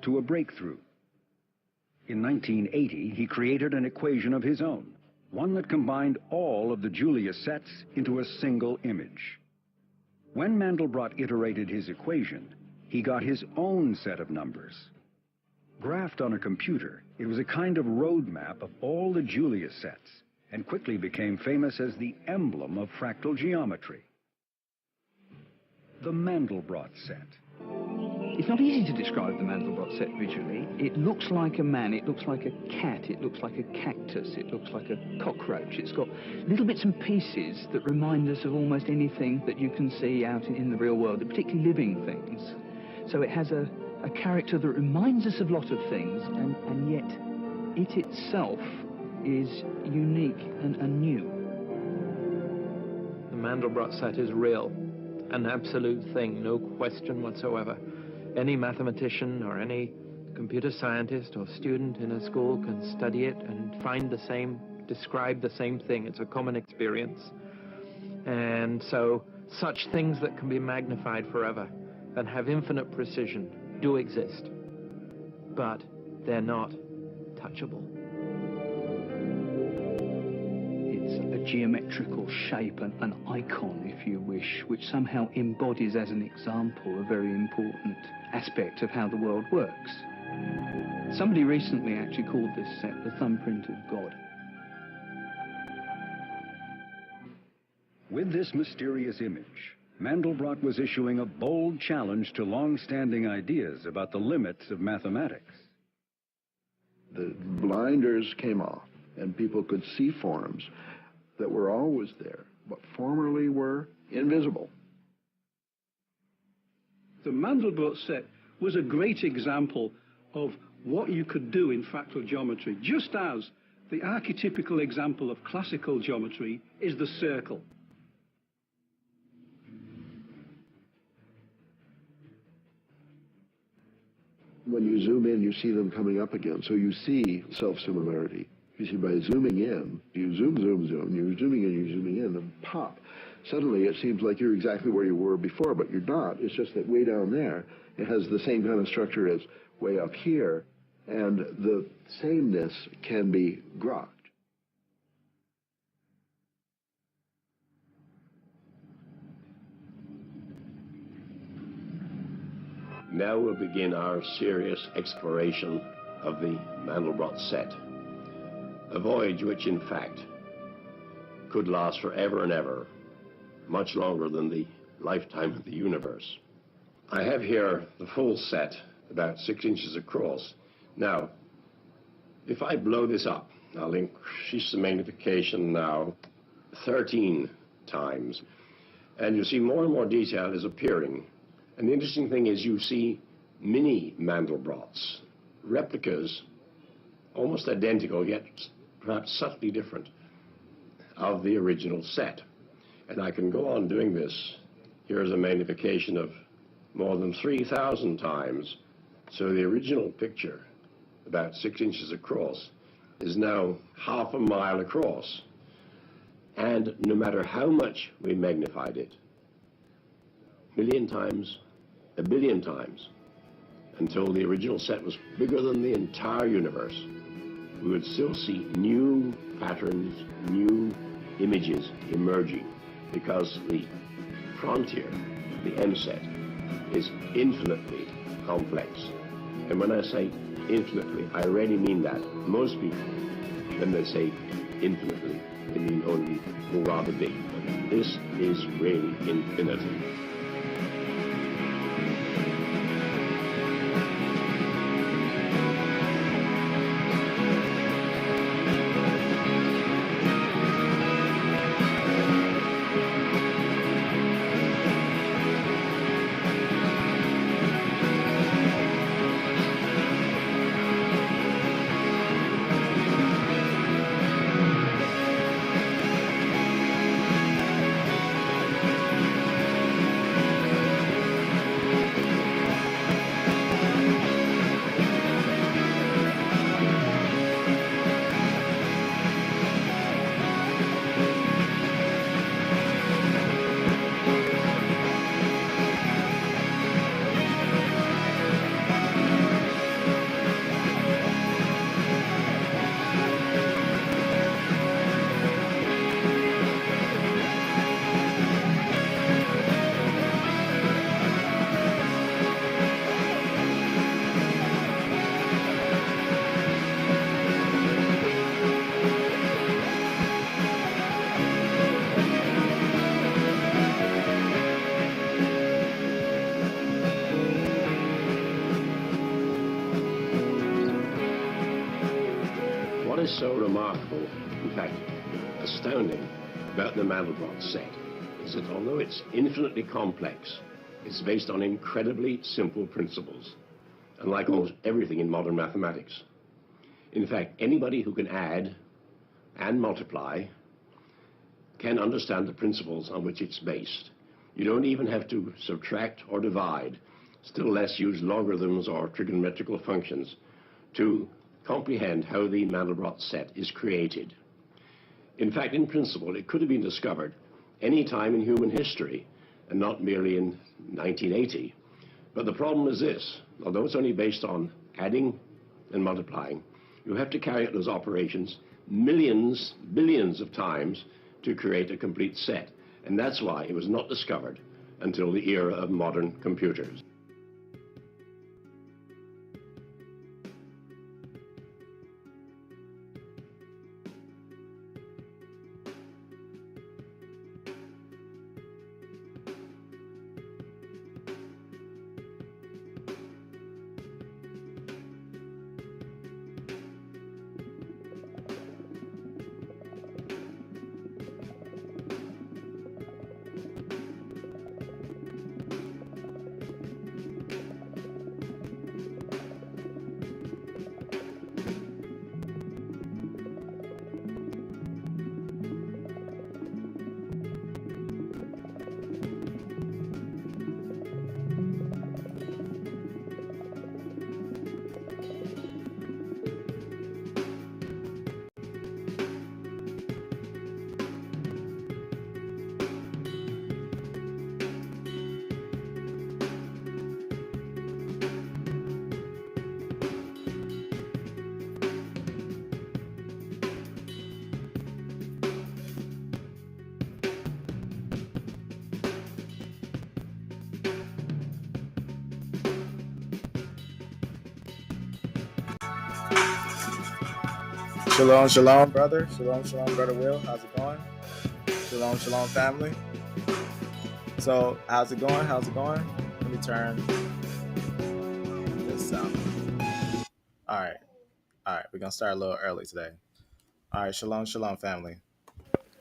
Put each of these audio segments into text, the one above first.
To a breakthrough. In 1980, he created an equation of his own, one that combined all of the Julius sets into a single image. When Mandelbrot iterated his equation, he got his own set of numbers. Graphed on a computer, it was a kind of roadmap of all the Julius sets, and quickly became famous as the emblem of fractal geometry. The Mandelbrot set. It's not easy to describe the Mandelbrot set visually. It looks like a man, it looks like a cat, it looks like a cactus, it looks like a cockroach. It's got little bits and pieces that remind us of almost anything that you can see out in the real world, particularly living things. So it has a character that reminds us of a lot of things, and yet it itself is unique and new. The Mandelbrot set is real, an absolute thing, no question whatsoever. Any mathematician or any computer scientist or student in a school can study it and find the same, describe the same thing. It's a common experience. And so such things that can be magnified forever and have infinite precision do exist, but they're not touchable. A geometrical shape, an icon, if you wish, which somehow embodies as an example a very important aspect of how the world works. Somebody recently actually called this set the thumbprint of God. With this mysterious image, Mandelbrot was issuing a bold challenge to long-standing ideas about the limits of mathematics. The blinders came off, and people could see forms that were always there, but formerly were invisible. The Mandelbrot set was a great example of what you could do in fractal geometry, just as the archetypical example of classical geometry is the circle. When you zoom in, you see them coming up again, so you see self-similarity. You see, by zooming in, you zoom, zoom, zoom, you're zooming in, you're zooming in, and pop. Suddenly it seems like you're exactly where you were before, but you're not. It's just that way down there, it has the same kind of structure as way up here, and the sameness can be grokked. Now we'll begin our serious exploration of the Mandelbrot set. A voyage which, in fact, could last forever and ever, much longer than the lifetime of the universe. I have here the full set, about 6 inches across. Now, if I blow this up, I'll increase the magnification now 13 times, and you see more and more detail is appearing. And the interesting thing is you see mini Mandelbrots, replicas, almost identical, yet perhaps subtly different, of the original set. And I can go on doing this. Here's a magnification of more than 3,000 times. So the original picture, about 6 inches across, is now half a mile across. And no matter how much we magnified it, a million times, a billion times, until the original set was bigger than the entire universe, we would still see new patterns, new images emerging, because the frontier, the M set, is infinitely complex. And when I say infinitely, I really mean that. Most people, when they say infinitely, they mean only rather big. But this is really infinity. is so remarkable, in fact, astounding, about the Mandelbrot set is that although it's infinitely complex, it's based on incredibly simple principles, unlike almost everything in modern mathematics. In fact, anybody who can add and multiply can understand the principles on which it's based. You don't even have to subtract or divide, still less use logarithms or trigonometrical functions to comprehend how the Mandelbrot set is created. In fact, in principle, it could have been discovered any time in human history and not merely in 1980. But the problem is this: although it's only based on adding and multiplying, you have to carry out those operations millions, billions of times to create a complete set. And that's why it was not discovered until the era of modern computers. Shalom, shalom, brother. Shalom, shalom, brother Will. How's it going? Shalom, shalom, family. So, how's it going? How's it going? Let me turn this out. All right. We're going to start a little early today. All right. Shalom, shalom, family.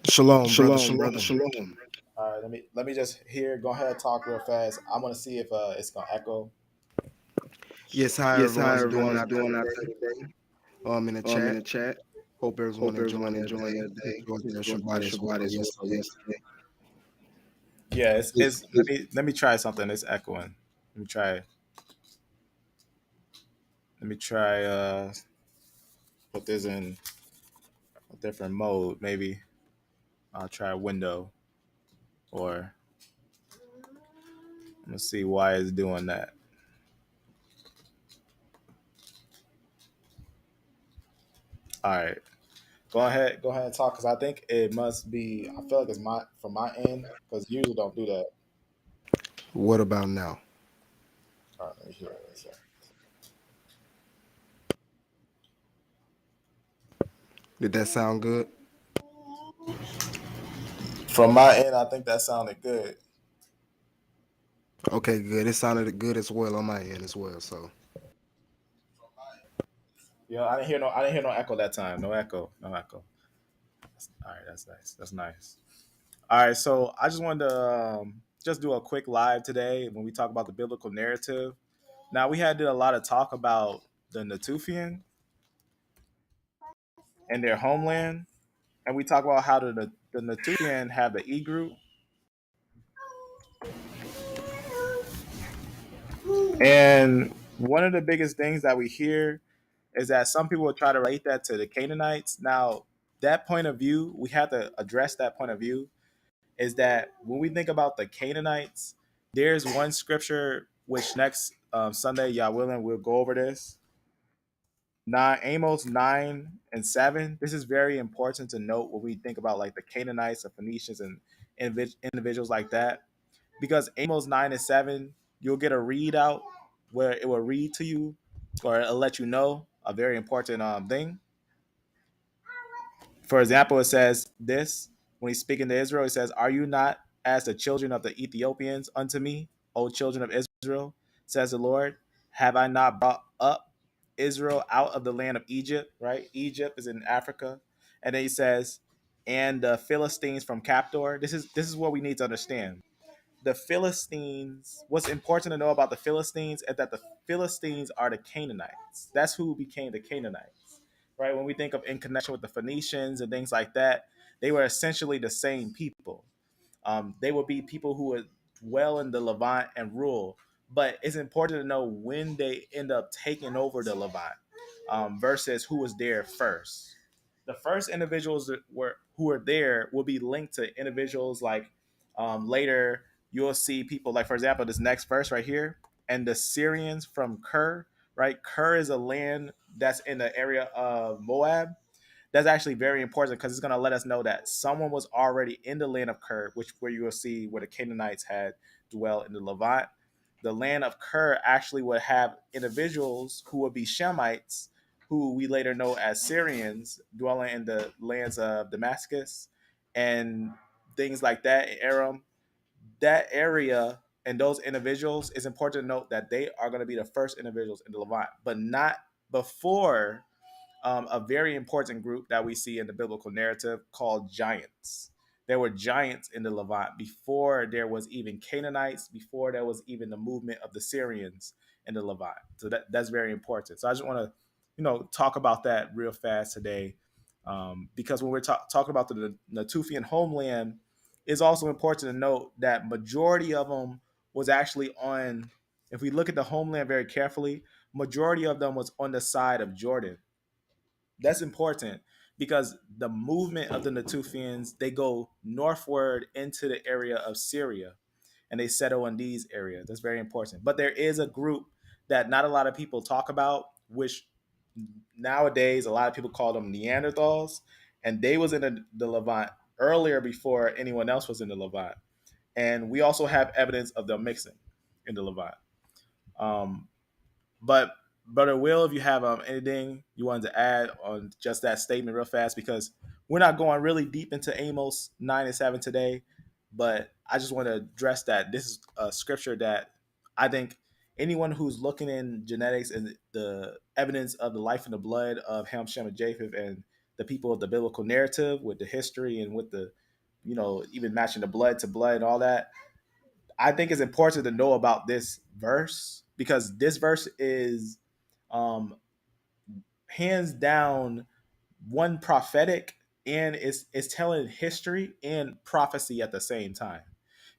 Shalom, brother. Shalom. All right. Let me just go ahead and talk real fast. I'm going to see if it's going to echo. Yes, how everyone's doing out there today. In the chat. Hope everyone enjoying their day. Shabbat yesterday. Yeah, it's let me try something. It's echoing. Let me try put this in a different mode. Maybe I'll try window, or I'm gonna see why it's doing that. All right. Go ahead and talk, because I think it must be, I feel like it's from my end, because usually don't do that. What about now? All right, let me hear it. Did that sound good? From my end, I think that sounded good. Okay, good. It sounded good as well on my end as well. So, Yeah, I didn't hear no echo that time. No echo. All right, that's nice. That's nice. All right, so I just wanted to just do a quick live today when we talk about the biblical narrative. Now, we did a lot of talk about the Natufian and their homeland, and we talk about how the Natufian have the E group. And one of the biggest things that we hear is that some people will try to relate that to the Canaanites. Now, that point of view, we have to address that point of view, is that when we think about the Canaanites, there's one scripture which next Sunday, y'all willing, we'll go over this. Amos 9 and 7. This is very important to note when we think about like the Canaanites, the Phoenicians, and individuals like that. Because Amos 9 and 7, you'll get a readout where it will read to you, or it'll let you know a very important thing. For example, it says this, when he's speaking to Israel, it says, "Are you not as the children of the Ethiopians unto me, O children of Israel, says the Lord? Have I not brought up Israel out of the land of Egypt, right? Egypt is in Africa. And then he says, and the Philistines from Captor. This is what we need to understand. The Philistines, what's important to know about the Philistines is that the Philistines are the Canaanites. That's who became the Canaanites, right? When we think of in connection with the Phoenicians and things like that, they were essentially the same people. They would be people who would dwell in the Levant and rule. But it's important to know when they end up taking over the Levant versus who was there first. The first individuals who were there will be linked to individuals like later you'll see people like, for example, this next verse right here, and the Syrians from Ker, right? Ker is a land that's in the area of Moab. That's actually very important because it's going to let us know that someone was already in the land of Ker, which where you will see where the Canaanites had dwelt in the Levant. The land of Ker actually would have individuals who would be Shemites, who we later know as Syrians, dwelling in the lands of Damascus and things like that in Aram. That area and those individuals, is important to note that they are going to be the first individuals in the Levant, but not before a very important group that we see in the biblical narrative called giants. There were giants in the Levant before there was even Canaanites, before there was even the movement of the Syrians in the Levant. So that's very important. So I just want to, talk about that real fast today, because when we're talking about the Natufian homeland, it's also important to note that majority of them was actually on. If we look at the homeland very carefully, majority of them was on the side of Jordan. That's important because the movement of the Natufians, they go northward into the area of Syria and they settle in these areas. That's very important. But there is a group that not a lot of people talk about, which nowadays a lot of people call them Neanderthals, and they was in the Levant earlier before anyone else was in the Levant. And we also have evidence of them mixing in the Levant. But Brother Will, if you have anything you wanted to add on just that statement real fast, because we're not going really deep into Amos 9 and 7 today, but I just want to address that. This is a scripture that I think anyone who's looking in genetics and the evidence of the life and the blood of Ham, Shem, and Japheth and the people of the biblical narrative with the history and with the, even matching the blood to blood and all that, I think it's important to know about this verse because this verse is um, hands down one prophetic and it's telling history and prophecy at the same time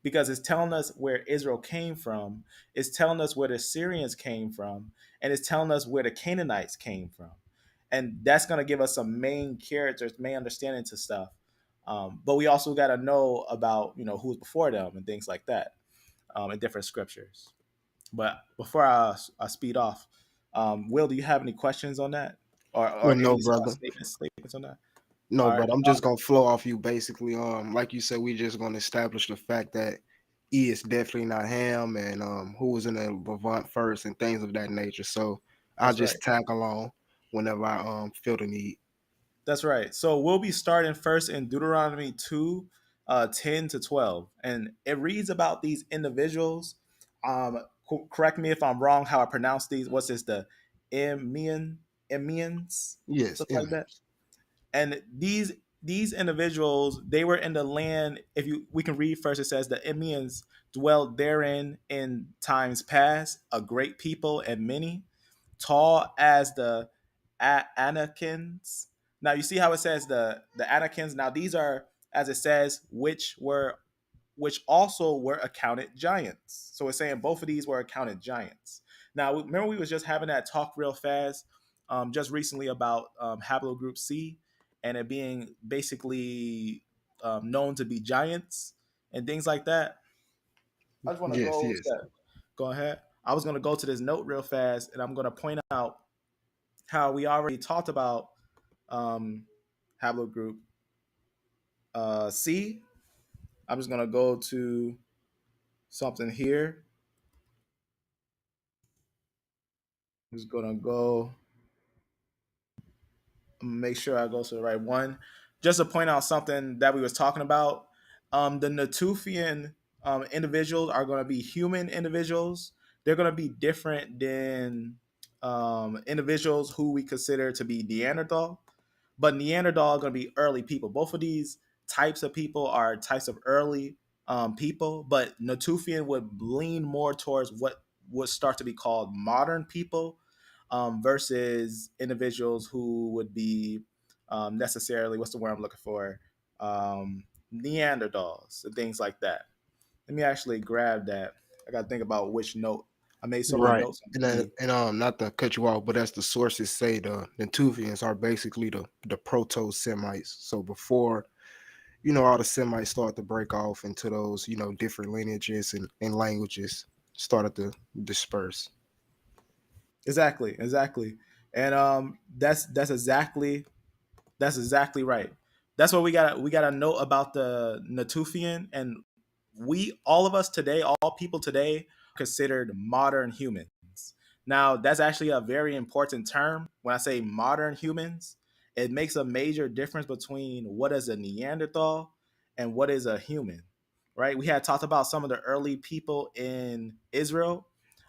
because it's telling us where Israel came from, it's telling us where the Syrians came from, and it's telling us where the Canaanites came from. And that's going to give us some main characters, main understanding to stuff. But we also got to know about, who was before them and things like that in different scriptures. But before I speed off, Will, do you have any questions on that, or Well, no, any brother. statements on that? No, All right. but I'm just gonna flow off you basically. Like you said, we just gonna establish the fact that E is definitely not Ham, and who was in the Levant first, and things of that nature. So I'll That's right. just tag along whenever I feel the need. That's right. So we'll be starting first in Deuteronomy 2, 10 to 12. And it reads about these individuals. Correct me if I'm wrong how I pronounce these. What's this? The Emians? Yes, Stuff like that. And these individuals, they were in the land. We can read first, it says the Emians dwelt therein in times past, a great people and many, tall as the Anakins. Now you see how it says the Anakins. Now these are, as it says, which also were accounted giants. So it's saying both of these were accounted giants. Now remember we was just having that talk real fast, just recently about haplogroup C and it being basically known to be giants and things like that. I just want to yes, yes. go ahead. I was going to go to this note real fast, and I'm going to point out how we already talked about haplogroup C. I'm just going to go to something here. I'm just going to go make sure I go to the right one. Just to point out something that we was talking about, the Natufian individuals are going to be human individuals. They're going to be different than individuals who we consider to be Neanderthal, but Neanderthal are going to be early people. Both of these types of people are types of early people, but Natufian would lean more towards what would start to be called modern people versus individuals who would be necessarily, what's the word I'm looking for? Neanderthals and things like that. Let me actually grab that. I got to think about which note. I made so many Right. notes. And not to cut you off, but as the sources say, the Natufians are basically the proto-Semites. So before, all the Semites started to break off into those, different lineages and languages started to disperse. Exactly, and that's exactly right. That's what we gotta know about the Natufian, and all of us today, all people today, considered modern humans. Now, that's actually a very important term. When I say modern humans, it makes a major difference between what is a Neanderthal and what is a human, right? We had talked about some of the early people in Israel.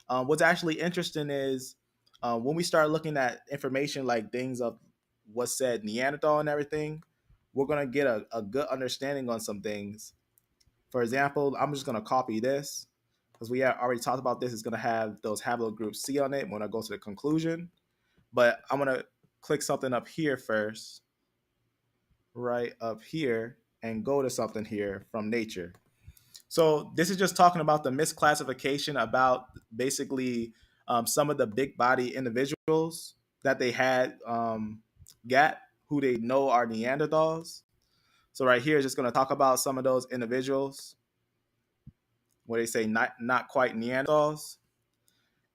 What's actually interesting is when we start looking at information like things of what's said Neanderthal and everything, we're going to get a good understanding on some things. For example, I'm just going to copy this because we have already talked about this. It's going to have those haplogroup C on it when I go to the conclusion. But I'm going to click something up here first, right up here, and go to something here from nature. So this is just talking about the misclassification about basically some of the big body individuals that they had got who they know are Neanderthals. So right here is just going to talk about some of those individuals where they say not quite Neanderthals.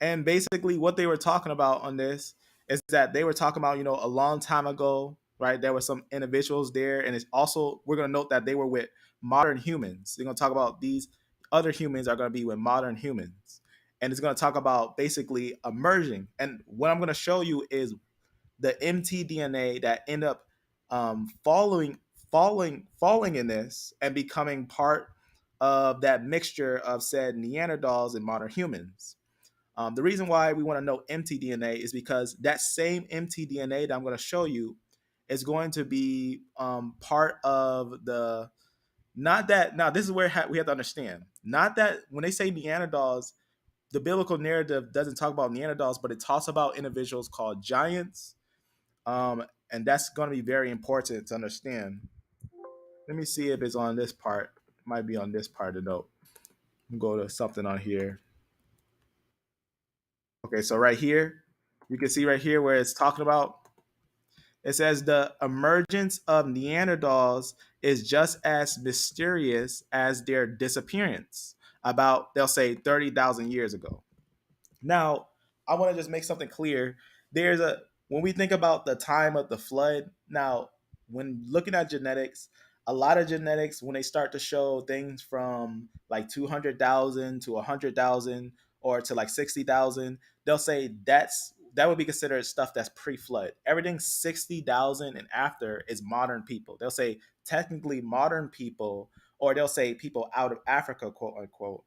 And basically what they were talking about on this is that they were talking about, a long time ago, right? There were some individuals there. And it's also, we're going to note that they were with modern humans. They're going to talk about these other humans are going to be with modern humans. And it's going to talk about basically emerging. And what I'm going to show you is the mtDNA that end up falling in this and becoming part of that mixture of said Neanderthals and modern humans. The reason why we want to know mtDNA is because that same mtDNA that I'm going to show you is going to be part of the, not that, now this is where we have to understand, not that when they say Neanderthals, the biblical narrative doesn't talk about Neanderthals, but it talks about individuals called giants. And that's going to be very important to understand. Let me see if it's on this part. It might be on this part of the note. Go to something on here. Okay, so right here, you can see right here where it's talking about, it says the emergence of Neanderthals is just as mysterious as their disappearance about, they'll say, 30,000 years ago. Now, I want to just make something clear. When we think about the time of the flood, now, when looking at genetics, a lot of genetics, when they start to show things from like 200,000 to 100,000 or to like 60,000, they'll say that would be considered stuff that's pre-flood. Everything 60,000 and after is modern people. They'll say technically modern people, or they'll say people out of Africa, quote unquote.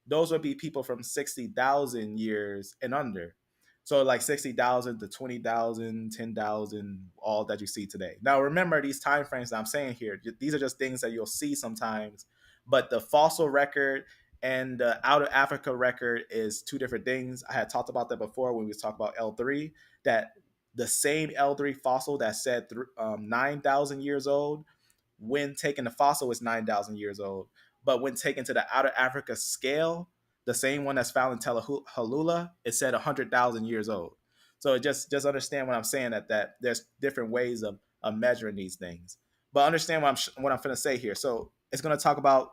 Those would be people from 60,000 years and under. So like 60,000 to 20,000, 10,000, all that you see today. Now remember these time frames that I'm saying here, these are just things that you'll see sometimes, but the fossil record and the out of Africa record is two different things. I had talked about that before when we was talking about L3, that the same L3 fossil that said 9,000 years old, when taken the fossil is 9,000 years old. But when taken to the out of Africa scale, the same one that's found in Talahulula, it said 100,000 years old. So just understand what I'm saying, that there's different ways of measuring these things. But understand what I'm going to say here. So it's going to talk about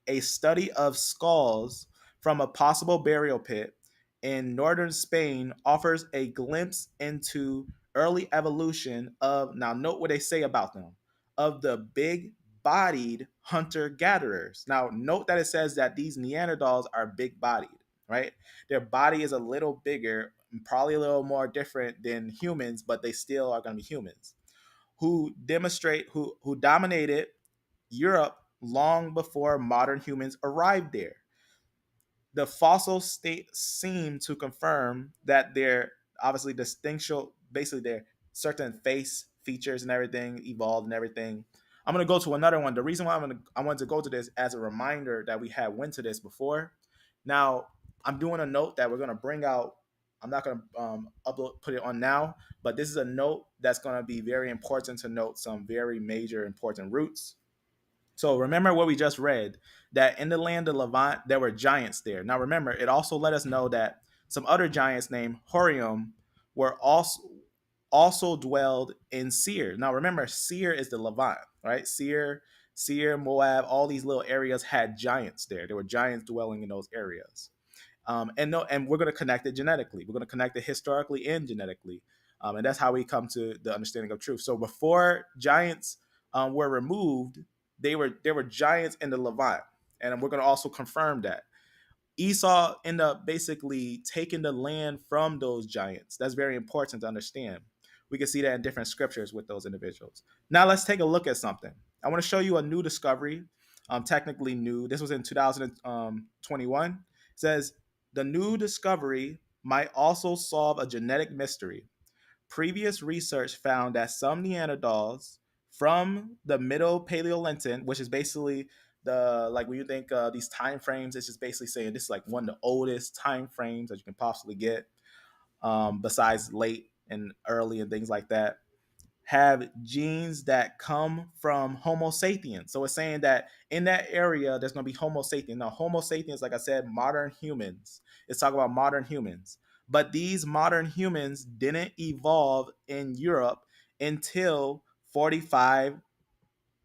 a study of skulls from a possible burial pit in northern Spain offers a glimpse into early evolution of, now note what they say about them, of the big bodied hunter gatherers. Now, note that it says that these Neanderthals are big bodied, right? Their body is a little bigger, probably a little more different than humans, but they still are going to be humans who dominated Europe long before modern humans arrived there. The fossil state seem to confirm that their obviously distinctional, basically their certain face features and everything evolved and everything. I'm gonna go to another one. The reason why I wanted to go to this as a reminder that we had went to this before. Now I'm doing a note that we're gonna bring out. I'm not gonna put it on now, but this is a note that's gonna be very important to note some very major important roots. So remember what we just read, that in the land of Levant, there were giants there. Now remember, it also let us know that some other giants named Horium were also dwelled in Seir. Now remember, Seir is the Levant, right? Seir, Moab, all these little areas had giants there. There were giants dwelling in those areas. And we're going to connect it genetically. We're going to connect it historically and genetically. And that's how we come to the understanding of truth. So before giants were removed, there were giants in the Levant, and we're going to also confirm that Esau ended up basically taking the land from those giants. That's very important to understand. We can see that in different scriptures with those individuals. Now let's take a look at something. I want to show you a new discovery, technically new. This was in 2021. It says the new discovery might also solve a genetic mystery. Previous research found that some Neanderthals from the Middle Paleolithic, which is basically like when you think these time frames, it's just basically saying this is like one of the oldest time frames that you can possibly get, besides late and early and things like that, have genes that come from Homo sapiens. So it's saying that in that area, there's going to be Homo sapiens. Now, Homo sapiens, like I said, modern humans. It's talking about modern humans. But these modern humans didn't evolve in Europe until 45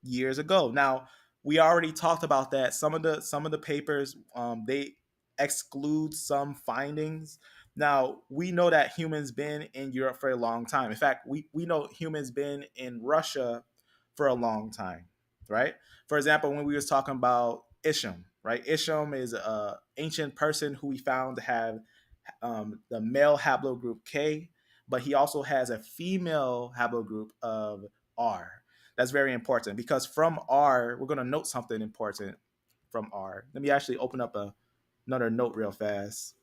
years ago. Now, we already talked about that. Some of the papers, they exclude some findings. Now, we know that humans been in Europe for a long time. In fact, we know humans been in Russia for a long time, right? For example, when we was talking about Isham, right? Isham is a ancient person who we found to have the male haplogroup K, but he also has a female haplogroup of R. That's very important because from R, we're going to note something important from R. Let me actually open up another note real fast.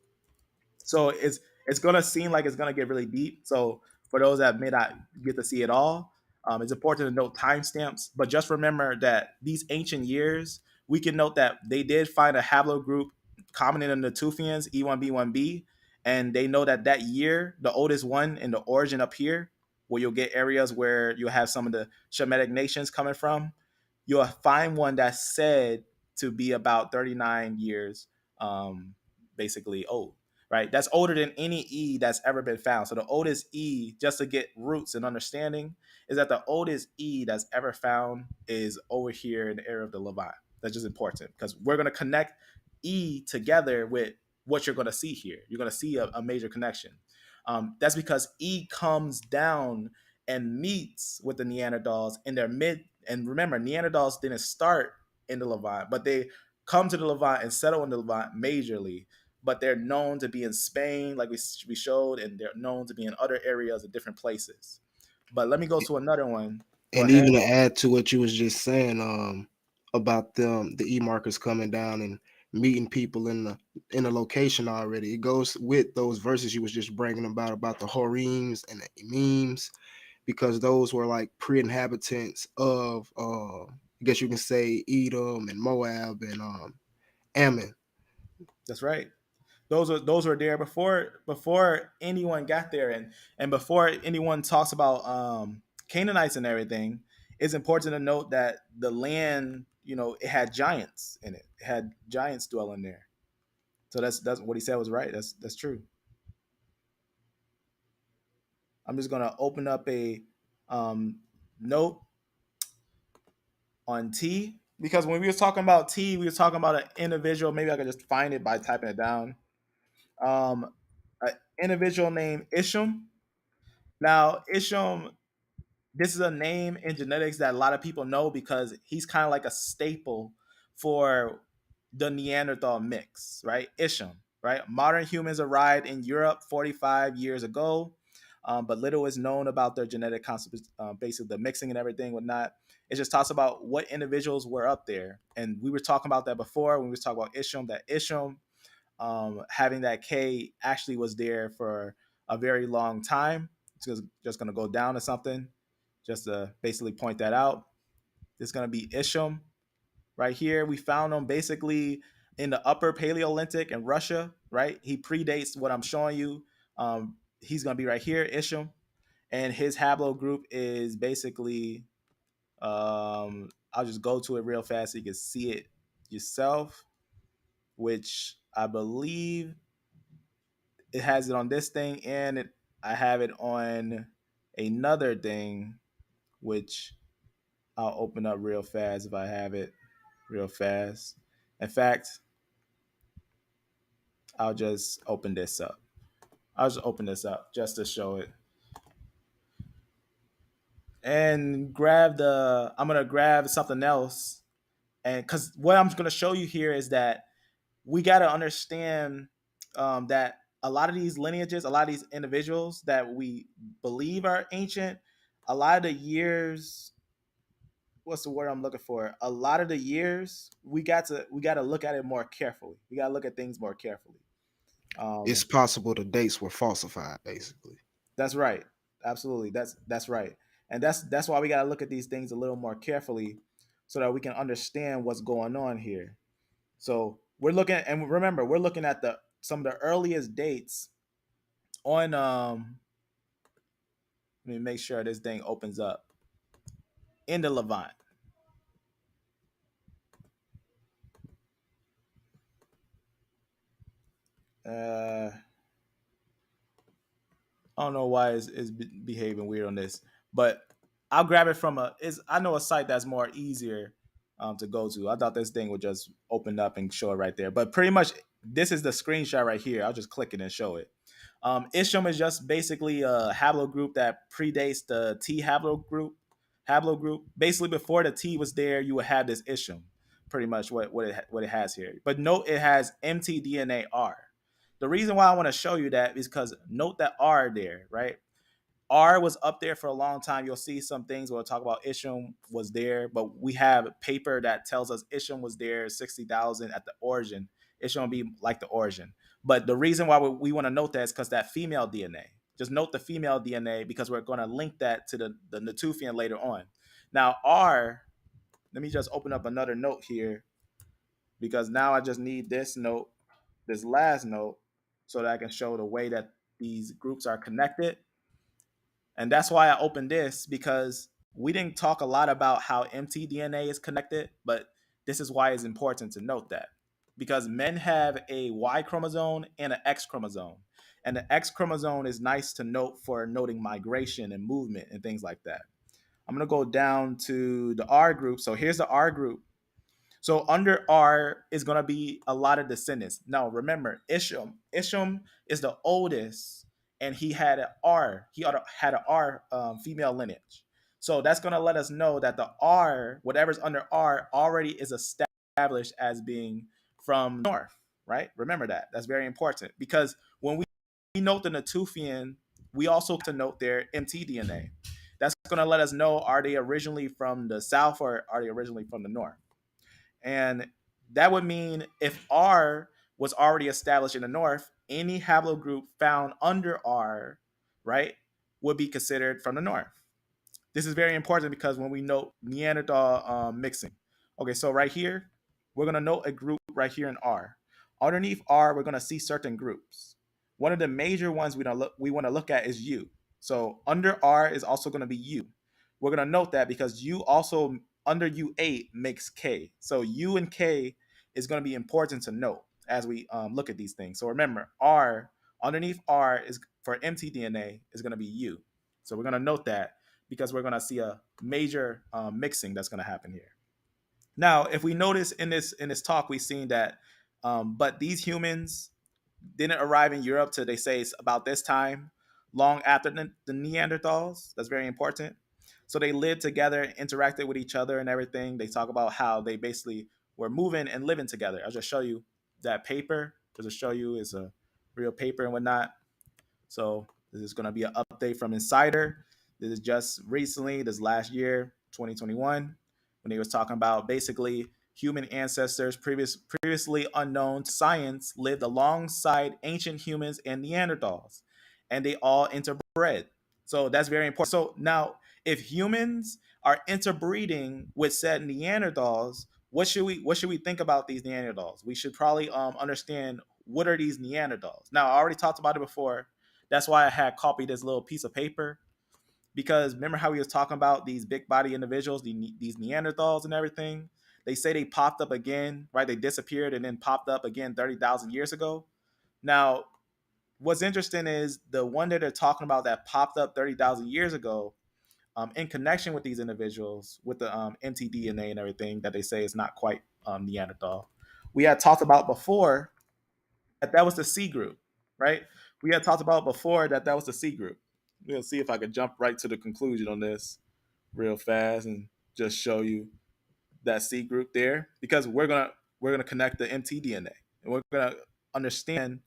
So it's going to seem like it's going to get really deep. So for those that may not get to see it all, it's important to note timestamps. But just remember that these ancient years, we can note that they did find a haplogroup common in the Natufians, E1B1B, and they know that that year, the oldest one in the origin up here, where you'll get areas where you'll have some of the Shemitic nations coming from, you'll find one that's said to be about 39 years basically old, right? That's older than any E that's ever been found. So the oldest E, just to get roots and understanding, is that the oldest E that's ever found is over here in the area of the Levant. That's just important because we're going to connect E together with what you're going to see here. You're going to see a major connection. That's because E comes down and meets with the Neanderthals in their mid. And remember, Neanderthals didn't start in the Levant, but they come to the Levant and settle in the Levant majorly. But they're known to be in Spain, like we showed, and they're known to be in other areas of different places. But let me go to another one. Go And ahead. even to add to what you was just saying, about the E markers coming down and meeting people in the location already, it goes with those verses you was just bringing about the Horims and the Emims, because those were like pre-inhabitants of I guess you can say Edom and Moab and Ammon. That's right. Those were there before anyone got there, and before anyone talks about Canaanites and everything. It's important to note that the land, it had giants in it. It had giants dwelling there. So that's what he said was right. That's true. I'm just gonna open up a note on T, because when we were talking about T, we were talking about an individual. Maybe I could just find it by typing it down. An individual named Isham. Now, Isham, this is a name in genetics that a lot of people know because he's kind of like a staple for the Neanderthal mix, right? Isham, right? Modern humans arrived in Europe 45 years ago, but little is known about their genetic basically the mixing and everything, whatnot. It just talks about what individuals were up there. And we were talking about that before when we were talking about Isham, that Isham, having that K actually was there for a very long time. It's just going to go down to something just to basically point that out. This is going to be Isham right here. We found him basically in the upper Paleolithic in Russia, right? He predates what I'm showing you. He's going to be right here, Isham. And his haplogroup is basically, I'll just go to it real fast so you can see it yourself, which I believe it has it on this thing, and I have it on another thing, which I'll open up real fast if I have it real fast. In fact, I'll just open this up. I'll just open this up just to show it. And I'm going to grab something else. And because what I'm going to show you here is that we got to understand that a lot of these lineages, a lot of these individuals that we believe are ancient, a lot of the years, what's the word I'm looking for? A lot of the years, we got to look at it more carefully. We got to look at things more carefully. It's possible the dates were falsified, basically. That's right. Absolutely. That's right. And that's why we got to look at these things a little more carefully so that we can understand what's going on here. So we're looking, and remember, we're looking at some of the earliest dates on let me make sure this thing opens up in the Levant. I don't know why it's behaving weird on this, but I'll grab it from I know a site that's more easier to go to. I thought this thing would just open up and show it right there, but pretty much this is the screenshot right here. I'll just click it and show it. Isham is just basically a haplogroup that predates the T haplogroup. Basically, before the T was there, you would have this Isham. Pretty much what it has here. But note it has mtDNA R. The reason why I want to show you that is because note that R there, right? R was up there for a long time. You'll see some things we'll talk about. Isham was there, but we have a paper that tells us Isham was there 60,000 at the origin. Isham will be like the origin. But the reason why we want to note that is because that female DNA. Just note the female DNA because we're going to link that to the Natufian later on. Now R, let me just open up another note here because now I just need this note, this last note, so that I can show the way that these groups are connected. And that's why I opened this, because we didn't talk a lot about how mtDNA is connected, but this is why it's important to note that. Because men have a Y chromosome and an X chromosome. And the X chromosome is nice to note for noting migration and movement and things like that. I'm going to go down to the R group. So here's the R group. So under R is going to be a lot of descendants. Now, remember, Isham is the oldest, and he had an R. He had an R female lineage. So that's going to let us know that the R, whatever's under R, already is established as being from north, right? Remember that. That's very important, because when we note the Natufian, we also have to note their mtDNA. That's going to let us know, are they originally from the south or are they originally from the north? And that would mean if R was already established in the north, any haplogroup found under R, right, would be considered from the north. This is very important because when we note Neanderthal mixing. Okay, so right here, we're going to note a group right here in R. Underneath R, we're going to see certain groups. One of the major ones we want to look at is U. So under R is also going to be U. We're going to note that because U also under U8 makes K. So U and K is going to be important to note as we look at these things. So remember, R, underneath R is for mtDNA is going to be U. So we're going to note that because we're going to see a major mixing that's going to happen here. Now, if we notice in this talk, we've seen that, but these humans didn't arrive in Europe till they say it's about this time, long after the Neanderthals. That's very important. So they lived together, interacted with each other and everything. They talk about how they basically were moving and living together. I'll just show you that paper. Just to show you it's a real paper and whatnot. So this is going to be an update from Insider. This is just recently, this last year, 2021, when they was talking about basically human ancestors previously unknown to science lived alongside ancient humans and Neanderthals. and they all interbred. So that's very important. So now, if humans are interbreeding with said Neanderthals, what should we think about these Neanderthals? We should probably understand, what are these Neanderthals. Now, I already talked about it before. That's why I had copied this little piece of paper, because remember how we was talking about these big body individuals, these Neanderthals and everything. They say they popped up again, right? They disappeared and then popped up again 30,000 years ago. Now, what's interesting is the one that they're talking about that popped up 30,000 years ago, in connection with these individuals, with the mtDNA and everything that they say is not quite Neanderthal. We had talked about before that was the C group, right? We had talked about before that was the C group. We'll see if I could jump right to the conclusion on this real fast and just show you that C group there, because we're gonna connect the mtDNA, and we're gonna understand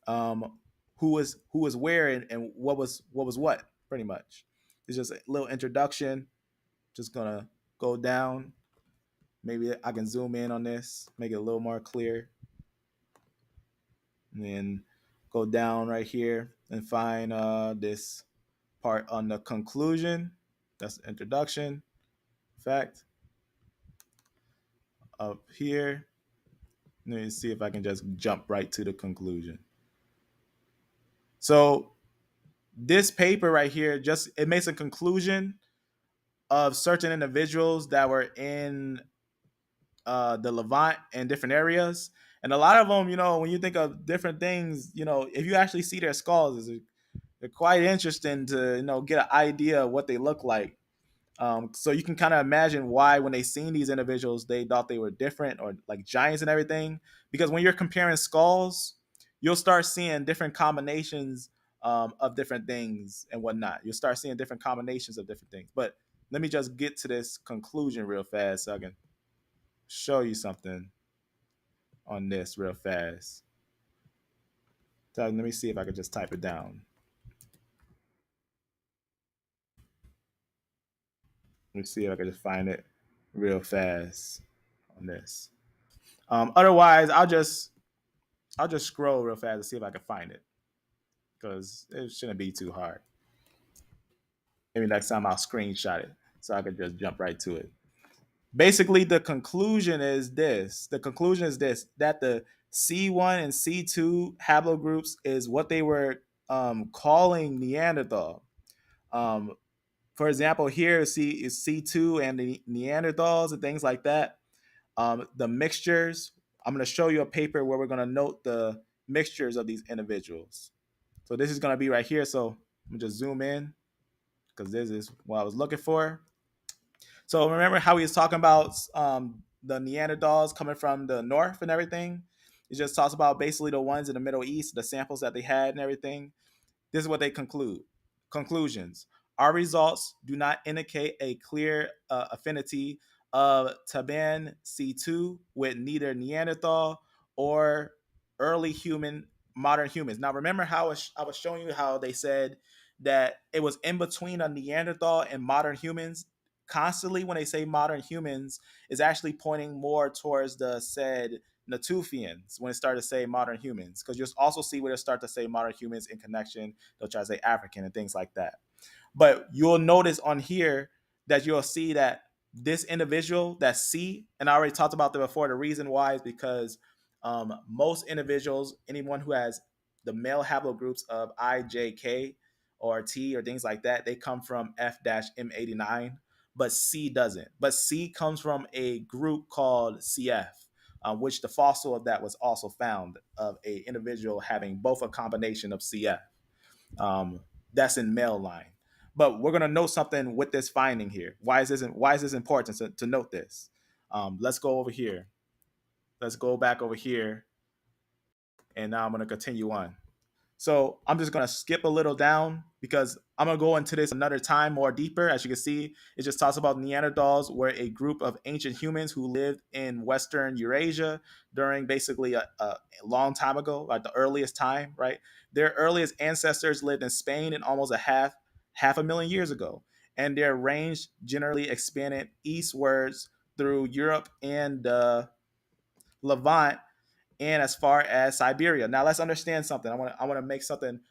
who was where, and what was what, pretty much. It's just a little introduction. Just gonna go down. Maybe I can zoom in on this, make it a little more clear, and then go down right here and find this part on the conclusion. That's the introduction. Fact up here. Let me see if I can just jump right to the conclusion. So this paper right here, just it makes a conclusion of certain individuals that were in the Levant and different areas. And a lot of them, when you think of different things, if you actually see their skulls, they're quite interesting to, get an idea of what they look like. So you can kind of imagine why, when they seen these individuals, they thought they were different, or like giants and everything. Because when you're comparing skulls, you'll start seeing different combinations of different things and whatnot. You'll start seeing different combinations of different things. But let me just get to this conclusion real fast so I can show you something on this real fast. So let me see if I can just type it down. Let me see if I can just find it real fast on this. Otherwise, I'll just scroll real fast to see if I can find it, because it shouldn't be too hard. Maybe next time I'll screenshot it so I can just jump right to it. Basically, the conclusion is this. The conclusion is this, that the C1 and C2 haplogroups is what they were calling Neanderthal. For example, here is C2 and the Neanderthals and things like that. The mixtures, I'm going to show you a paper where we're going to note the mixtures of these individuals. So this is going to be right here. So I'm going to just zoom in, because this is what I was looking for. So remember how he was talking about the Neanderthals coming from the north and everything? It just talks about basically the ones in the Middle East, the samples that they had and everything. This is what they conclude. Conclusions. Our results do not indicate a clear affinity of Taban C2 with neither Neanderthal or early modern humans. Now, remember how I was showing you how they said that it was in between a Neanderthal and modern humans? Constantly, when they say modern humans, is actually pointing more towards the said Natufians when it started to say modern humans, because you'll also see where they start to say modern humans in connection, they'll try to say African and things like that. But you'll notice on here that you'll see that this individual, that C, and I already talked about that before, the reason why is because most individuals, anyone who has the male haplogroups of I, J, K, or T, or things like that, they come from F-M89, but C doesn't. But C comes from a group called CF, which the fossil of that was also found, of a individual having both a combination of CF. That's in male line. But we're going to note something with this finding here. Why is this important to note this? Let's go over here. Let's go back over here. And now I'm going to continue on. So I'm just going to skip a little down, because I'm going to go into this another time more deeper. As you can see, it just talks about Neanderthals were a group of ancient humans who lived in Western Eurasia during basically a long time ago, like the earliest time, right? Their earliest ancestors lived in Spain in almost half a million years ago. And their range generally expanded eastwards through Europe and the Levant, and as far as Siberia. Now let's understand something. I want to make something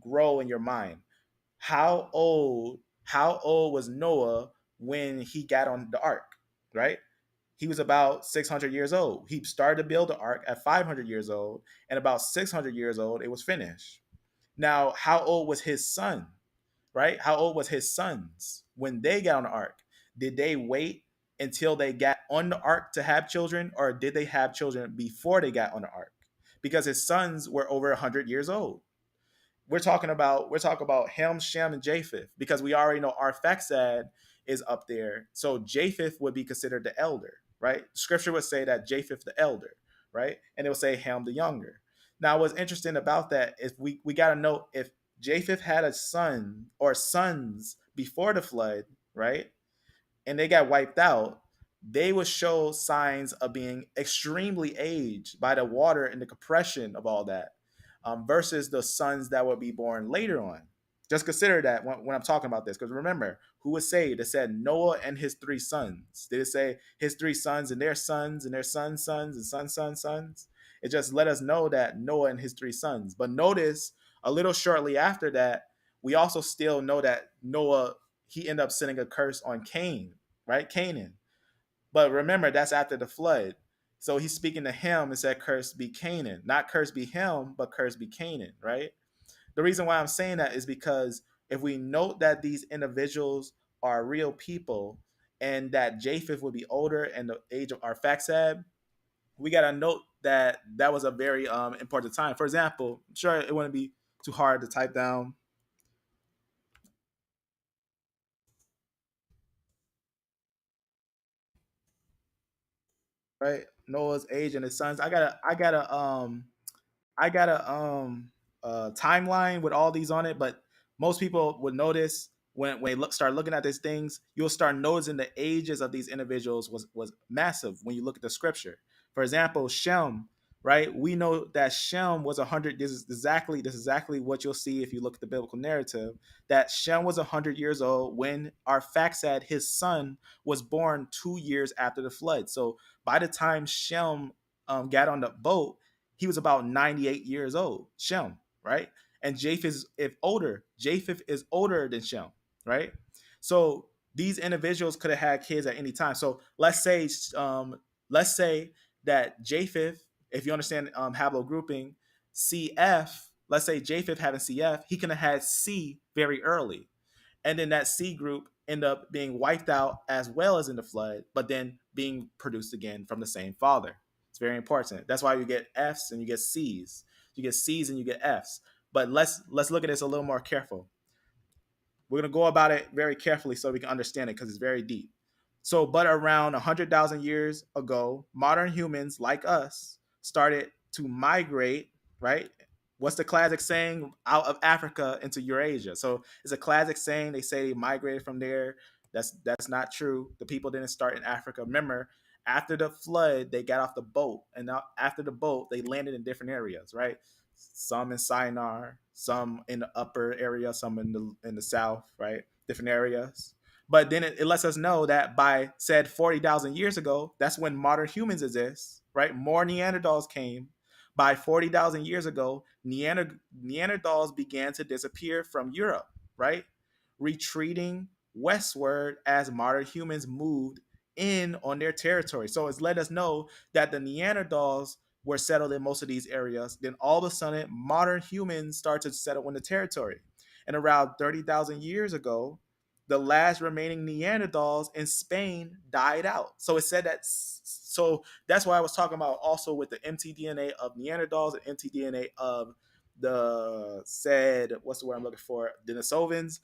grow in your mind. How old was Noah when he got on the ark, right? He was about 600 years old. He started to build the ark at 500 years old, and about 600 years old, it was finished. Now, how old was his son, right? How old was his sons when they got on the ark? Did they wait until they got on the ark to have children, or did they have children before they got on the ark? Because his sons were over 100 years old. We're talking about Ham, Shem, and Japheth, because we already know Arphaxad is up there. So Japheth would be considered the elder, right? Scripture would say that Japheth the elder, right? And it would say Ham the younger. Now, what's interesting about that is we got to know if Japheth had a son or sons before the flood, right? And they got wiped out, they would show signs of being extremely aged by the water and the compression of all that, versus the sons that would be born later on. Just consider that when I'm talking about this, because remember, who was saved? It said Noah and his three sons. Did it say his three sons and their sons and their sons' sons and sons' sons? It just let us know that Noah and his three sons. But notice a little shortly after that, we also still know that Noah, he ended up sending a curse on Cain, right? Canaan. But remember, that's after the flood. So he's speaking to him and said, curse be Canaan. Not curse be him, but curse be Canaan, right? The reason why I'm saying that is because if we note that these individuals are real people and that Japheth would be older and the age of Arphaxad, we got to note that that was a very important time. For example, I'm sure it wouldn't be too hard to type down. Right, Noah's age and his sons. I got a timeline with all these on it, but most people would notice when they start looking at these things, you'll start noticing the ages of these individuals was massive when you look at the scripture. For example, Shem, right? We know that Shem was 100. This is exactly what you'll see if you look at the biblical narrative. That Shem was 100 years old when Arphaxad, his son, was born 2 years after the flood. So by the time Shem got on the boat, he was about 98 years old. Shem, right? And Japheth is older. Japheth is older than Shem, right? So these individuals could have had kids at any time. So let's say that Japheth, if you understand haplogrouping, CF, let's say Japheth having CF, he could have had C very early. And then that C group end up being wiped out as well as in the flood, but then being produced again from the same father. It's very important. That's why you get F's and you get C's. You get C's and you get F's. But let's look at this a little more careful. We're going to go about it very carefully so we can understand it, because it's very deep. So, but around 100,000 years ago, modern humans like us started to migrate, right? What's the classic saying? Out of Africa into Eurasia. So it's a classic saying. They say they migrated from there. That's not true. The people didn't start in Africa. Remember, after the flood, they got off the boat, and now after the boat, they landed in different areas, right? Some in Sinai, some in the upper area, some in the south, right? Different areas. But then it lets us know that by said 40,000 years ago, that's when modern humans exist, right? More Neanderthals came. By 40,000 years ago, Neanderthals began to disappear from Europe, right? Retreating westward as modern humans moved in on their territory. So it's let us know that the Neanderthals were settled in most of these areas. Then all of a sudden, modern humans started to settle in the territory. And around 30,000 years ago, the last remaining Neanderthals in Spain died out. So it said that. So that's why I was talking about also with the mtDNA of Neanderthals and mtDNA of the said, what's the word I'm looking for? Denisovans.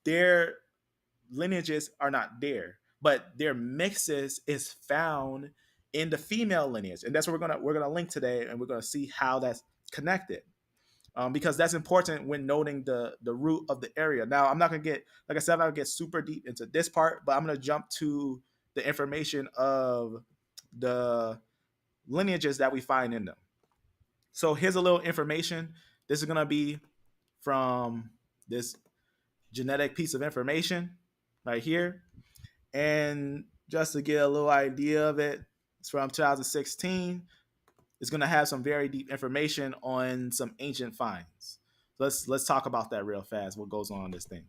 Their lineages are not there, but their mixes is found in the female lineage, and that's what we're gonna link today, and we're gonna see how that's connected. Because that's important when noting the root of the area. Now, I'm not going to get, like I said, I'm not going to get super deep into this part, but I'm going to jump to the information of the lineages that we find in them. So here's a little information. This is going to be from this genetic piece of information right here. And just to get a little idea of it, it's from 2016. It's going to have some very deep information on some ancient finds. Let's talk about that real fast. What goes on in this thing?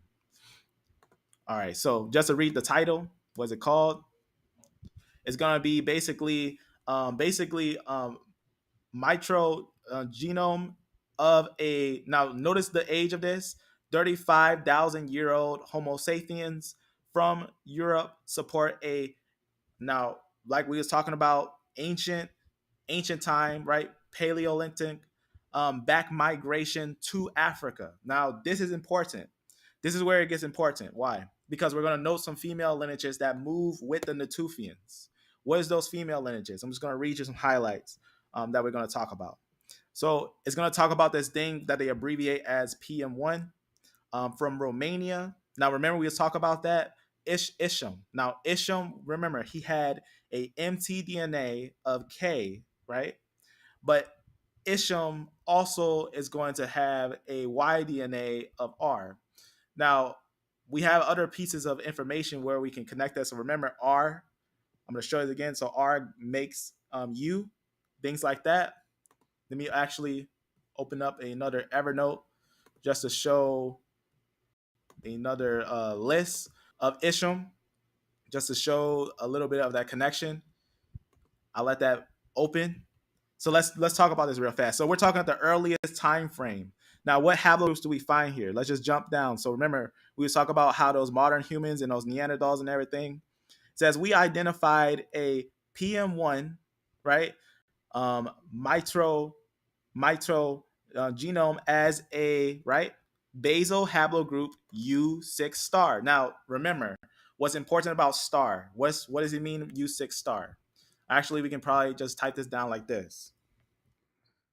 All right. So just to read the title, what's it called? It's gonna be mitro genome of a, now notice the age of this, 35,000-year-old Homo sapiens from Europe support a, now like we was talking about, ancient time, right? Paleolithic back migration to Africa. Now this is important. This is where it gets important. Why? Because we're going to note some female lineages that move with the Natufians. What is those female lineages? I'm just going to read you some highlights that we're going to talk about. So it's going to talk about this thing that they abbreviate as PM1 from Romania. Now remember we was talking about that Isham. Now Isham, remember he had a mtDNA of K, right? But Isham also is going to have a Y-DNA of R. Now, we have other pieces of information where we can connect that. So remember R, I'm going to show you again. So R makes U, things like that. Let me actually open up another Evernote just to show another list of Isham, just to show a little bit of that connection. I'll let that open. So let's talk about this real fast. So we're talking about the earliest time frame. Now, what haplogroups do we find here? Let's just jump down. So remember, we was talking about how those modern humans and those Neanderthals and everything. It says we identified a PM1, right? Mitro genome as a, right, basal haplogroup U6 star. Now, remember, what's important about star? What does it mean U6 star? Actually, we can probably just type this down like this.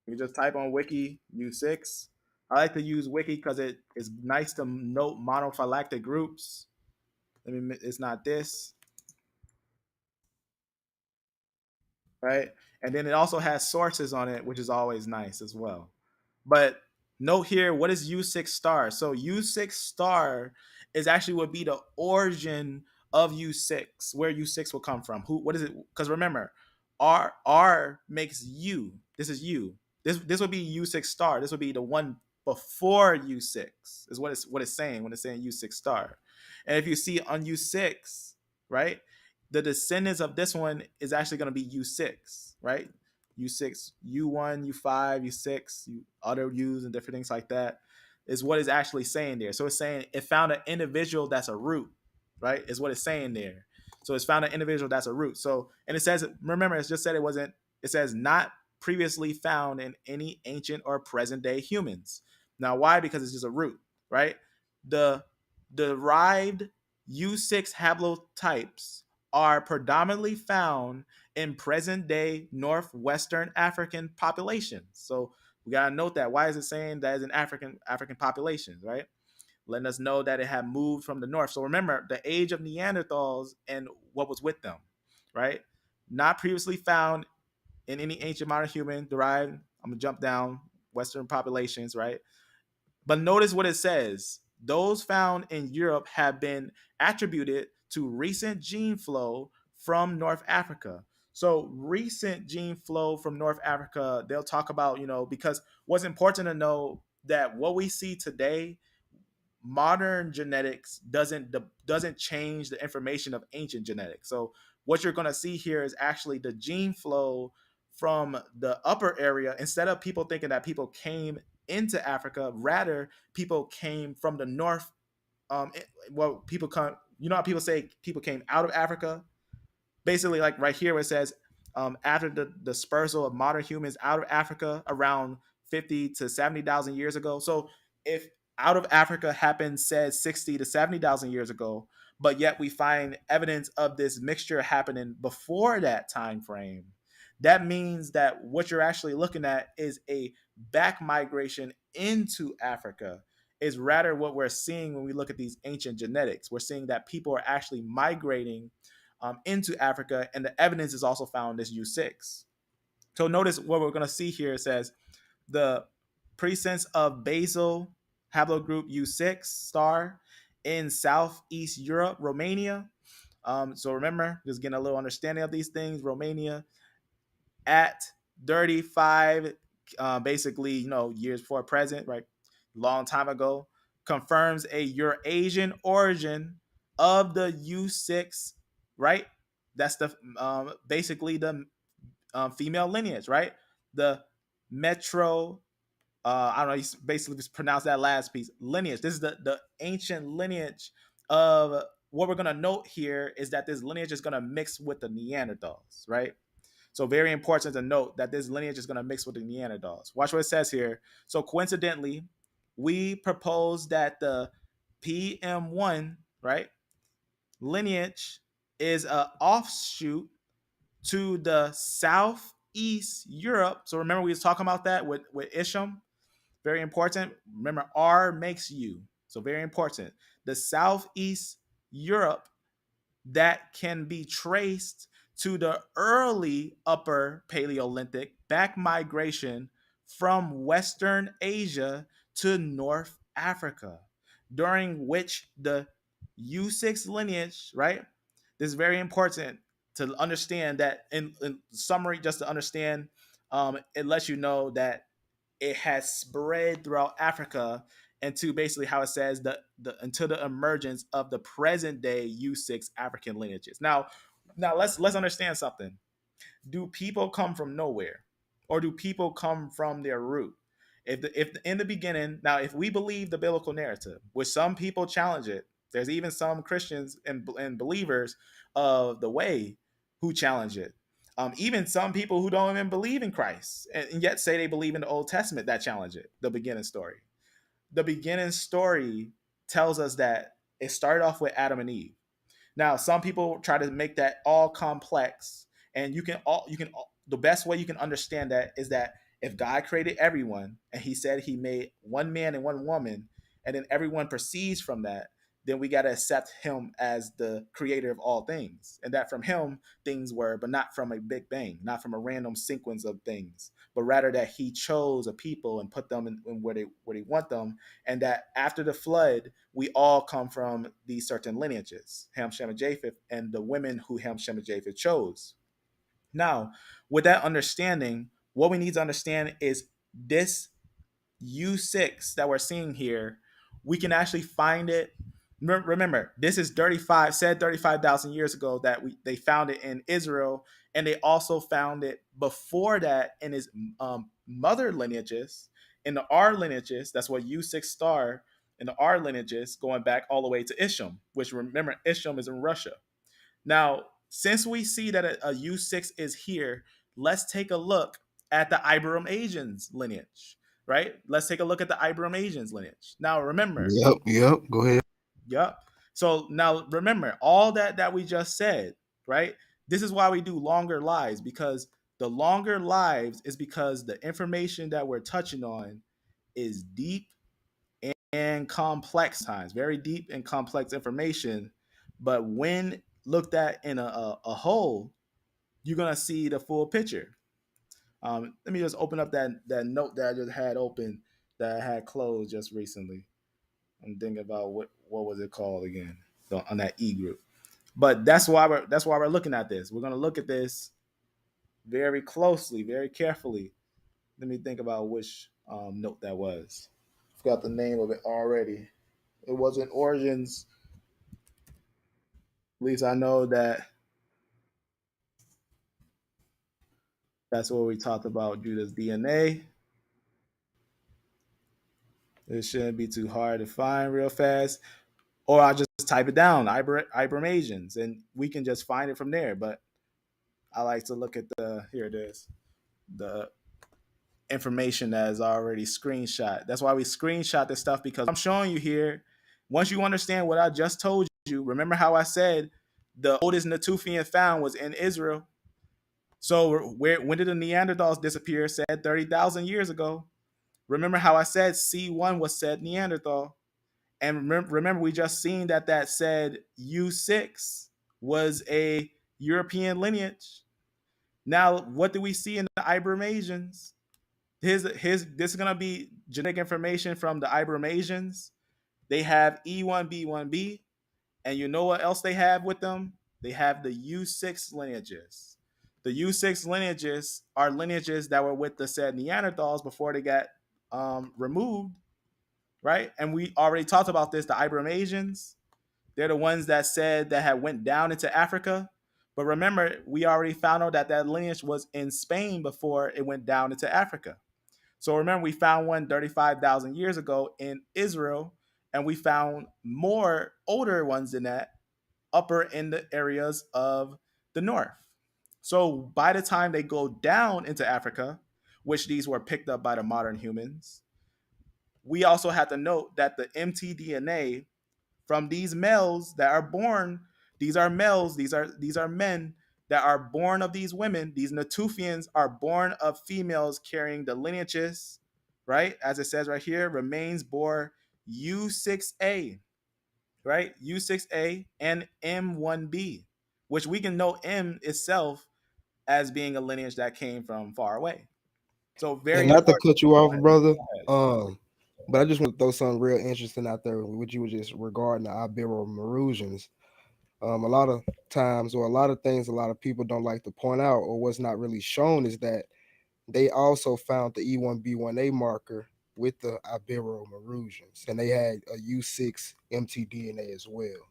You just type on Wiki U6. I like to use Wiki because it is nice to note monophyletic groups. It's not this, right? And then it also has sources on it, which is always nice as well. But note here, what is U6 star? So U6 star is actually would be the origin of U6, where U6 will come from. What is it? Because remember, R makes U. This is U. This would be U6 star. This would be the one before U6 is what it's saying when it's saying U6 star. And if you see on U6, right, the descendants of this one is actually going to be U6, right? U6, U1, U5, U6, other U's and different things like that is what it's actually saying there. So it's saying it found an individual that's a root, right? Is what it's saying there. So it's found an individual that's a root. So, and it says, remember, it's just said it says not previously found in any ancient or present day humans. Now, why? Because it's just a root, right? The derived U6 haplotypes are predominantly found in present day northwestern African populations. So we gotta note that. Why is it saying that is in African populations, right? Letting us know that it had moved from the north. So remember the age of Neanderthals and what was with them, right? Not previously found in any ancient modern human derived. I'm gonna jump down Western populations, right? But notice what it says. Those found in Europe have been attributed to recent gene flow from North Africa. So recent gene flow from North Africa, they'll talk about, because what's important to know that what we see today, modern genetics doesn't change the information of ancient genetics. So what you're going to see here is actually the gene flow from the upper area. Instead of people thinking that people came into Africa, rather people came from the north. People come, how people say people came out of Africa? Basically, like right here where it says after the dispersal of modern humans out of Africa around 50 to 70,000 years ago. So if out of Africa happened, said 60 to 70,000 years ago, but yet we find evidence of this mixture happening before that time frame, that means that what you're actually looking at is a back migration into Africa, is rather what we're seeing when we look at these ancient genetics. We're seeing that people are actually migrating into Africa, and the evidence is also found as U6. So notice what we're going to see here. It says the presence of basal haplogroup U6 star in Southeast Europe, Romania. So remember, just getting a little understanding of these things. Romania at 35, basically, years before present, right? long time ago, confirms a Eurasian origin of the U6, right? That's the basically the female lineage, right? The metro, I don't know, you basically just pronounce that last piece, lineage. This is the ancient lineage of what we're going to note here is that this lineage is going to mix with the Neanderthals, right? So very important to note that this lineage is going to mix with the Neanderthals. Watch what it says here. So coincidentally, we propose that the PM1, right, lineage is an offshoot to the Southeast Europe. So remember we was talking about that with Isham. Very important. Remember, R makes U. So very important. The Southeast Europe that can be traced to the early Upper Paleolithic back migration from Western Asia to North Africa, during which the U6 lineage, right? This is very important to understand that in summary, just to understand, it lets you know that it has spread throughout Africa into basically how it says the until the emergence of the present day U6 African lineages. Now let's understand something. Do people come from nowhere, or do people come from their root? If in the beginning, now if we believe the biblical narrative, which some people challenge it, there's even some Christians and believers of the way who challenge it. Even some people who don't even believe in Christ and yet say they believe in the Old Testament that challenge it. The beginning story. The beginning story tells us that it started off with Adam and Eve. Now, some people try to make that all complex, and the best way you can understand that is that if God created everyone and he said he made one man and one woman, and then everyone proceeds from that, then we got to accept him as the creator of all things. And that from him, things were, but not from a big bang, not from a random sequence of things, but rather that he chose a people and put them in where they want them. And that after the flood, we all come from these certain lineages, Ham, Shem, and Japheth, and the women who Ham, Shem, and Japheth chose. Now, with that understanding, what we need to understand is this U6 that we're seeing here, we can actually find it. Remember, this is 35,000 years ago that they found it in Israel, and they also found it before that in his mother lineages, in the R lineages. That's what U6 star in the R lineages, going back all the way to Isham, which remember Isham is in Russia. Now, since we see that a U6 is here, let's take a look at the Iberomaurusians lineage, right? Let's take a look at the Iberomaurusians lineage. Now, remember. Yep. Go ahead. Yep. So now remember all that we just said, right? This is why we do longer lives, because the longer lives is because the information that we're touching on is deep and complex times, very deep and complex information. But when looked at in a whole, you're going to see the full picture. Let me just open up that note that I just had open that I had closed just recently. I'm thinking about what was it called again on that E group. But that's why we're looking at this. We're going to look at this very closely, very carefully. Let me think about which note that was. Forgot the name of it already. It wasn't Origins. At least I know that that's where we talked about Judah's DNA. It shouldn't be too hard to find real fast. Or I'll just type it down, Iberomaurusians, and we can just find it from there. But I like to look at here it is, the information that is already screenshot. That's why we screenshot this stuff, because I'm showing you here. Once you understand what I just told you, remember how I said the oldest Natufian found was in Israel. So when did the Neanderthals disappear? Said 30,000 years ago. Remember how I said C1 was said Neanderthal. And remember, we just seen that said U6 was a European lineage. Now, what do we see in the Iberomaurusians? This is going to be genetic information from the Iberomaurusians. They have E1B1B. And you know what else they have with them? They have the U6 lineages. The U6 lineages are lineages that were with the said Neanderthals before they got removed. right? And we already talked about this. The Iberomaurusians, they're the ones that said that had went down into Africa. But remember, we already found out that that lineage was in Spain before it went down into Africa. So remember, we found one 35,000 years ago in Israel, and we found more older ones than that upper in the areas of the north. So by the time they go down into Africa, which these were picked up by the modern humans, we also have to note that the mtDNA from these males that are born, these are males, these are men that are born of these women. These Natufians are born of females carrying the lineages, right? As it says right here, remains bore U6A, right? U6A and M1B, which we can know M itself as being a lineage that came from far away. So very And not to important. cut you off, brother, but I just want to throw something real interesting out there, which you were just regarding the Iberomaurusians. A lot of times, or a lot of things, a lot of people don't like to point out, or what's not really shown, is that they also found the E1B1A marker with the Iberomaurusians, and they had a U6 mtDNA as well.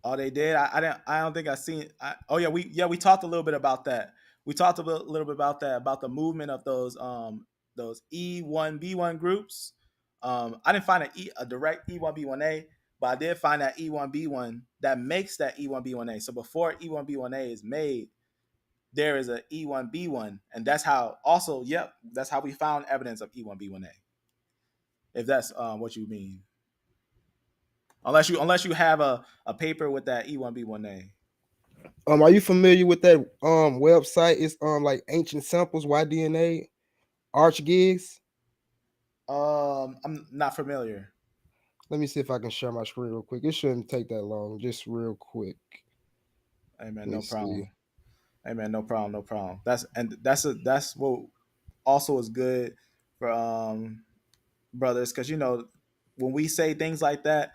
Oh, they did. I don't think I seen. Oh yeah, we talked a little bit about that. We talked a little bit about that, about the movement of those E1B1 groups. I didn't find a direct E1B1A, but I did find that E1B1 that makes that E1B1A. So before E1B1A is made, there is a E1B1, and that's how also, yep, that's how we found evidence of E1B1A. If that's what you mean. Unless you have a paper with that E1B1A. Are you familiar with that website? It's like Ancient Samples, Y-DNA, ArchGigs. I'm not familiar. Let me see if I can share my screen real quick. It shouldn't take that long, just real quick. Hey man, no problem. Hey man, no problem. That's what also is good for brothers, because when we say things like that,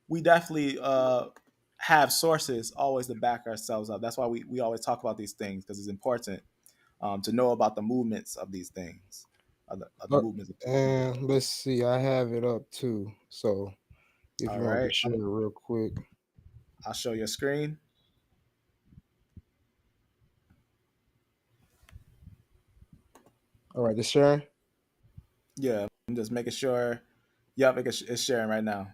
we definitely have sources always to back ourselves up. That's why we always talk about these things, because it's important to know about the movements of these things. The movements. And let's see, I have it up too. So if you want to share it real quick, I'll show your screen. All right, it's sharing. Yeah, I'm just making sure. Yep, it's sharing right now.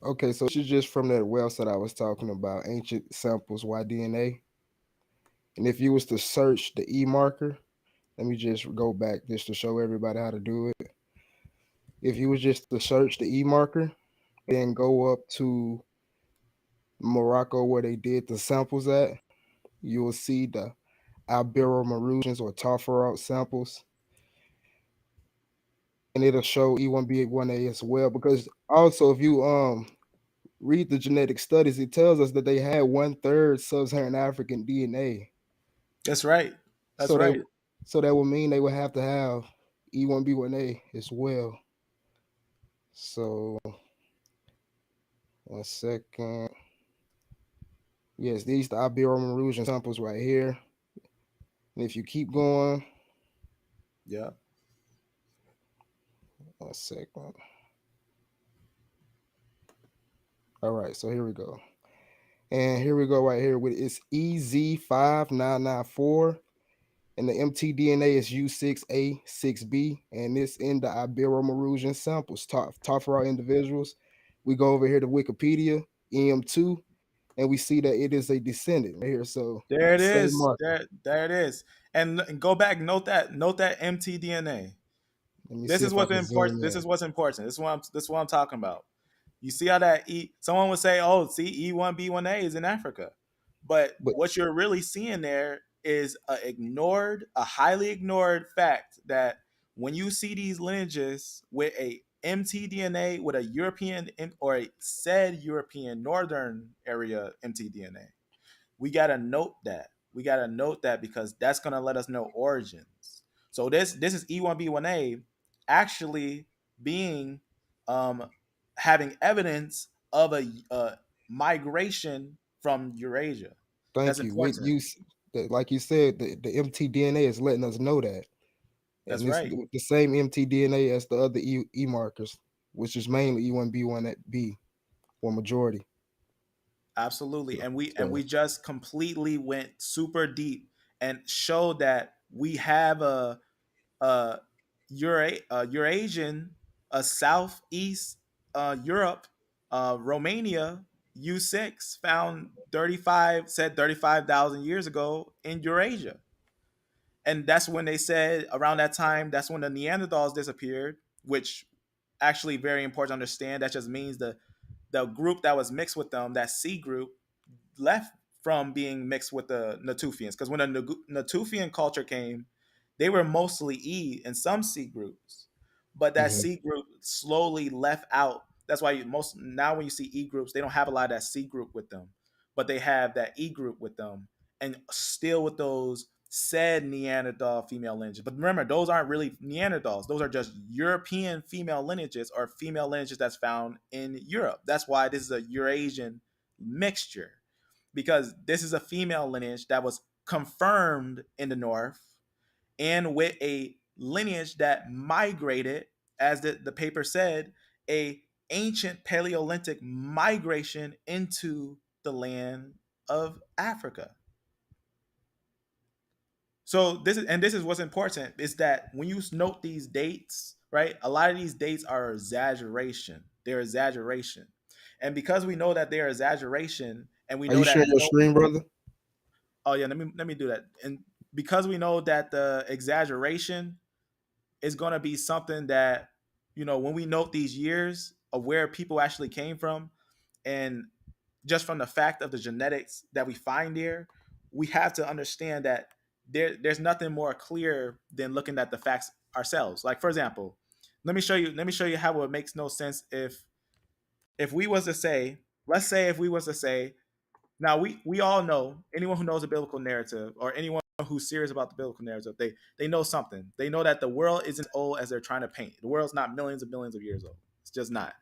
Okay, so this is just from that website I was talking about, Ancient Samples Y-DNA. And if you was to search the E marker, let me just go back just to show everybody how to do it. If you was just to search the E marker, then go up to Morocco where they did the samples at, you will see the Iberomaurusians or Tarfarat samples. And it'll show E1B1A as well, because also if you read the genetic studies, it tells us that they had 1/3 sub-Saharan African DNA. That's right. That's right. So that would mean they would have to have E1B1A as well. So 1 second. Yes, these the Iberomaurusian samples right here. And if you keep going, yeah. 1 second. All right, so here we go. And here we go right here with it's EZ5994. And the mtDNA is U6A6B. And it's in the Iberomaurusian samples, Tarfarat individuals. We go over here to Wikipedia, EM2, and we see that it is a descendant right here. So there it is. There it is. And go back, note that mtDNA. This is what's important. This is what's important. This is what I'm talking about. You see how that someone would say, oh, see, E1B1A is in Africa. But what you're really seeing there is a highly ignored fact that when you see these lineages with a mtDNA with a European or a said European northern area mtDNA, we gotta note that. We gotta note that because that's gonna let us know origins. So this is E1B1A actually being having evidence of a migration from Eurasia. Thank you. Like you said, the mtDNA is letting us know that. That's right. The same mtDNA as the other E markers. which is mainly E1B1B or majority. Absolutely. And we So just completely went super deep and showed that we have a Eurasian, a Southeast Europe, Romania U6 found 35,000 years ago in Eurasia. And that's when they said around that time, that's when the Neanderthals disappeared, which actually very important to understand. That just means the group that was mixed with them, that C group, left from being mixed with the Natufians. Because when the Natufian culture came, they were mostly E and some C groups, but that mhm. C group slowly left out. That's why most now when you see E groups, they don't have a lot of that C group with them, but they have that E group with them, and still with those said Neanderthal female lineages. But remember, those aren't really Neanderthals; those are just European female lineages or female lineages that's found in Europe. That's why this is a Eurasian mixture, because this is a female lineage that was confirmed in the north and with a lineage that migrated, as the paper said, a ancient Paleolithic migration into the land of Africa. So this is what's important, is that when you note these dates, right? A lot of these dates are exaggeration. They're exaggeration. And because we know that they're exaggeration, and we Are know you that sharing your no, screen, brother? oh yeah, let me do that. And because we know that the exaggeration is going to be something that, when we note these years of where people actually came from, and just from the fact of the genetics that we find there, we have to understand that there's nothing more clear than looking at the facts ourselves. Like, for example, let me show you how it makes no sense if we was to say, let's say if we was to say, now we all know, anyone who knows the biblical narrative, or anyone who's serious about the biblical narrative, they know something. They know that the world isn't old as they're trying to paint. The world's not millions and millions of years old. It's just not.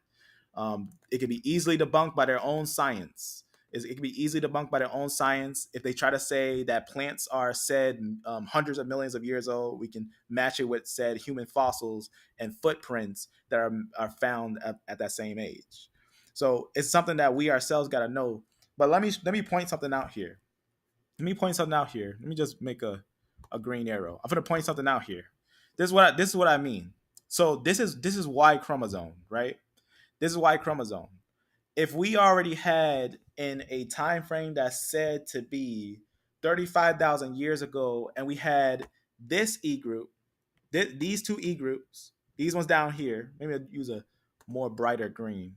It can be easily debunked by their own science. It can be easily debunked by their own science. If they try to say that plants are said hundreds of millions of years old, we can match it with said human fossils and footprints that are found at that same age. So it's something that we ourselves got to know. But let me point something out here. Let me just make a green arrow. I'm gonna point something out here. This is what I mean. So this is Y chromosome, right? This is Y chromosome. If we already had in a time frame that's said to be 35,000 years ago, and we had this E group, these two E groups, these ones down here, maybe I'll use a more brighter green.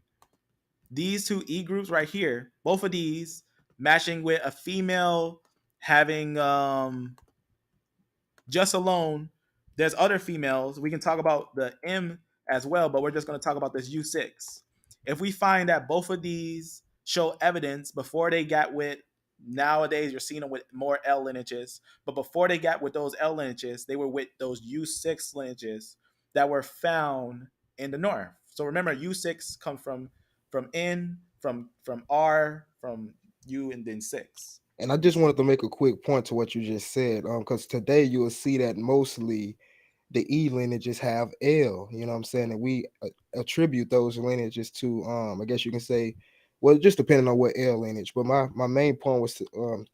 These two E groups right here, both of these matching with a female having just alone. There's other females. We can talk about the M as well, but we're just going to talk about this U6. If we find that both of these show evidence before they got with, nowadays you're seeing them with more L lineages, but before they got with those L lineages, they were with those U6 lineages that were found in the north. So remember, U6 come from N, from R, from U, and then 6. And I just wanted to make a quick point to what you just said, because today you will see that mostly the E lineages have L. You know what I'm saying? And we attribute those lineages to, I guess you can say, well, just depending on what L lineage. But my main point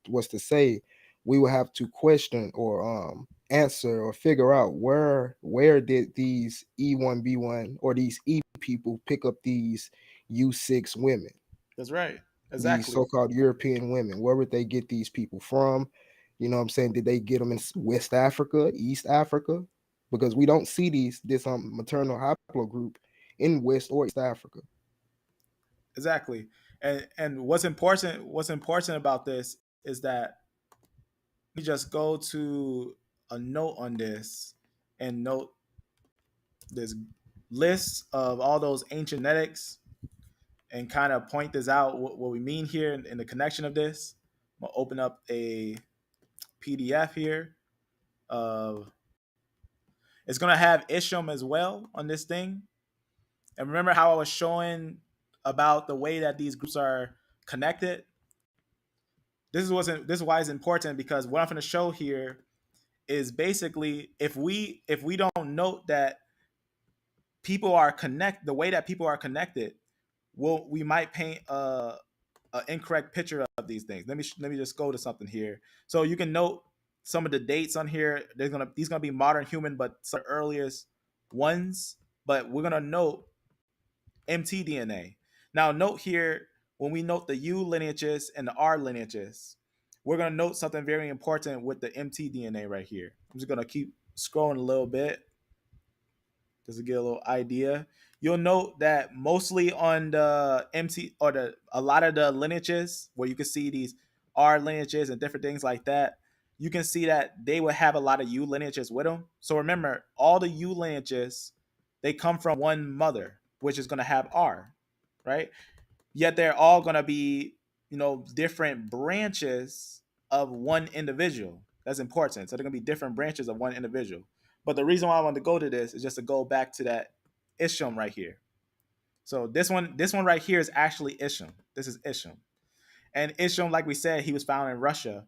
was to say we will have to question or answer or figure out where did these E1B1 or these E people pick up these U6 women, That's right. these Exactly. so-called European women. Where would they get these people from? You know what I'm saying? Did they get them in West Africa, East Africa? Because we don't see this maternal haplogroup in West or East Africa. Exactly. And what's important about this is that we just go to a note on this and note this list of all those ancient genetics, and kind of point this out, what we mean here in the connection of this. I'm gonna open up a PDF here of, it's gonna have Isham as well on this thing. And remember how I was showing about the way that these groups are connected? This is why it's important, because what I'm going to show here is basically, if we don't note that the way that people are connected, we might paint an incorrect picture of these things. Let me just go to something here. So you can note some of the dates on here. These gonna be modern human, but some of the earliest ones. But we're gonna note mtDNA. Now note here, when we note the U lineages and the R lineages, we're gonna note something very important with the mtDNA right here. I'm just gonna keep scrolling a little bit just to get a little idea. You'll note that mostly on the a lot of the lineages where you can see these R lineages and different things like that, you can see that they will have a lot of U lineages with them. So remember, all the U lineages, they come from one mother, which is going to have R, right? Yet they're all going to be, different branches of one individual. That's important. So they're going to be different branches of one individual. But the reason why I wanted to go to this is just to go back to that Isham right here. So this one right here is actually Isham. This is Isham. And Isham, like we said, he was found in Russia,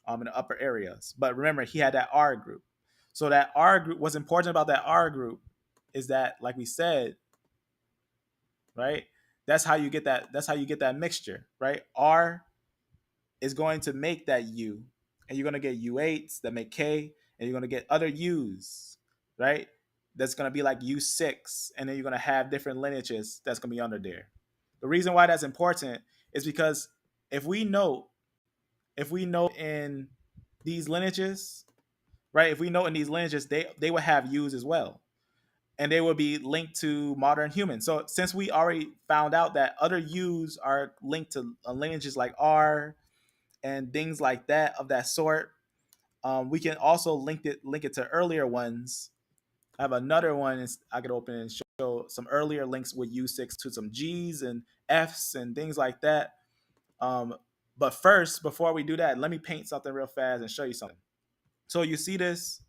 in the upper areas. But remember, he had that R group. So that R group, what's important about that R group is that, like we said, right? That's how you get that mixture, right? R is going to make that U, and you're going to get U8s that make K, and you're going to get other U's, right? That's going to be like U6, and then you're going to have different lineages that's going to be under there. The reason why that's important is because if we know in these lineages, right? If we know in these lineages, they will have U's as well, and they will be linked to modern humans. So since we already found out that other U's are linked to lineages like R and things like that of that sort, we can also link it to earlier ones. I have another one I could open and show some earlier links with U6 to some G's and F's and things like that. But first, before we do that, let me paint something real fast and show you something. So you see this?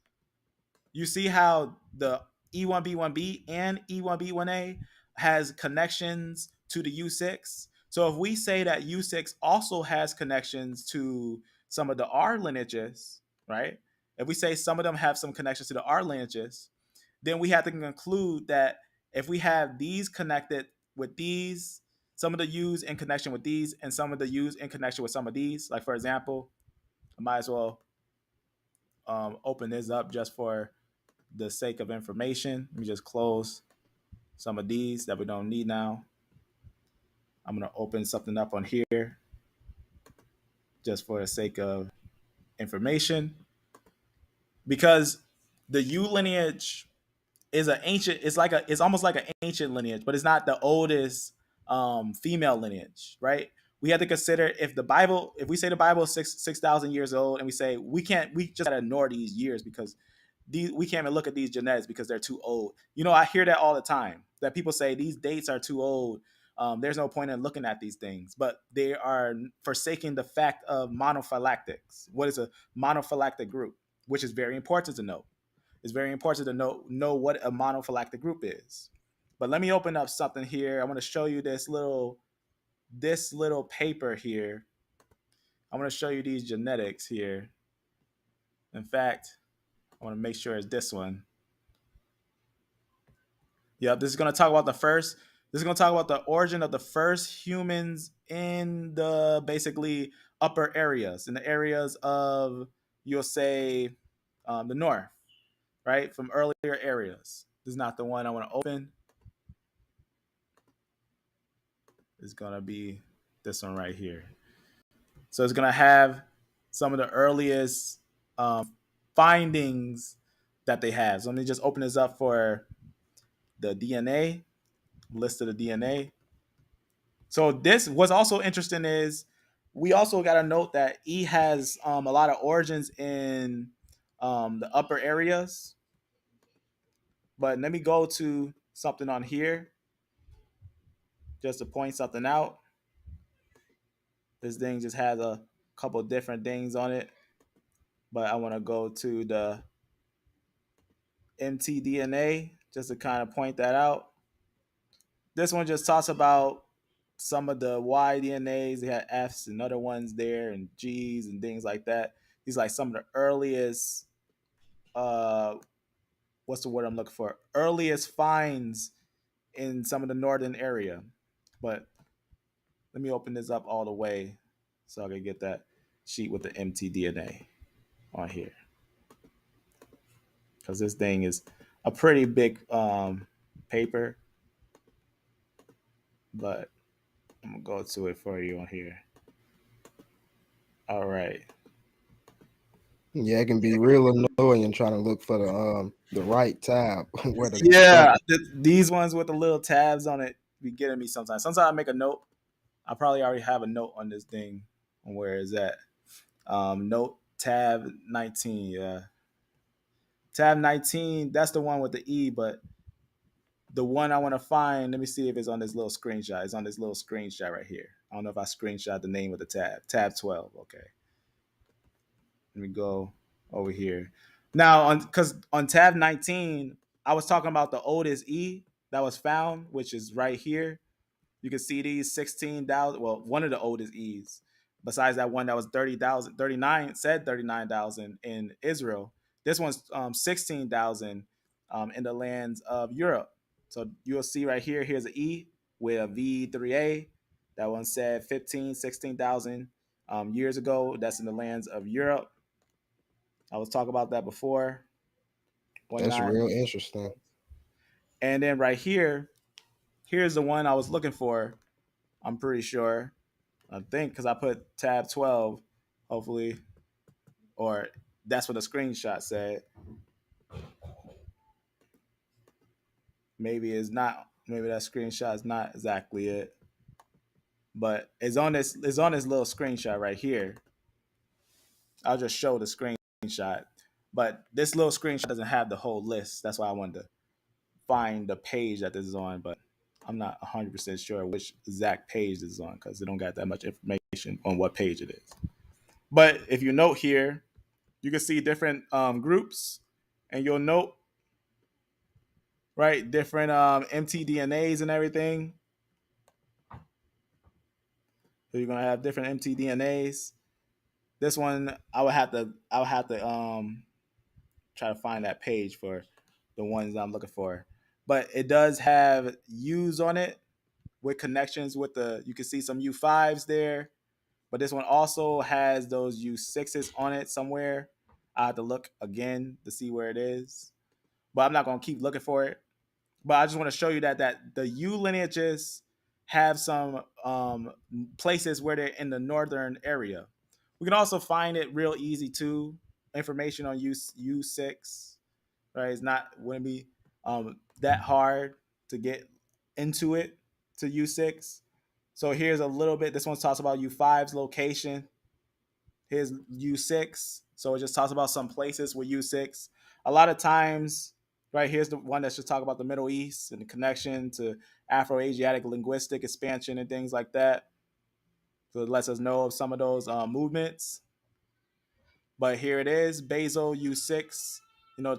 You see how the E1B1B and E1B1A has connections to the U6? So if we say that U6 also has connections to some of the R lineages, right? If we say some of them have some connections to the R lineages, then we have to conclude that if we have these connected with these, some of the U's in connection with these, and some of the U's in connection with some of these, like for example, I might as well open this up just for the sake of information. Let me just close some of these that we don't need now. I'm going to open something up on here just for the sake of information, because the U lineage is it's almost like an ancient lineage, but it's not the oldest female lineage, right? We have to consider if we say the Bible is 6,000 years old, and we say we just gotta ignore these years because we can't even look at these genetics because they're too old. I hear that all the time, that people say these dates are too old. There's no point in looking at these things, but they are forsaking the fact of monophylactics. What is a monophylactic group? Which is very important to know. It's very important to know what a monophylactic group is. But let me open up something here. I want to show you this little paper here. I want to show you these genetics here. In fact, I want to make sure it's this one. Yep, this is going to talk about This is going to talk about the origin of the first humans in the basically upper areas, in the areas of, you'll say, the north, right? From earlier areas. This is not the one I want to open. It's going to be this one right here. So it's going to have some of the earliest findings that they have. So let me just open this up for the DNA, list of the DNA. So what's also interesting is we also got to note that E has a lot of origins in the upper areas. But let me go to something on here just to point something out. This thing just has a couple different things on it, but I want to go to the mtDNA just to kind of point that out. This one just talks about some of the Y DNAs. They had F's and other ones there and G's and things like that. These are like some of the earliest what's the word I'm looking for? Earliest finds in some of the northern area. But let me open this up all the way so I can get that sheet with the mtDNA on here. Because this thing is a pretty big paper. But I'm going to go to it for you on here. All right. Yeah, it can be real annoying trying to look for the right tab. Where to Yeah, start. these ones with the little tabs on it be getting me sometimes. Sometimes I make a note. I probably already have a note on this thing on where is that. Note tab 19. Yeah, tab 19. That's the one with the E, but the one I want to find. Let me see if it's on this little screenshot. It's on this little screenshot right here. I don't know if I screenshot the name of the tab. Tab 12. Okay. Let me go over here. Now, because on tab 19, I was talking about the oldest E that was found, which is right here. You can see these 16,000. Well, one of the oldest E's, besides that one that was 30,000, 39, said 39,000 in Israel. This one's 16,000 in the lands of Europe. So you'll see right here, here's an E with a V3A. That one said 16,000 years ago. That's in the lands of Europe. I was talking about that before. That's 19. real interesting. And then right here, here's the one I was looking for. I'm pretty sure. I think because I put tab 12, hopefully, or that's what the screenshot said. Maybe it's not. Maybe that screenshot is not exactly it. But it's on this little screenshot right here. I'll just show the screenshot. But this little screenshot doesn't have the whole list. That's why I wanted to find the page that this is on, but I'm not 100% sure which exact page this is on because they don't got that much information on what page it is. But if you note here, you can see different groups, and you'll note, right, different mtDNAs and everything. So you're gonna have different mtDNAs. This one, I would have to try to find that page for the ones I'm looking for. But it does have U's on it with connections with you can see some U5s there. But this one also has those U6s on it somewhere. I have to look again to see where it is. But I'm not going to keep looking for it. But I just want to show you that the U lineages have some places where they're in the northern area. We can also find it real easy too. Information on U6, right? Wouldn't be that hard to get into it to U6. So here's a little bit. This one talks about U5's location. Here's U6. So it just talks about some places with U6. A lot of times, right, here's the one that's just talking about the Middle East and the connection to Afro-asiatic linguistic expansion and things like that. So it lets us know of some of those movements. But here it is, Basel U6,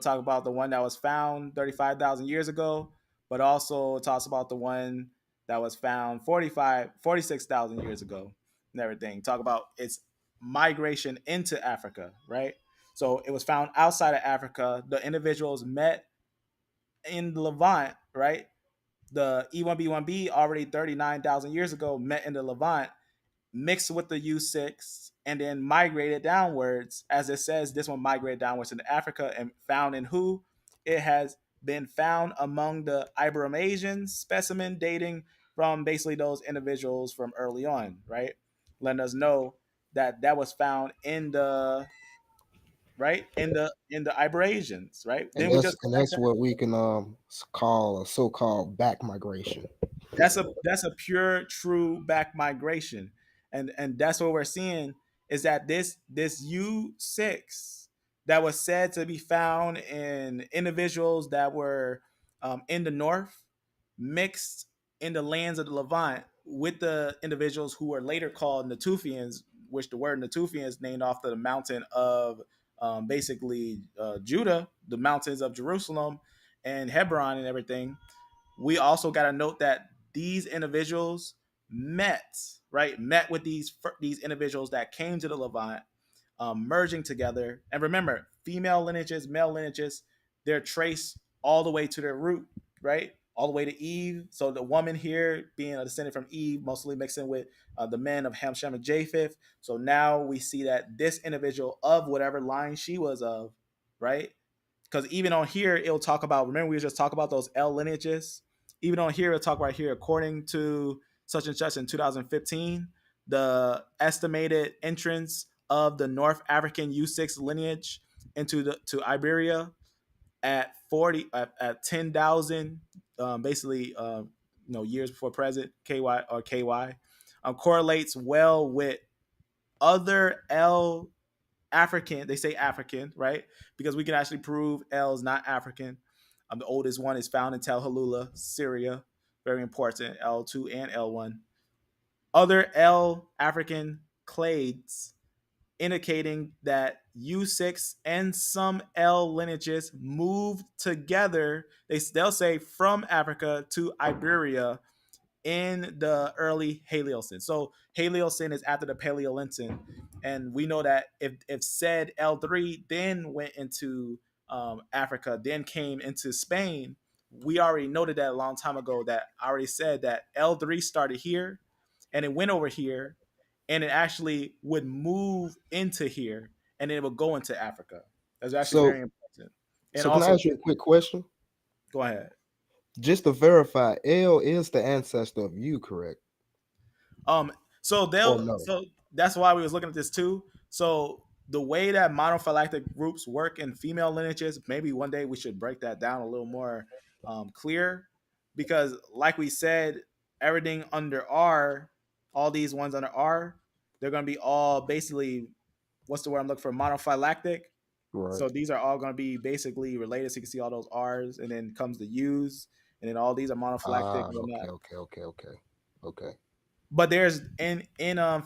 talk about the one that was found 35,000 years ago, but also talks about the one that was found 46,000 years ago and everything. Talk about its migration into Africa, right? So it was found outside of Africa. The individuals met in the Levant, right? The E1B1B already 39,000 years ago met in the Levant, mixed with the U6, and then migrated downwards. As it says, this one migrated downwards into Africa and found in who? It has been found among the Iberomaurusian specimen dating from basically those individuals from early on, right? Letting us know that was found in the Iberomaurusians, right? And Then we just that's what we can call a so-called back migration. That's a pure, true back migration, and that's what we're seeing is that this U6 that was said to be found in individuals that were in the north, mixed in the lands of the Levant with the individuals who were later called Natufians, which the word Natufian is named after the mountain of basically Judah, the mountains of Jerusalem and Hebron and everything. We also got to note that these individuals met with these individuals that came to the Levant, merging together. And remember, female lineages, male lineages, they're traced all the way to their root, right? All the way to Eve. So the woman here being a descendant from Eve, mostly mixing with the men of Ham, Shem, and Japheth. So now we see that this individual of whatever line she was of, right? Because even on here, it'll talk about, remember we just talked about those L lineages? Even on here, it'll talk right here, according to such and such in 2015, the estimated entrance of the North African U6 lineage to Iberia at 10,000 basically years before present, KY correlates well with other L African. They say African, right? Because we can actually prove L is not African. The oldest one is found in Tel Halula, Syria. Very important, L2 and L1. Other L African clades indicating that U6 and some L lineages moved together. They'll say from Africa to Iberia in the early Paleocene. So Paleocene is after the Paleolithic, and we know that if said L3 then went into Africa, then came into Spain, we already noted that a long time ago. That I already said that L3 started here, and it went over here, and it actually would move into here, and it would go into Africa. That's actually very So, important. And so can I also, ask you a quick question? go ahead. Just to verify, L is the ancestor of you, correct? So Or they'll no? so that's why we was looking at this too. So the way that monophylactic groups work in female lineages, maybe one day we should break that down a little more clear, because like we said, everything under R, all these ones under R, they're gonna be all basically, what's the word I'm looking for? Monophylactic. Right. So these are all going to be basically related. So you can see all those R's, and then comes the U's, and then all these are monophylactic and Okay, whatnot. okay. But there's in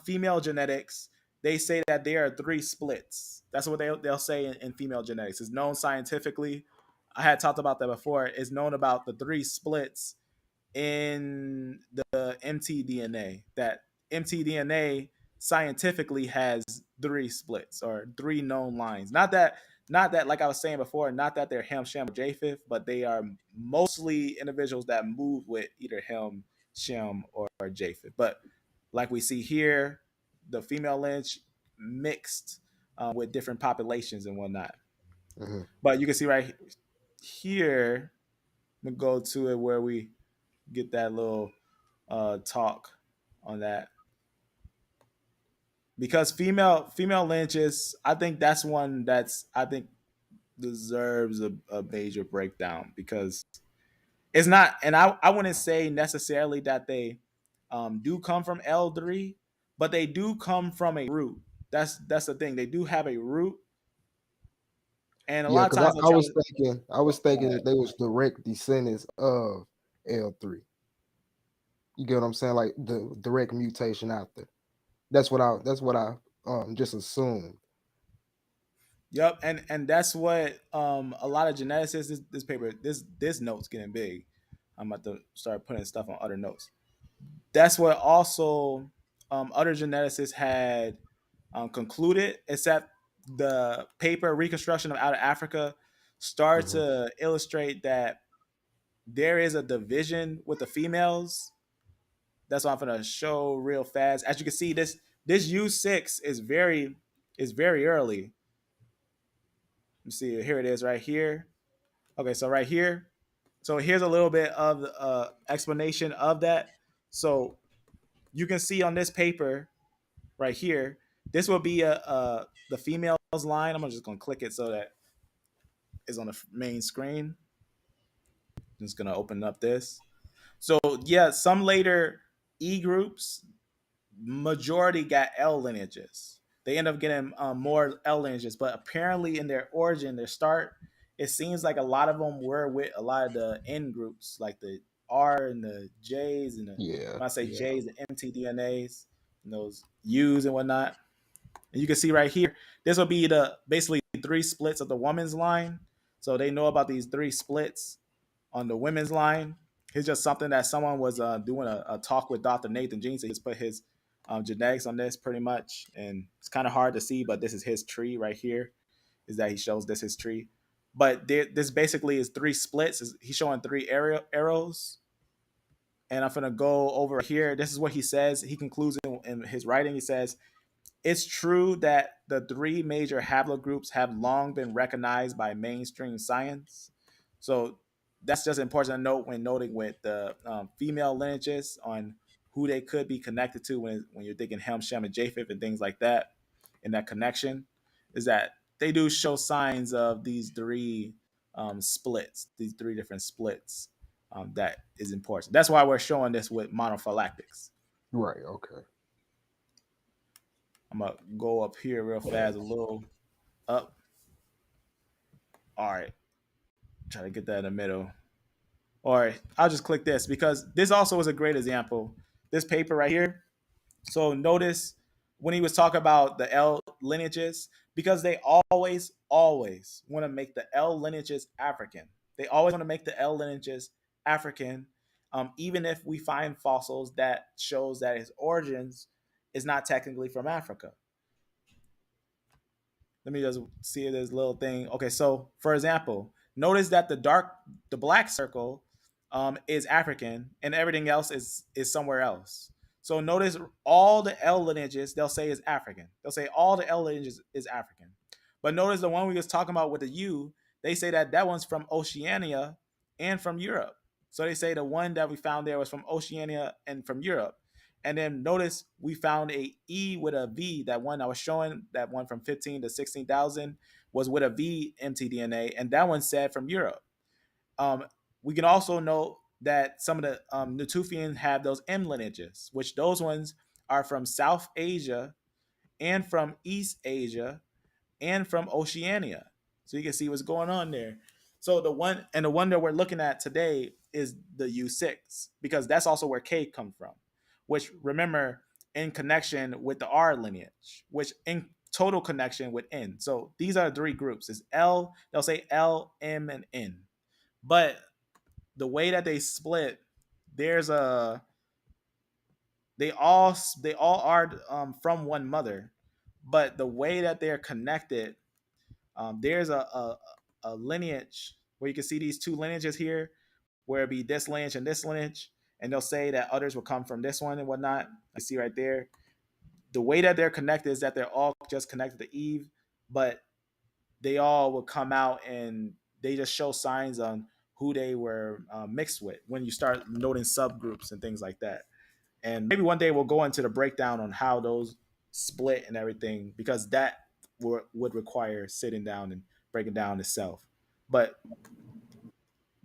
female genetics, they say that there are 3 splits. That's what they'll say in female genetics. It's known scientifically. I had talked about that before. It's known about the 3 splits in the mtDNA. That mtDNA scientifically has 3 splits or 3 known lines. Not that like I was saying before, not that they're Ham, Shem, or Japheth, but they are mostly individuals that move with either Ham, Shem, or Japheth. But like we see here, the female lineage mixed with different populations and whatnot. Hmm. But you can see right here, I'm gonna go to it where we get that little talk on that, because female lineages, I think that's one that's, I think, deserves a major breakdown, because it's not, and I wouldn't say necessarily that they do come from L3, but they do come from a root. That's the thing. They do have a root, and a Yeah, lot of because times they'll I try was to. thinking, that they was direct descendants of L3. You get what I'm saying? Like the direct mutation out there. That's what I just assumed. Yep, and that's what a lot of geneticists. This paper, this note's getting big. I'm about to start putting stuff on other notes. That's what also other geneticists had concluded, except the paper Reconstruction of Out of Africa started Hmm. to illustrate that there is a division with the females. That's what I'm gonna show real fast. As you can see, this U6 is very early. Let me see. Here it is, right here. Okay, so right here. So here's a little bit of the explanation of that. So you can see on this paper right here, this will be the females line. I'm just gonna click it so that it's on the main screen. I'm just gonna open up this. So yeah, some later E groups, majority got L lineages. They end up getting more L lineages, but apparently in their origin, their start, it seems like a lot of them were with a lot of the N groups, like the R and the J's and Yeah, when I say yeah. J's, the mtDNAs and those U's and whatnot. And you can see right here, this will be the basically 3 splits of the woman's line. So they know about these 3 splits on the women's line. It's just something that someone was doing a talk with Dr. Nathan Jean. So he just put his genetics on this pretty much. And it's kind of hard to see, but this is his tree right here, is that he shows this his tree. But this basically is three splits. He's showing three arrows. And I'm going to go over here. This is what he says. He concludes in his writing. He says, it's true that the three major haplogroups have long been recognized by mainstream science. So that's just important to note when noting with the female lineages on who they could be connected to when you're thinking Ham, Shem, and Japheth and things like that. And that connection is that they do show signs of these three splits, these three different splits. That is important. That's why we're showing this with monophylactics. Right. Okay. I'm gonna go up here real fast, a little up. All right, try to get that in the middle. All right, I'll just click this because this also is a great example. This paper right here. So notice when he was talking about the L lineages, because they always want to make the L lineages African. They always want to make the L lineages African, even if we find fossils that shows that his origins is not technically from Africa. Let me just see this little thing. Okay, so for example, notice that the black circle is African, and everything else is somewhere else. So notice all the L lineages they'll say is African. They'll say all the L lineages is African. But notice the one we was talking about with the U, they say that one's from Oceania and from Europe. So they say the one that we found there was from Oceania and from Europe. And then notice we found a E with a V. That one I was showing, that one from 15 to 16,000 was with a V mtDNA, and that one said from Europe. We can also note that some of the Natufians have those M lineages, which those ones are from South Asia and from East Asia and from Oceania. So you can see what's going on there. So the one that we're looking at today is the U6, because that's also where K comes from, which remember in connection with the R lineage, which in total connection with N. So these are three groups. Is L, they'll say L, M, and N. But the way that they split, they all are from one mother, but the way that they're connected, there's a lineage where you can see these two lineages here, where it be this lineage and this lineage, and they'll say that others will come from this one and whatnot. I see right there. The way that they're connected is that they're all just connected to Eve, but they all will come out and they just show signs on who they were mixed with when you start noting subgroups and things like that. And maybe one day we'll go into the breakdown on how those split and everything, because that would require sitting down and breaking down itself. But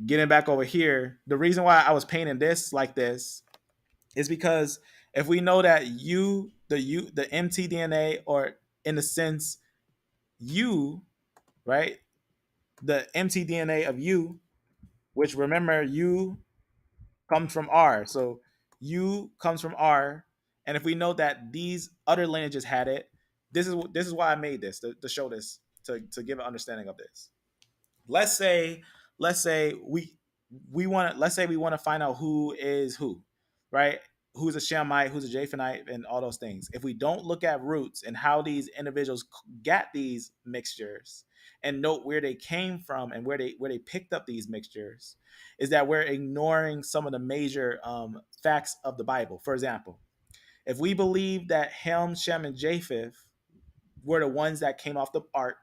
getting back over here, the reason why I was painting this like this is because if we know that the mtDNA, or in a sense, U, right? The mtDNA of U, which remember U comes from R. So U comes from R. And if we know that these other lineages had it, this is why I made this, to show this, to give an understanding of this. Let's say we want to find out who is who, right? Who's a Shemite, who's a Japhethite, and all those things. If we don't look at roots and how these individuals got these mixtures, and note where they came from and where they picked up these mixtures, is that we're ignoring some of the major facts of the Bible. For example, if we believe that Ham, Shem, and Japheth were the ones that came off the ark,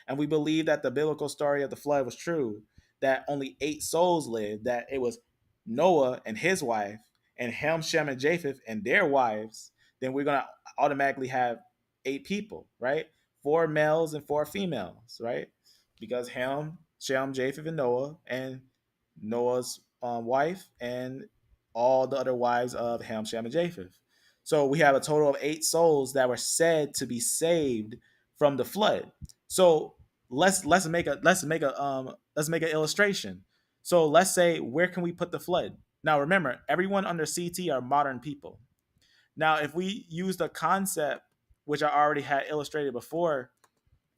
and we believe that the biblical story of the flood was true, that only 8 souls lived, that it was Noah and his wife, and Ham, Shem, and Japheth and their wives, then we're going to automatically have 8 people, right? 4 males and 4 females, right? Because Ham, Shem, Japheth, and Noah, and Noah's wife, and all the other wives of Ham, Shem, and Japheth. So we have a total of 8 souls that were said to be saved from the flood. So let's make an illustration. So let's say, where can we put the flood? Now remember, everyone under CT are modern people. Now, if we use the concept, which I already had illustrated before,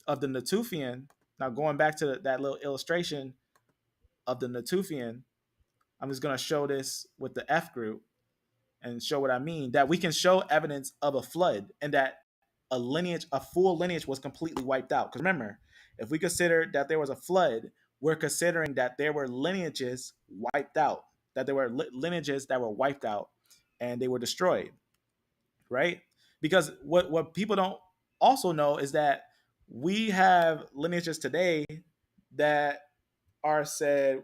of the Natufian, now going back to that little illustration of the Natufian, I'm just going to show this with the F group and show what I mean, that we can show evidence of a flood and that a full lineage was completely wiped out. Because remember, If we consider that there was a flood, we're considering that there were lineages wiped out, that there were lineages that were wiped out and they were destroyed, right? Because what people don't also know is that we have lineages today that are said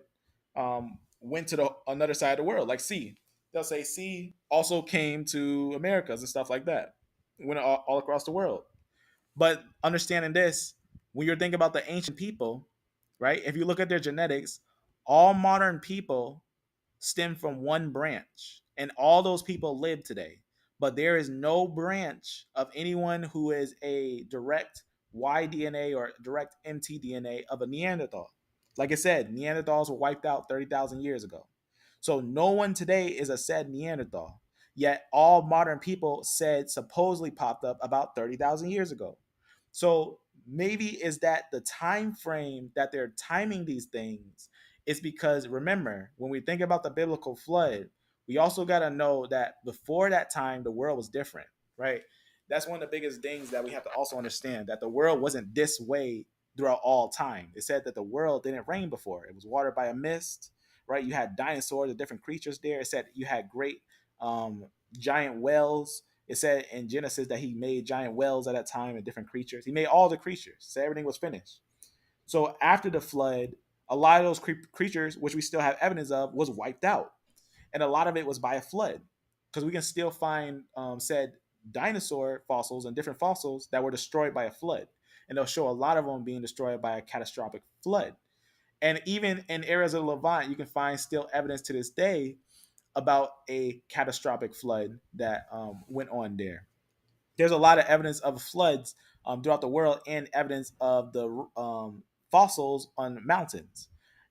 went to the another side of the world, like C. They'll say C also came to Americas and stuff like that, went all across the world. But understanding this, when you're thinking about the ancient people, right? If you look at their genetics, all modern people stem from one branch, and all those people live today. But there is no branch of anyone who is a direct Y-DNA or direct mtDNA of a Neanderthal. Like I said, Neanderthals were wiped out 30,000 years ago. So no one today is a said Neanderthal. Yet all modern people said supposedly popped up about 30,000 years ago. So maybe is that the time frame that they're timing these things is because, remember, when we think about the biblical flood, we also got to know that before that time the world was different, right? That's one of the biggest things that we have to also understand, that the world wasn't this way throughout all time. It said that the world didn't rain before. It was watered by a mist, right? You had dinosaurs and different creatures there. It said you had great giant whales. It said in Genesis that he made giant whales at that time and different creatures. He made all the creatures. So everything was finished. So after the flood, a lot of those creatures, which we still have evidence of, was wiped out. And a lot of it was by a flood. Because we can still find said dinosaur fossils and different fossils that were destroyed by a flood. And they'll show a lot of them being destroyed by a catastrophic flood. And even in areas of Levant, you can find still evidence to this day about a catastrophic flood that went on there. There's a lot of evidence of floods throughout the world and evidence of the fossils on mountains.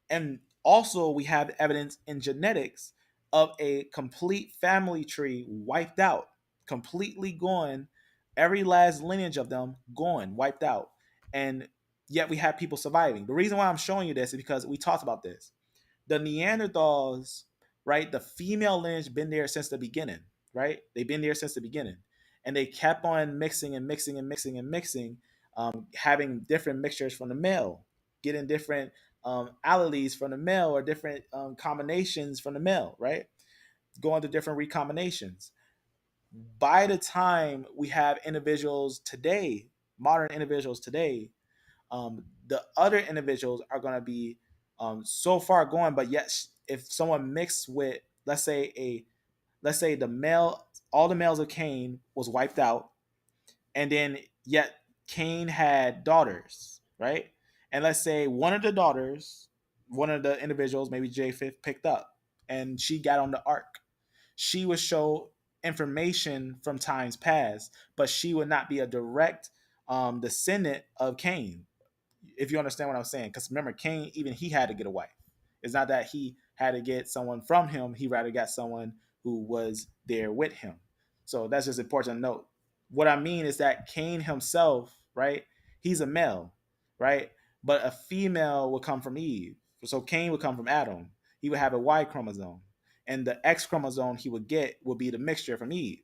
And also we have evidence in genetics of a complete family tree wiped out, completely gone, every last lineage of them gone, wiped out. And yet we have people surviving. The reason why I'm showing you this is because we talked about this. The Neanderthals, right? The female lineage been there since the beginning, right? They've been there since the beginning. And they kept on mixing and mixing and mixing and mixing, having different mixtures from the male, getting different alleles from the male or different combinations from the male, right? Going to different recombinations. By the time we have individuals today, modern individuals today, the other individuals are going to be so far gone. But yes, if someone mixed with, let's say the male, all the males of Cain was wiped out, and then yet Cain had daughters, right? And let's say one of the daughters, one of the individuals, maybe Japheth, picked up, and she got on the ark. She would show information from times past, but she would not be a direct descendant of Cain, if you understand what I'm saying. Because remember, Cain, even he had to get a wife. It's not that he had to get someone from him. He rather got someone who was there with him. So that's just important to note. What I mean is that Cain himself, right? He's a male, right? But a female would come from Eve. So Cain would come from Adam. He would have a Y chromosome. And the X chromosome he would get would be the mixture from Eve.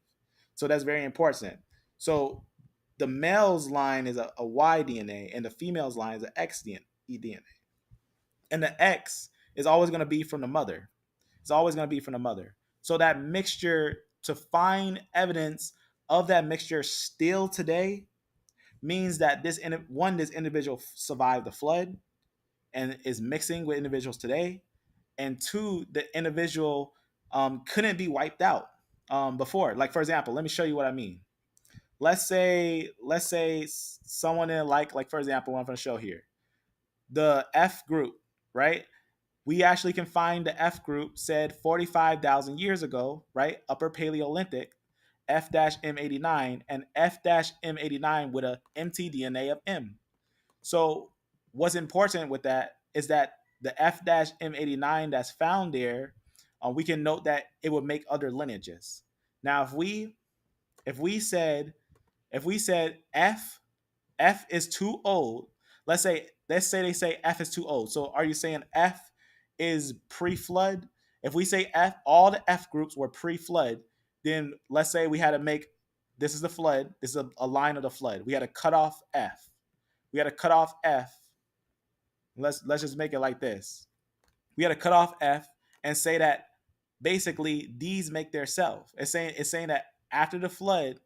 So that's very important. So the male's line is a Y DNA, and the female's line is an X DNA. And the X is always going to be from the mother. It's always going to be from the mother. So that mixture, to find evidence of that mixture still today, means that this individual survived the flood and is mixing with individuals today. And two, the individual couldn't be wiped out before. Like, for example, let me show you what I mean. Let's say someone in like for example, what I'm going to show here, the F group, right? We actually can find the F group said 45,000 years ago, right? Upper Paleolithic, F-M89, and F-M89 with a mtDNA of M. So what's important with that is that the F-M89 that's found there, we can note that it would make other lineages. Now, if we said F is too old, let's say they say F is too old. So are you saying F is pre-flood? If we say F, all the F groups were pre-flood, then let's say we had to make, this is the flood, this is a line of the flood. We had to cut off F. We had to cut off F Let's just make it like this. We got to cut off F and say that basically these make their self. It's saying that after the flood,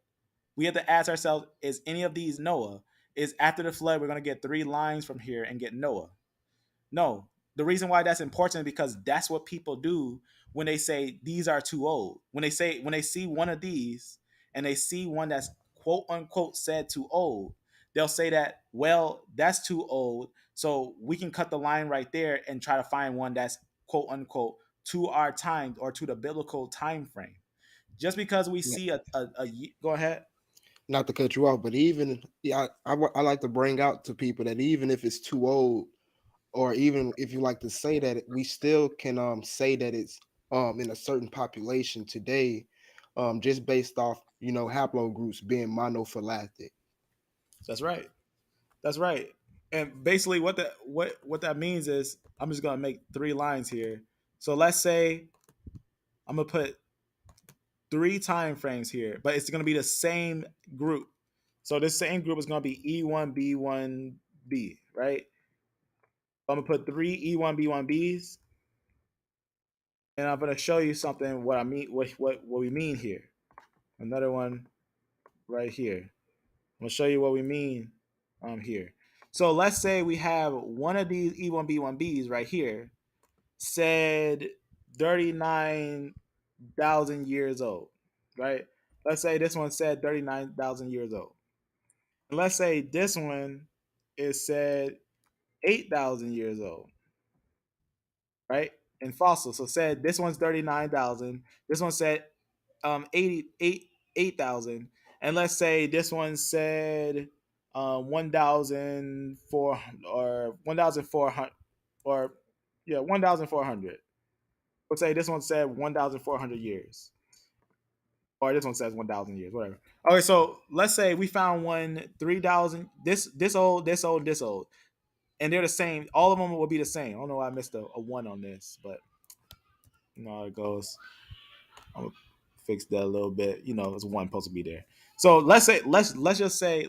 we have to ask ourselves, is any of these Noah? Is after the flood, we're going to get 3 lines from here and get Noah? No. The reason why that's important is because that's what people do when they say these are too old. When they see one of these and they see one that's quote unquote said too old, they'll say that, well, that's too old, so we can cut the line right there and try to find one that's quote unquote to our time or to the biblical time frame. Just because we see a go ahead. Not to cut you off, but even I like to bring out to people that even if it's too old, or even if you like to say that, we still can say that it's in a certain population today, just based off haplogroups being monophyletic. That's right. That's right. And basically what that means is, I'm just gonna make 3 lines here. So let's say I'm gonna put 3 time frames here, but it's gonna be the same group. So this same group is gonna be E1B1B, right? I'm gonna put 3 E1B1Bs, and I'm gonna show you something what I mean, what we mean here. Another one right here. I'm gonna show you what we mean here. So let's say we have one of these E1B1Bs right here said 39,000 years old, right? Let's say this one said 39,000 years old. And let's say this one is said 8,000 years old, right? In fossil. So said this one's 39,000. This one said 8,000. And let's say this one said 1,400 or 1,400 or 1,400. Let's say this one said 1,400 years. Or this one says 1,000 years, whatever. Okay, so let's say we found one 3,000, this old, this old, this old. And they're the same. All of them will be the same. I don't know why I missed a 1 on this, but you know how it goes. I'm gonna fix that a little bit. It's 1 supposed to be there. So let's just say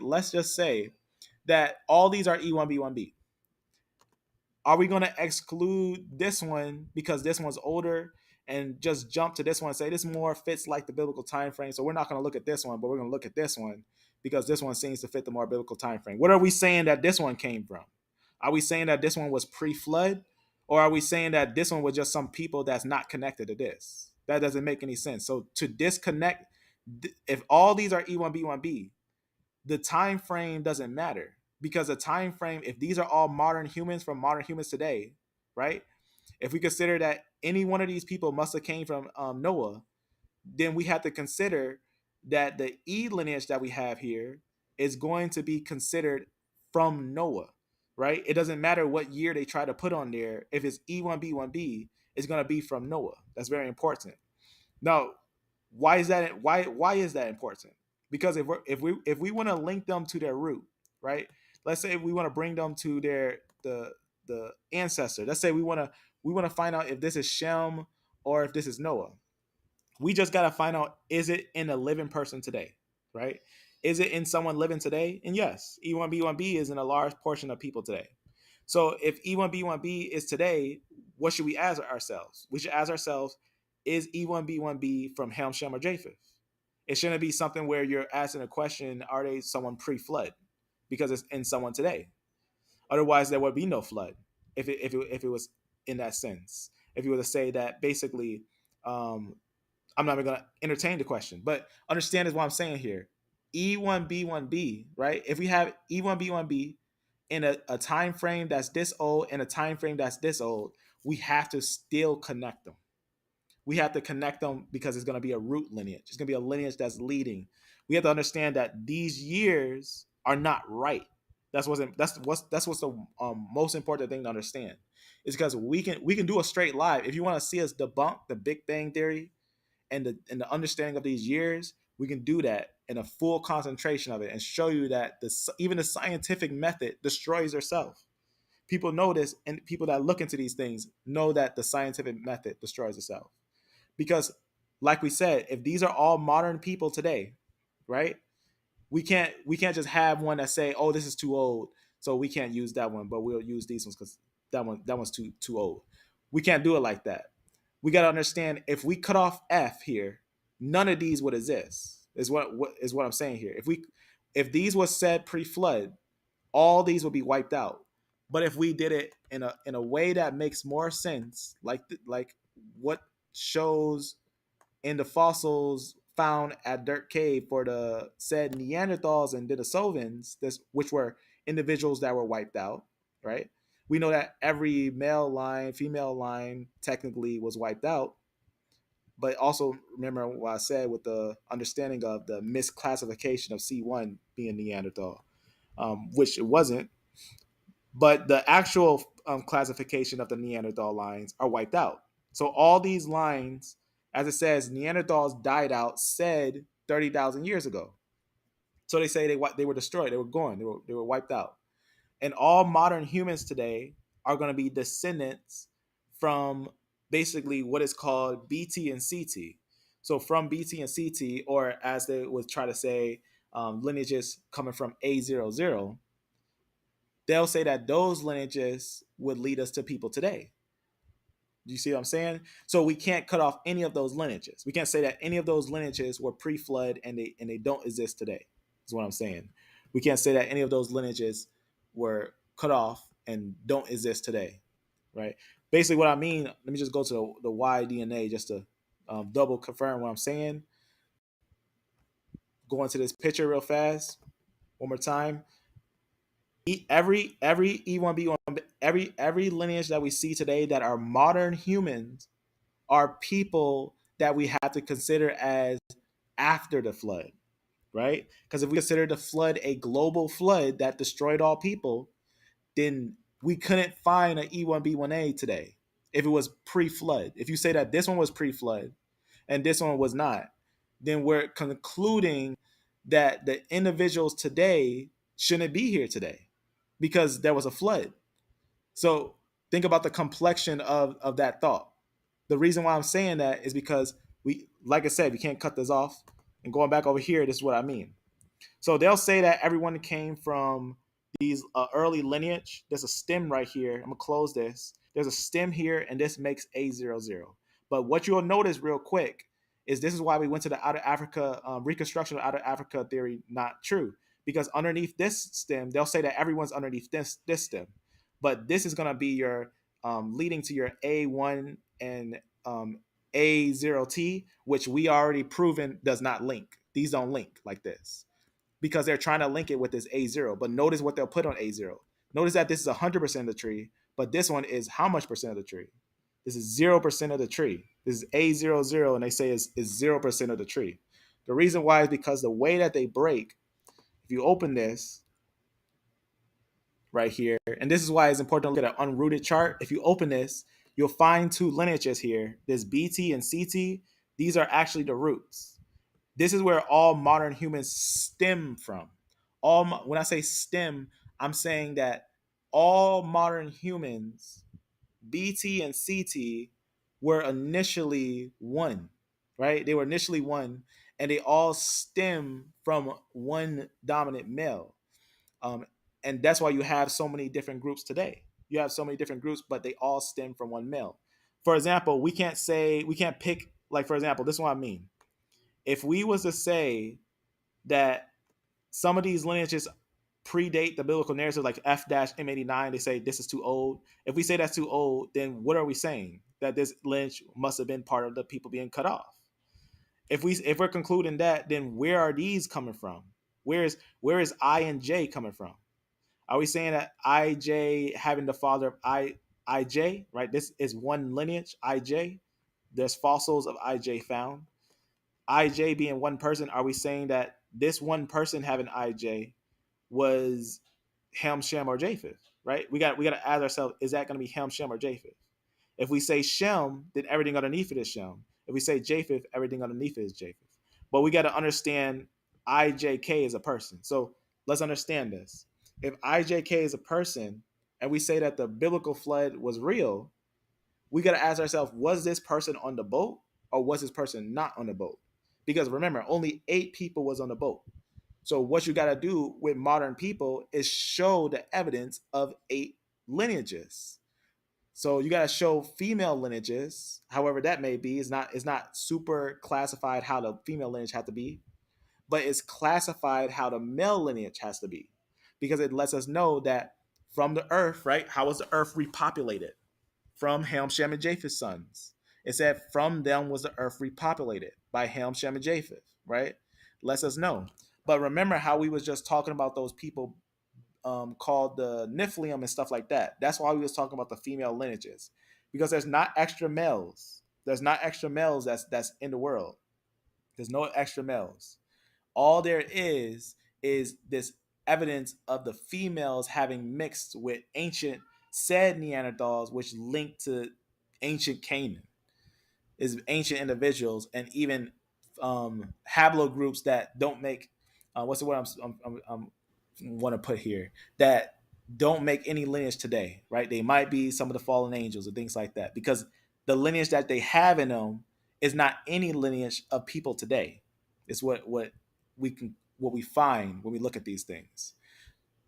that all these are E1B1B. Are we going to exclude this one because this one's older and just jump to this one and say this more fits like the biblical time frame? So we're not going to look at this one, but we're going to look at this one because this one seems to fit the more biblical time frame. What are we saying that this one came from? Are we saying that this one was pre-flood, or are we saying that this one was just some people that's not connected to this? That doesn't make any sense. So to disconnect, if all these are E1B1B, the time frame doesn't matter, because the time frame, if these are all modern humans from modern humans today, right? If we consider that any one of these people must have came from Noah, then we have to consider that the E-lineage that we have here is going to be considered from Noah, right? It doesn't matter what year they try to put on there. If it's E1B1B, it's going to be from Noah. That's very important. Now, why is that? Why is that important? Because if we want to link them to their root, right? Let's say we want to bring them to the ancestor. Let's say we want to find out if this is Shem or if this is Noah. We just got to find out, is it in a living person today, right? Is it in someone living today? And yes, E1B1B is in a large portion of people today. So if E1B1B is today, what should we ask ourselves? We should ask ourselves, is E1B1B from Ham, Shem, or Japheth? It shouldn't be something where you're asking a question, are they someone pre-flood? Because it's in someone today. Otherwise, there would be no flood if it was in that sense. If you were to say that basically, I'm not even going to entertain the question, but understand is what I'm saying here. E1B1B, right? If we have E1B1B in a time frame that's this old and a time frame that's this old, we have to still connect them. We have to connect them because it's going to be a root lineage. It's going to be a lineage that's leading. We have to understand that these years are not right. That's what's the most important thing to understand. Is because we can do a straight live. If you want to see us debunk the Big Bang Theory and the understanding of these years, we can do that in a full concentration of it and show you that even the scientific method destroys itself. People know this, and people that look into these things know that the scientific method destroys itself. Because, like we said, if these are all modern people today, right? We can't just have one that say, "Oh, this is too old, so we can't use that one, but we'll use these ones because that one's too old. We can't do it like that. We got to understand, if we cut off F here, none of these would exist. Is what I'm saying here. If these was said pre-flood, all these would be wiped out. But if we did it in a way that makes more sense, like what shows in the fossils found at Dirt Cave for the said Neanderthals and Denisovans, which were individuals that were wiped out, right? We know that every male line, female line technically was wiped out. But also remember what I said with the understanding of the misclassification of C1 being Neanderthal, which it wasn't. But the actual classification of the Neanderthal lines are wiped out. So all these lines, as it says, Neanderthals died out, said 30,000 years ago. So they say they were destroyed, they were gone, they were wiped out. And all modern humans today are going to be descendants from basically what is called BT and CT. So from BT and CT, or as they would try to say, lineages coming from A00, they'll say that those lineages would lead us to people today. Do you see what I'm saying? So we can't cut off any of those lineages. We can't say that any of those lineages were pre-flood and they don't exist today. Is what I'm saying. We can't say that any of those lineages were cut off and don't exist today, right? Basically what I mean, let me just go to the Y DNA just to double confirm what I'm saying. Go into this picture real fast one more time. Every E1B1, every lineage that we see today that are modern humans are people that we have to consider as after the flood, right? Because if we consider the flood a global flood that destroyed all people, then we couldn't find an E1B1A today if it was pre-flood. If you say that this one was pre-flood and this one was not, then we're concluding that the individuals today shouldn't be here today because there was a flood. So think about the complexion of that thought. The reason why I'm saying that is because like I said, we can't cut this off. And going back over here, this is what I mean. So they'll say that everyone came from these early lineage. There's a stem right here. I'm gonna close this. There's a stem here, and this makes A00. But what you'll notice real quick is this is why we went to the Outer Africa reconstruction of Outer Africa theory not true, because underneath this stem, they'll say that everyone's underneath this stem, but this is gonna be your leading to your A1 and A0T, which we already proven does not link. These don't link like this, because they're trying to link it with this A0. But notice what they'll put on A0. Notice that this is 100% of the tree, but this one is how much percent of the tree? This is 0% of the tree. This is A00, and they say is 0% of the tree. The reason why is because the way that they break, if you open this right here, and this is why it's important to look at an unrooted chart. If you open this, you'll find two lineages here. This BT and CT. These are actually the roots. This is where all modern humans stem from. When I say stem, I'm saying that all modern humans, BT and CT, were initially one, right? They were initially one, and they all stem from one dominant male. And that's why you have so many different groups today. You have so many different groups, but they all stem from one male. For example, we can't pick, like, for example, this is what I mean. If we was to say that some of these lineages predate the biblical narrative, like F-M89, they say this is too old. If we say that's too old, then what are we saying? That this lineage must have been part of the people being cut off. If we're concluding that, then where are these coming from? Where is I and J coming from? Are we saying that IJ having the father of IJ, right? This is one lineage, IJ. There's fossils of IJ found. IJ being one person, are we saying that this one person having IJ was Ham, Shem, or Japheth, right? We got to ask ourselves, is that going to be Ham, Shem, or Japheth? If we say Shem, then everything underneath it is Shem. If we say Japheth, everything underneath it is Japheth. But we got to understand IJK is a person. So let's understand this. If IJK is a person, and we say that the biblical flood was real, we got to ask ourselves, was this person on the boat, or was this person not on the boat? Because remember, only 8 people was on the boat. So what you got to do with modern people is show the evidence of 8 lineages. So you got to show female lineages, however that may be. It's not super classified how the female lineage has to be, but it's classified how the male lineage has to be, because it lets us know that from the earth, right? How was the earth repopulated? From Ham, Shem, and Japheth's sons. It said from them was the earth repopulated by Ham, Shem, and Japheth, right? Lets us know. But remember how we was just talking about those people called the Nephilim and stuff like that. That's why we was talking about the female lineages, because there's not extra males. There's not extra males that's in the world. There's no extra males. All there is this evidence of the females having mixed with ancient said Neanderthals, which linked to ancient Canaan, is ancient individuals, and even haplogroups that don't make what's the word I'm want to put here, that don't make any lineage today, right? They might be some of the fallen angels or things like that, because the lineage that they have in them is not any lineage of people today. It's what we find when we look at these things.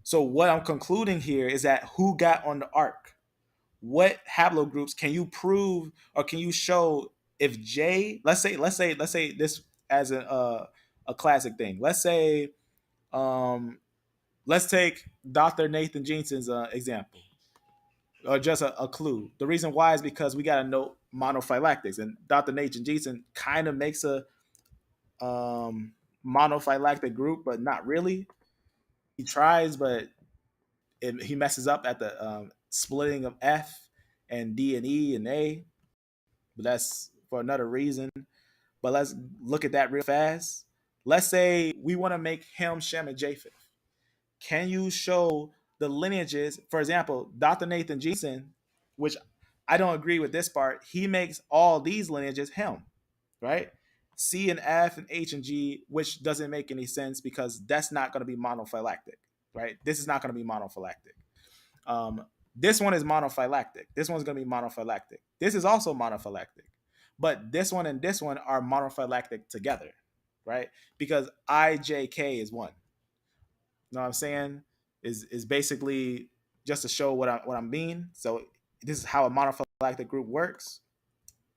So what I'm concluding here is that who got on the ark? What haplogroups can you prove or can you show if J? Let's say this as a classic thing. Let's say let's take Dr. Nathan Jensen's example, or just a clue. The reason why is because we got to know monophylactics, and Dr. Nathan Jensen kind of makes a monophylactic group, but not really. He tries, but he messes up at the splitting of F and D and E and A. But that's for another reason. But let's look at that real fast. Let's say we want to make Ham, Shem, and Japheth. Can you show the lineages? For example, Dr. Nathan Jensen, which I don't agree with this part, he makes all these lineages Ham, right? C and F and H and G, which doesn't make any sense because that's not going to be monophylactic, right? This is not going to be monophylactic. This one is monophylactic. This one's going to be monophylactic. This is also monophylactic. But this one and this one are monophylactic together, right? Because IJK is one. You know what I'm saying? Is basically just to show what I mean. So this is how a monophylactic group works.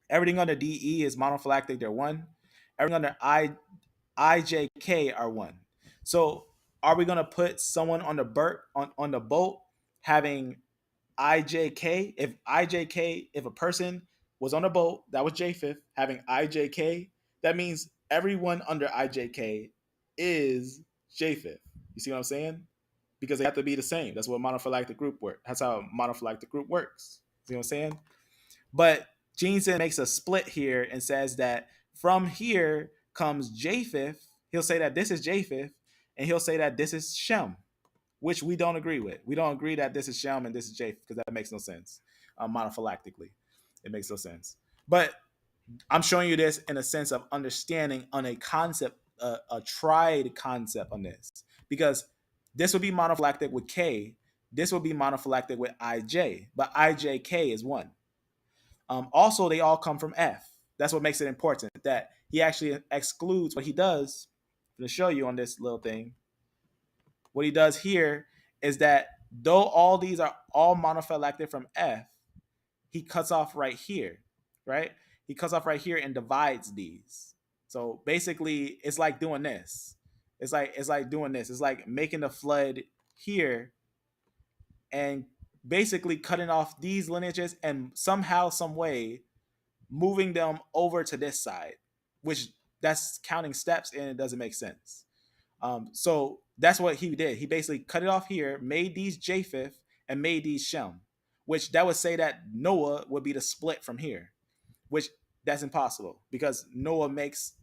Everything under DE is monophylactic, they're one. Everything under IJK are one. So are we gonna put someone on the boat having IJK? If a person was on a boat that was Japheth having IJK, that means everyone under IJK is Japheth. You see what I'm saying? Because they have to be the same. That's what monophylactic group works. That's how a monophylactic group works. See what I'm saying? But Jensen makes a split here and says that from here comes Japheth. He'll say that this is Japheth, and he'll say that this is Shem, which we don't agree with. We don't agree that this is Shem and this is Japheth, because that makes no sense monophylactically. It makes no sense. But I'm showing you this in a sense of understanding on a concept, a tried concept on this, because this would be monophylactic with K. This would be monophylactic with IJ, but IJK is one. Also, they all come from F. That's what makes it important, that he actually excludes what he does. I'm going to show you on this little thing. What he does here is that though all these are all monophylactic from F, he cuts off right here, right? He cuts off right here and divides these. So basically, it's like doing this. It's like doing this. It's like making a flood here and basically cutting off these lineages and somehow, some way, moving them over to this side, which that's counting steps and it doesn't make sense. So that's what he did. He basically cut it off here, made these Japheth, and made these Shem, which that would say that Noah would be the split from here, which that's impossible because Noah makes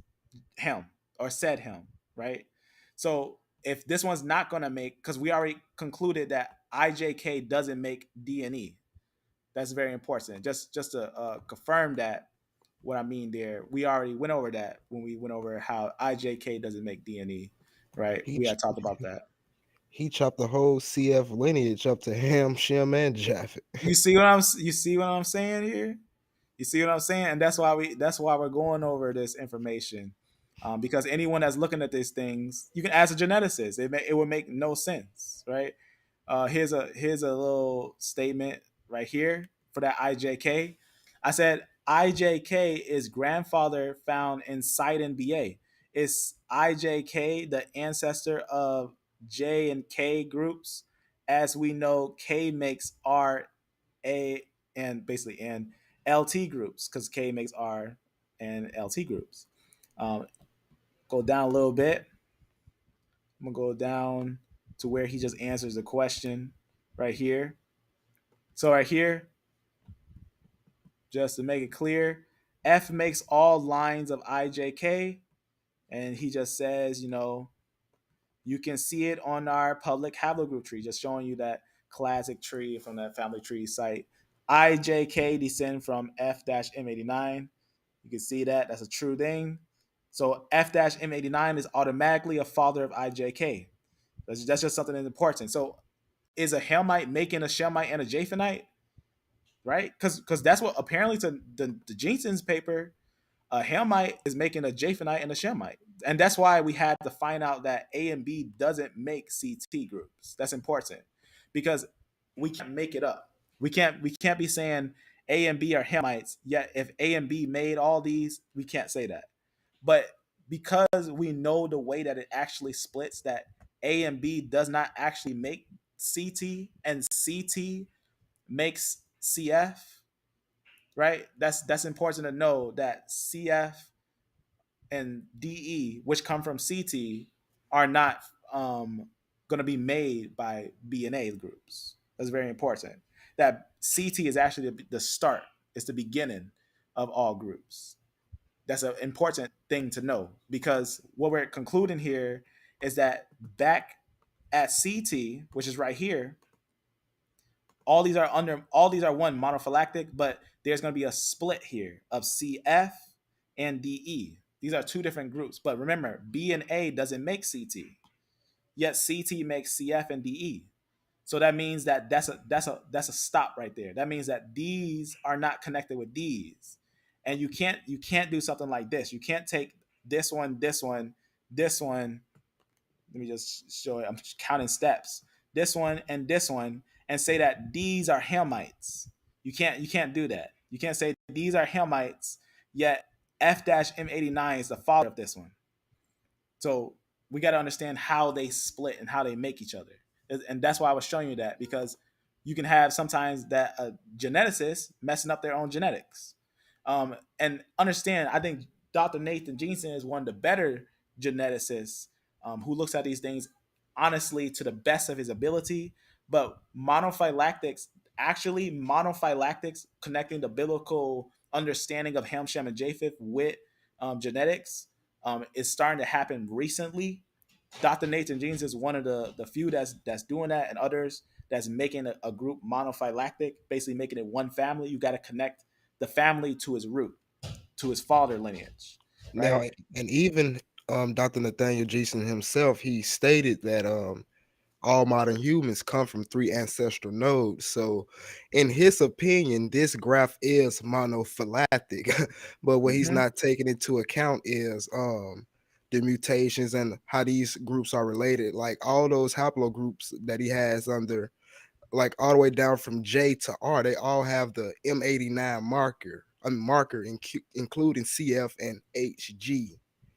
Ham or said Ham, right? So if this one's not going to make, because we already concluded that IJK doesn't make D and E. That's very important. Just to confirm that what I mean there, we already went over that when we went over how IJK doesn't make D and E, right? We had talked about that. He chopped the whole CF lineage up to Ham, Shem, and Japheth. You see what I'm saying here? You see what I'm saying? And that's why we're going over this information. Because anyone that's looking at these things, you can ask a geneticist. It would make no sense, right? Here's a little statement right here for that IJK. I said IJK is grandfather found in Sidon BA. Is IJK the ancestor of J and K groups? As we know, K makes R, A, and basically and LT groups, because K makes R and LT groups. Go down a little bit. I'm gonna go down to where he just answers the question right here. So right here, just to make it clear, F makes all lines of IJK, and he just says, you can see it on our public haplogroup tree, just showing you that classic tree from that family tree site. IJK descend from F-M89. You can see that. That's a true thing. So F-M89 is automatically a father of IJK. That's just something that's important. So is a Hamite making a Shemite and a Japhanite? Right? Because that's what apparently to the Jensen's paper, a Hamite is making a Japhanite and a Shemite. And that's why we had to find out that A and B doesn't make CT groups. That's important because we can't make it up. We can't be saying A and B are Hamites, yet if A and B made all these, we can't say that. But because we know the way that it actually splits, that A and B does not actually make CT and CT makes CF, right? That's important to know that CF and DE, which come from CT, are not going to be made by B and A groups. That's very important. That CT is actually the start, it's the beginning of all groups. That's an important thing to know because what we're concluding here is that back at CT, which is right here, all these are one monophylactic, but there's going to be a split here of CF and DE. These are two different groups, but remember, B and A doesn't make CT, yet CT makes CF and DE. So that means that that's a stop right there. That means that these are not connected with these, and you can't do something like this. You can't take this one, this one, this one. Let me just show it. I'm counting steps. This one and this one, and say that these are Hamites. You can't do that. You can't say these are Hamites, yet F-M89 is the father of this one. So we got to understand how they split and how they make each other. And that's why I was showing you that, because you can have sometimes that a geneticist messing up their own genetics. And understand, I think Dr. Nathan Jensen is one of the better geneticists who looks at these things honestly to the best of his ability. But monophylactics, connecting the biblical understanding of Ham, Shem, and Japheth with genetics is starting to happen recently. Dr. Nathan Jensen is one of the few that's doing that, and others that's making a group monophylactic, basically making it one family. You got to connect the family to his root, to his father lineage. Right? Now, and even Dr. Nathaniel Jensen himself, he stated that all modern humans come from three ancestral nodes. So, in his opinion, this graph is monophylactic. But what he's not taking into account is the mutations and how these groups are related. Like all those haplogroups that he has under, like all the way down from J to R, they all have the M89 marker, including CF and HG.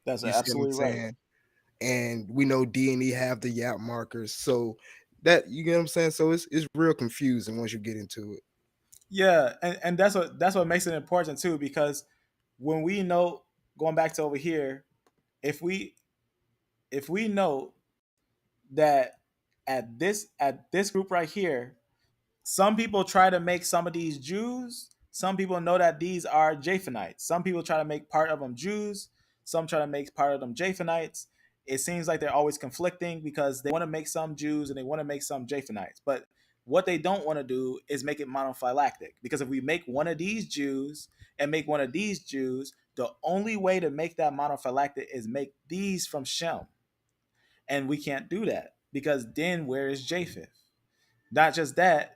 That's You see what I'm absolutely right. saying? And we know D and E have the YAP markers, so that, you get what I'm saying. So it's real confusing once you get into it. Yeah, and that's what makes it important too, because when we know, going back to over here, if we know that at this group right here, some people try to make some of these Jews. Some people know that these are Japhanites. Some people try to make part of them Jews. Some try to make part of them Japhanites. It seems like they're always conflicting because they want to make some Jews and they want to make some Japhanites. But what they don't want to do is make it monophylactic. Because if we make one of these Jews and make one of these Jews, the only way to make that monophylactic is make these from Shem. And we can't do that because then where is Japheth? Not just that,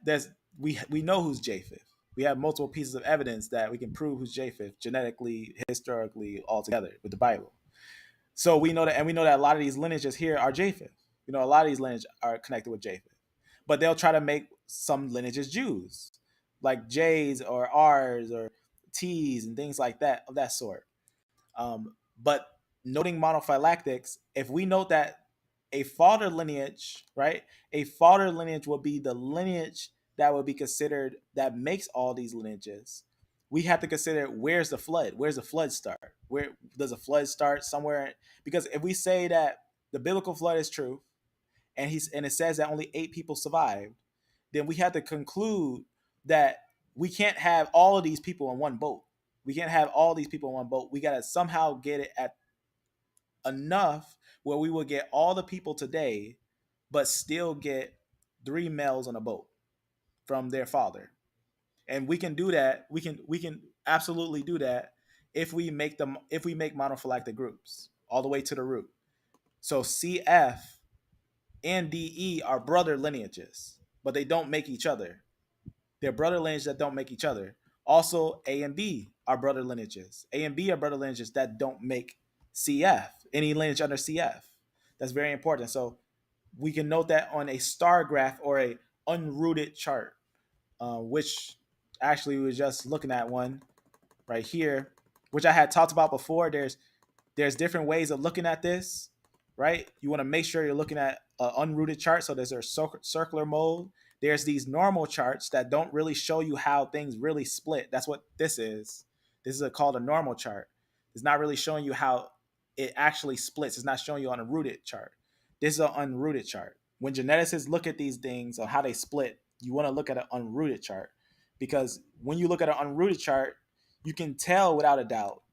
we know who's Japheth. We have multiple pieces of evidence that we can prove who's Japheth genetically, historically, all together with the Bible. So we know that, and we know that a lot of these lineages here are Japheth. You know, a lot of these lineages are connected with Japheth. But they'll try to make some lineages Jews. like J's or R's or T's and things like that of that sort. But noting monophylactics, if we note that a father lineage, right, a father lineage will be the lineage that would be considered that makes all these lineages. We have to consider where's the flood? Where's the flood start? Where does the flood start? Somewhere, because if we say that the biblical flood is true, and it says that only 8 people survived, then we have to conclude that we can't have all of these people in one boat. We can't have all these people in one boat. We got to somehow get it at enough where we will get all the people today, but still get 3 males on a boat from their father. And we can do that. We can absolutely do that if we make monophylactic groups all the way to the root. So CF and DE are brother lineages, but they don't make each other. They're brother lineages that don't make each other. Also, A and B are brother lineages. A and B are brother lineages that don't make CF, any lineage under CF. That's very important. So we can note that on a star graph or a unrooted chart, which actually we were just looking at one right here, which I had talked about before. There's different ways of looking at this, right? You want to make sure you're looking at an unrooted chart. So there's a circular mode. There's these normal charts that don't really show you how things really split. That's what this is. This is called a normal chart. It's not really showing you how it actually splits. It's not showing you on a rooted chart. This is an unrooted chart. When geneticists look at these things or how they split, you want to look at an unrooted chart, because when you look at an unrooted chart, you can tell without a doubt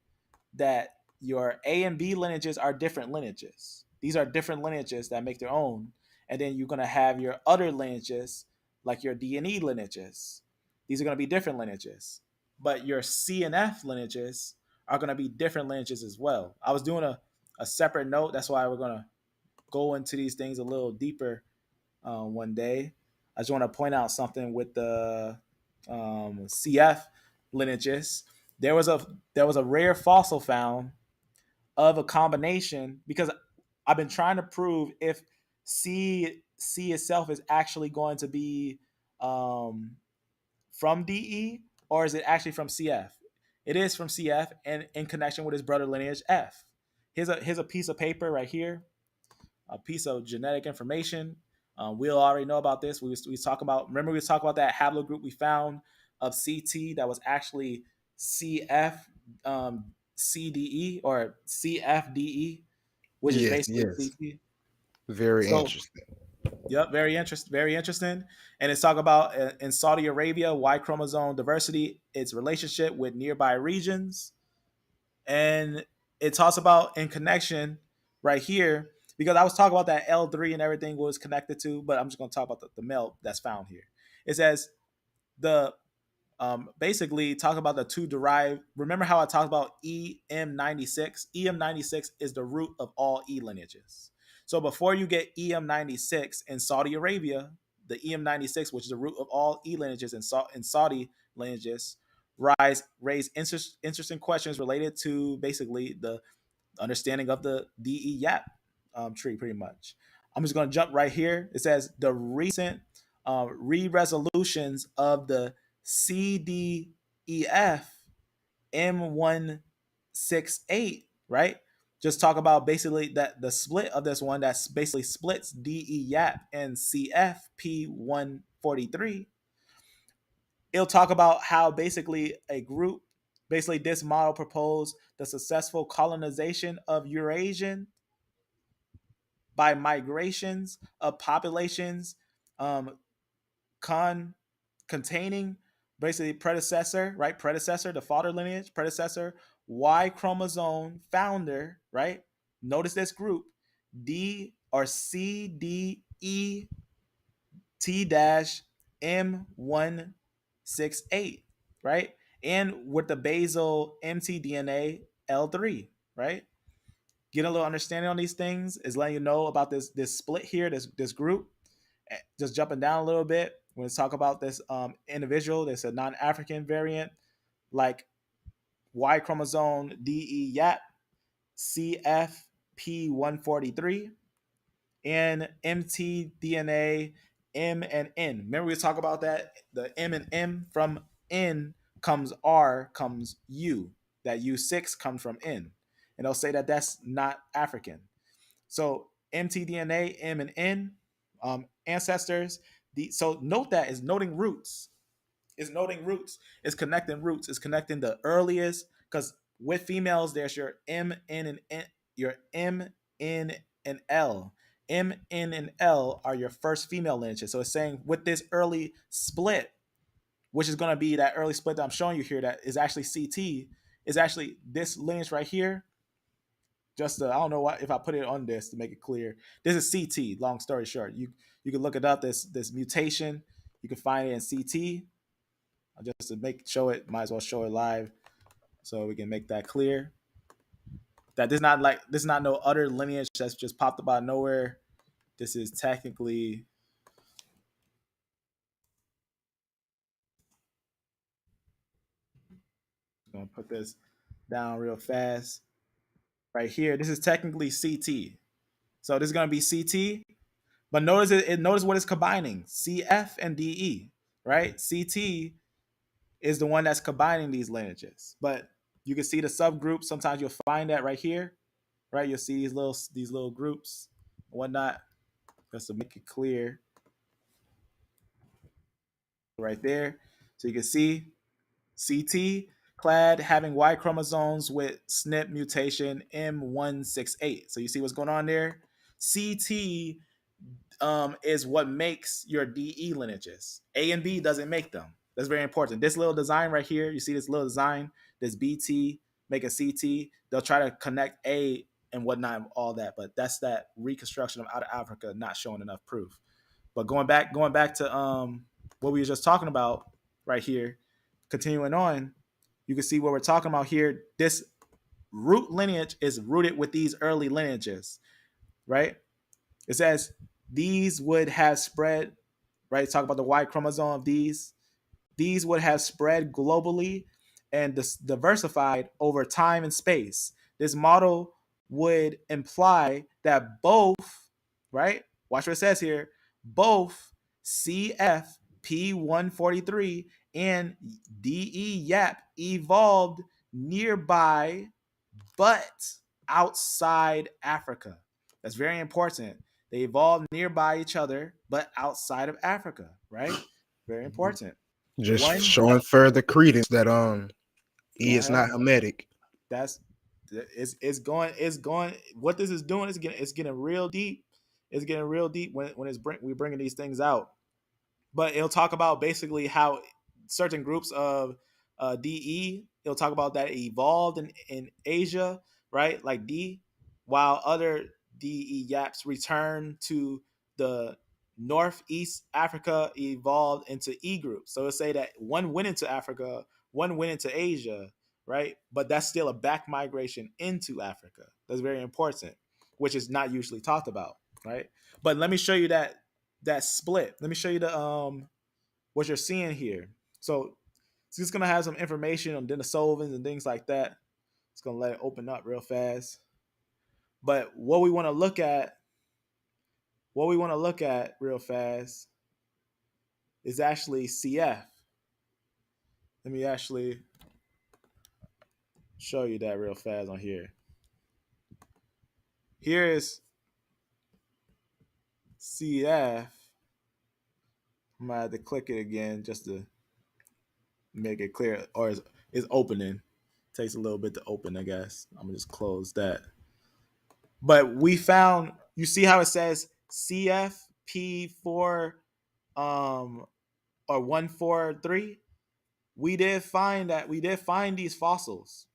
that your A and B lineages are different lineages. These are different lineages that make their own. And then you're going to have your other lineages, like your D and E lineages. These are going to be different lineages. But your C and F lineages are going to be different lineages as well. I was doing a separate note. That's why we're going to go into these things a little deeper one day. I just want to point out something with the CF lineages. There was a rare fossil found of a combination, because I've been trying to prove if C itself is actually going to be from DE, or is it actually from CF? It is from CF, and in connection with his brother lineage F. Here's a piece of paper right here, a piece of genetic information. We'll already know about this. We talk about. Remember, we talked about that haplogroup we found of CT that was actually CF CDE or CFDE, which is basically CT. Very interesting. Yep, very interesting. And it's talking about in Saudi Arabia, Y chromosome diversity, its relationship with nearby regions. And it talks about in connection right here, because I was talking about that L3 and everything was connected to, but I'm just going to talk about the male that's found here. It says the basically talk about the two derived. Remember how I talked about EM96? EM96 is the root of all E lineages. So before you get EM96 in Saudi Arabia, the EM96, which is the root of all E lineages in Saudi lineages, raise interesting questions related to basically the understanding of the DE-YAP tree, pretty much. I'm just going to jump right here. It says the recent re-resolutions of the CDEF M168, right? Just talk about basically that the split of this one that basically splits DE-YAP and CFP143. It'll talk about how basically a group, basically this model proposed the successful colonization of Eurasian by migrations of populations containing basically predecessor, right? Predecessor, the father lineage, predecessor, Y chromosome founder, right? Notice this group, D or CDE T-M168, right? And with the basal mtDNA L3, right? Get a little understanding on these things is letting you know about this split here, this group. Just jumping down a little bit, when we talk about this individual, there's a non-African variant like Y chromosome DE-YAP CFP143 and mtDNA M and N. Remember we talk about that? The M and M, from N comes R, comes U. That U6 comes from N. And they'll say that that's not African. So mtDNA, M and N, ancestors. So note that is noting roots. Is noting roots. Is connecting roots. Is connecting the earliest, because with females there's your M, N, and N, your M, N, and L. M, N, and L are your first female lineages. So it's saying with this early split, which is going to be that early split that I'm showing you here, that is actually CT, is actually this lineage right here. Just I don't know what if I put it on this to make it clear. This is CT. Long story short, you can look it up. This mutation, you can find it in CT. Just to show it, might as well show it live, so we can make that clear. That this is not no other lineage that's just popped up out of nowhere. This is technically I'm gonna put this down real fast. Right here, this is technically CT. So this is gonna be CT, but notice what it's combining: CF and DE. Right? CT is the one that's combining these lineages. But you can see the subgroups. Sometimes you'll find that right here. Right? You'll see these little groups, whatnot. Just to make it clear. Right there. So you can see CT clad having Y chromosomes with SNP mutation M168. So you see what's going on there? CT is what makes your DE lineages. A and B doesn't make them. That's very important. This little design right here, you see this little design, this BT, make a CT. They'll try to connect A and whatnot, and all that, but that's that reconstruction of out of Africa not showing enough proof. But going back to what we were just talking about right here, continuing on, you can see what we're talking about here. This root lineage is rooted with these early lineages, right? It says these would have spread, right? Talk about the Y chromosome of these. These would have spread globally and diversified over time and space. This model would imply that both, right? Watch what it says here. Both CFP143 and DE-YAP evolved nearby but outside Africa. That's very important. They evolved nearby each other but outside of Africa, right? Very important. Just showing further credence that E is not Hamitic. That's it's going. What this is doing is getting real deep. It's getting real deep when we're bringing these things out. But it'll talk about basically how certain groups of DE, it'll talk about that it evolved in Asia, right? Like D, while other DE yaps return to the Northeast Africa, evolved into E groups. So it'll say that one went into Africa, one went into Asia, right? But that's still a back migration into Africa. That's very important, which is not usually talked about, right? But let me show you that split. Let me show you the what you're seeing here. So it's just gonna have some information on Denisovans and things like that. It's gonna let it open up real fast. But what we want to look at real fast is actually CF. Let me actually show you that real fast on here. Here is CF. I'm gonna have to click it again just to make it clear, or it's opening. Takes a little bit to open, I guess. I'm gonna just close that. But we found, you see how it says CFP4 or 143? We did find these fossils.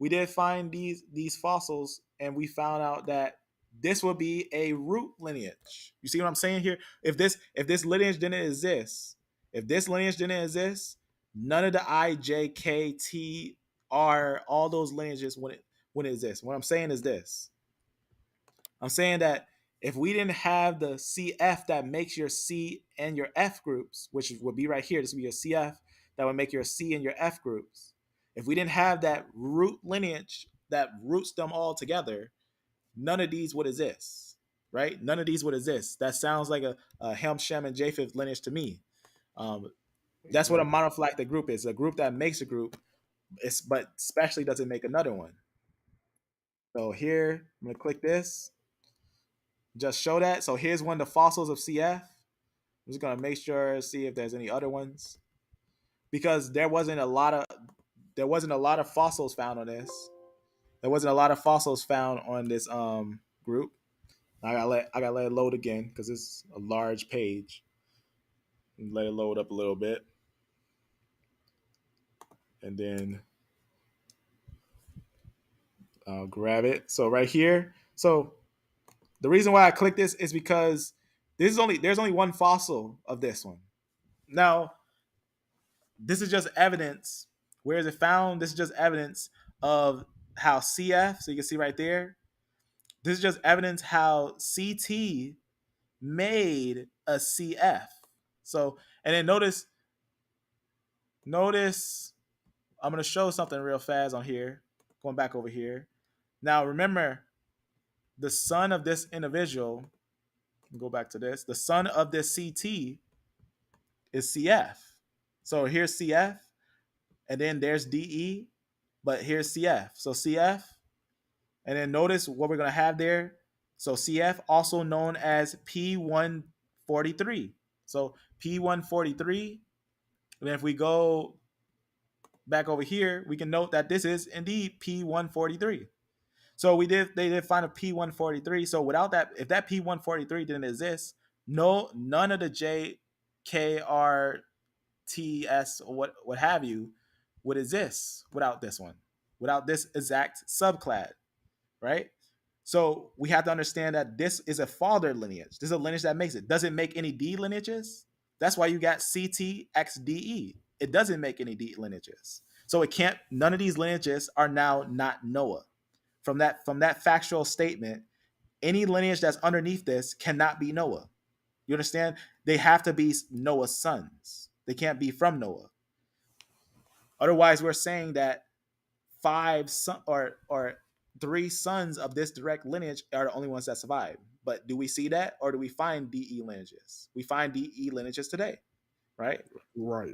We did find these fossils, and we found out that this would be a root lineage. You see what I'm saying here? If this lineage didn't exist, none of the I, J, K, T, R, all those lineages wouldn't exist. What I'm saying is this. I'm saying that if we didn't have the CF that makes your C and your F groups, which would be right here, this would be your CF that would make your C and your F groups. If we didn't have that root lineage that roots them all together, none of these would exist. right? None of these would exist. That sounds like a Ham, Shem, and Japheth lineage to me. That's what a monophylactic group is. A group that makes a group, but especially doesn't make another one. So here, I'm going to click this. Just show that. So here's one of the fossils of CF. I'm just going to make sure, see if there's any other ones. Because there wasn't a lot of fossils found on this. There wasn't a lot of fossils found on this group. I gotta let it load again because it's a large page. Let it load up a little bit, and then I'll grab it. So right here. So the reason why I clicked this is because there's only one fossil of this one. Now, this is just evidence. Where is it found? This is just evidence of how CF. So you can see right there. This is just evidence how CT made a CF. So, and then notice, I'm going to show something real fast on here. Going back over here. Now, remember, the son of this individual, go back to this, the son of this CT is CF. So here's CF, and then there's DE, but here's CF. So CF, and then notice what we're going to have there. So CF, also known as P143. So P143, and then if we go back over here, we can note that this is indeed P143. So they did find a P143. So without that, if that P143 didn't exist, none of the J, K, R, T, S, or what have you would exist without this one, without this exact subclad, right? So we have to understand that this is a father lineage. This is a lineage that makes it. Does it make any D lineages? That's why you got CTXDE. It doesn't make any D lineages. So it can't, none of these lineages are now not Noah. From that factual statement, any lineage that's underneath this cannot be Noah. You understand? They have to be Noah's sons. They can't be from Noah. Otherwise, we're saying that 3 sons of this direct lineage are the only ones that survive. But do we see that, or do we find DE lineages? We find DE lineages today, right? Right.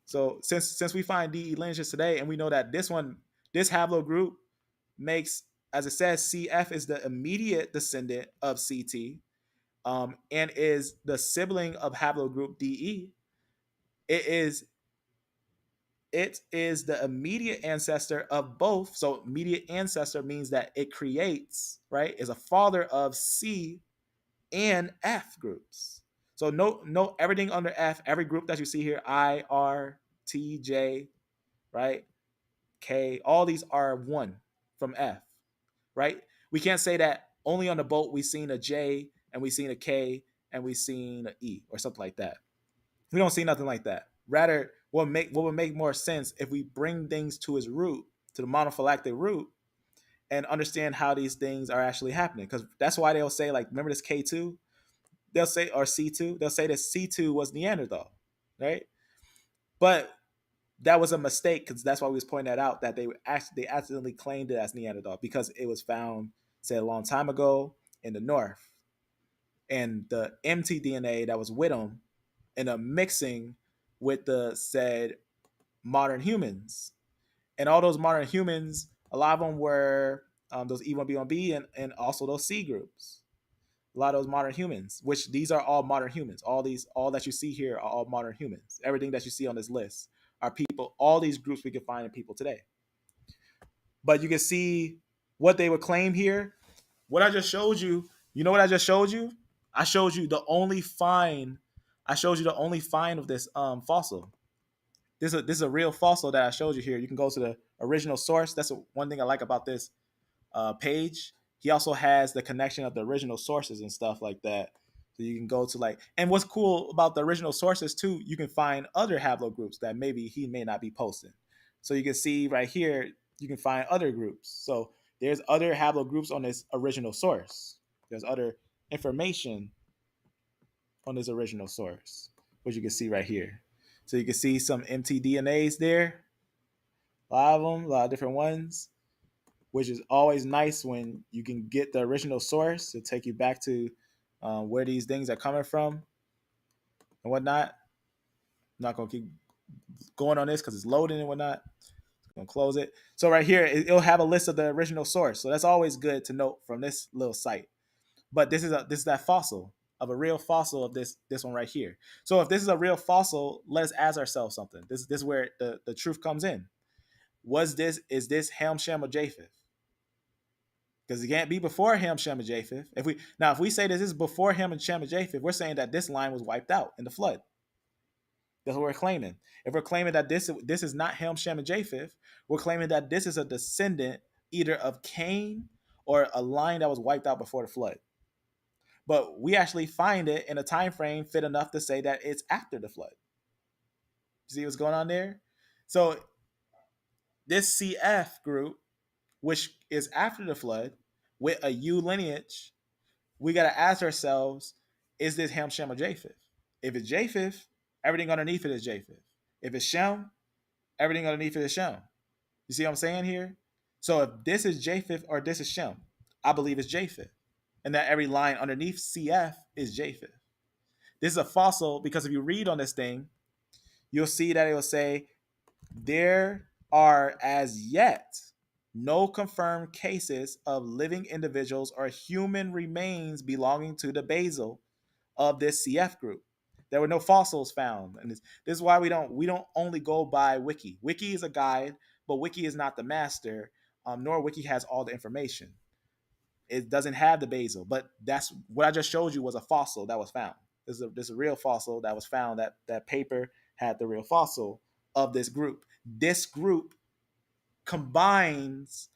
So since we find DE lineages today, and we know that this haplogroup makes, as it says, CF is the immediate descendant of CT, and is the sibling of haplogroup DE. It is the immediate ancestor of both. So immediate ancestor means that it creates, right, is a father of C and F groups. So no everything under F, every group that you see here, I, R, T, J, right, K, all these are one from F, right? We can't say that only on the boat we seen a J and we seen a K and we seen an E or something like that. We don't see nothing like that. Rather, what would make more sense if we bring things to its root, to the monophylactic root, and understand how these things are actually happening. Because that's why they'll say, like, remember this K2? They'll say, or C2, they'll say that C2 was Neanderthal, right? But that was a mistake, because that's why we was pointing that out, that they accidentally claimed it as Neanderthal because it was found, say, a long time ago in the north. And the mtDNA that was with them and a mixing with the said modern humans. And all those modern humans, a lot of them were those E1B1B and also those C groups. A lot of those modern humans, which these are all modern humans. All that you see here are all modern humans. Everything that you see on this list are people, all these groups we can find in people today. But you can see what they would claim here. What I just showed you, you know what I just showed you? I showed you the only find of this fossil. This is a real fossil that I showed you here. You can go to the original source. That's one thing I like about this page. He also has the connection of the original sources and stuff like that. So you can go to and what's cool about the original sources too, you can find other haplogroups that maybe he may not be posting. So you can see right here, you can find other groups. So there's other haplogroups on this original source. There's other information on this original source, which you can see right here. So you can see some mtDNAs there. A lot of them, a lot of different ones, which is always nice when you can get the original source to take you back to where these things are coming from and whatnot. I'm not going to keep going on this because it's loading and whatnot. I'm going to close it. So right here, it'll have a list of the original source. So that's always good to note from this little site. But this is that fossil of a real fossil of this one right here. So if this is a real fossil, let us ask ourselves something. This is where the truth comes in. Is this Ham, Shem, or Japheth? Because it can't be before Ham, Shem, and Japheth. If we say this is before Ham and Shem and Japheth, we're saying that this line was wiped out in the flood. That's what we're claiming. If we're claiming that this is not Ham, Shem, and Japheth, we're claiming that this is a descendant either of Cain or a line that was wiped out before the flood. But we actually find it in a time frame fit enough to say that it's after the flood. See what's going on there? So this CF group, which is after the flood, with a U lineage, we got to ask ourselves, is this Ham, Shem, or Japheth? If it's Japheth, everything underneath it is Japheth. If it's Shem, everything underneath it is Shem. You see what I'm saying here? So if this is Japheth or this is Shem, I believe it's Japheth. And that every line underneath CF is Japheth. This is a fossil because if you read on this thing, you'll see that it will say, there are as yet no confirmed cases of living individuals or human remains belonging to the basal of this CF group. There were no fossils found. And this is why we don't only go by Wiki. Wiki is a guide, but Wiki is not the master, nor Wiki has all the information. It doesn't have the basal, but that's what I just showed you was a fossil that was found. This is a real fossil that was found. That paper had the real fossil of this group. This group combines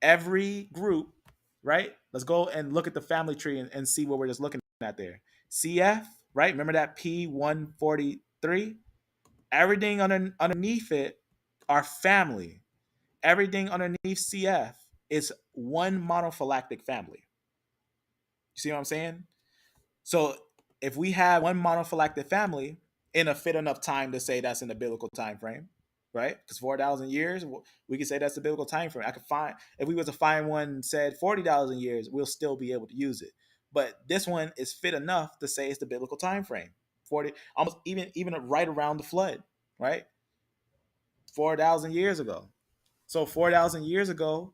every group, right? Let's go and look at the family tree and see what we're just looking at there. CF, right? Remember that P143? Everything underneath it are family. Everything underneath CF is one monophylactic family. You see what I'm saying? So if we have one monophylactic family in a fit enough time to say that's in the biblical time frame, right? Because 4,000 years, we can say that's the biblical time frame. I could find, if we were to find one said 40,000 years, we'll still be able to use it. But this one is fit enough to say it's the biblical time frame. 40, almost even right around the flood, right? 4,000 years ago. So 4,000 years ago,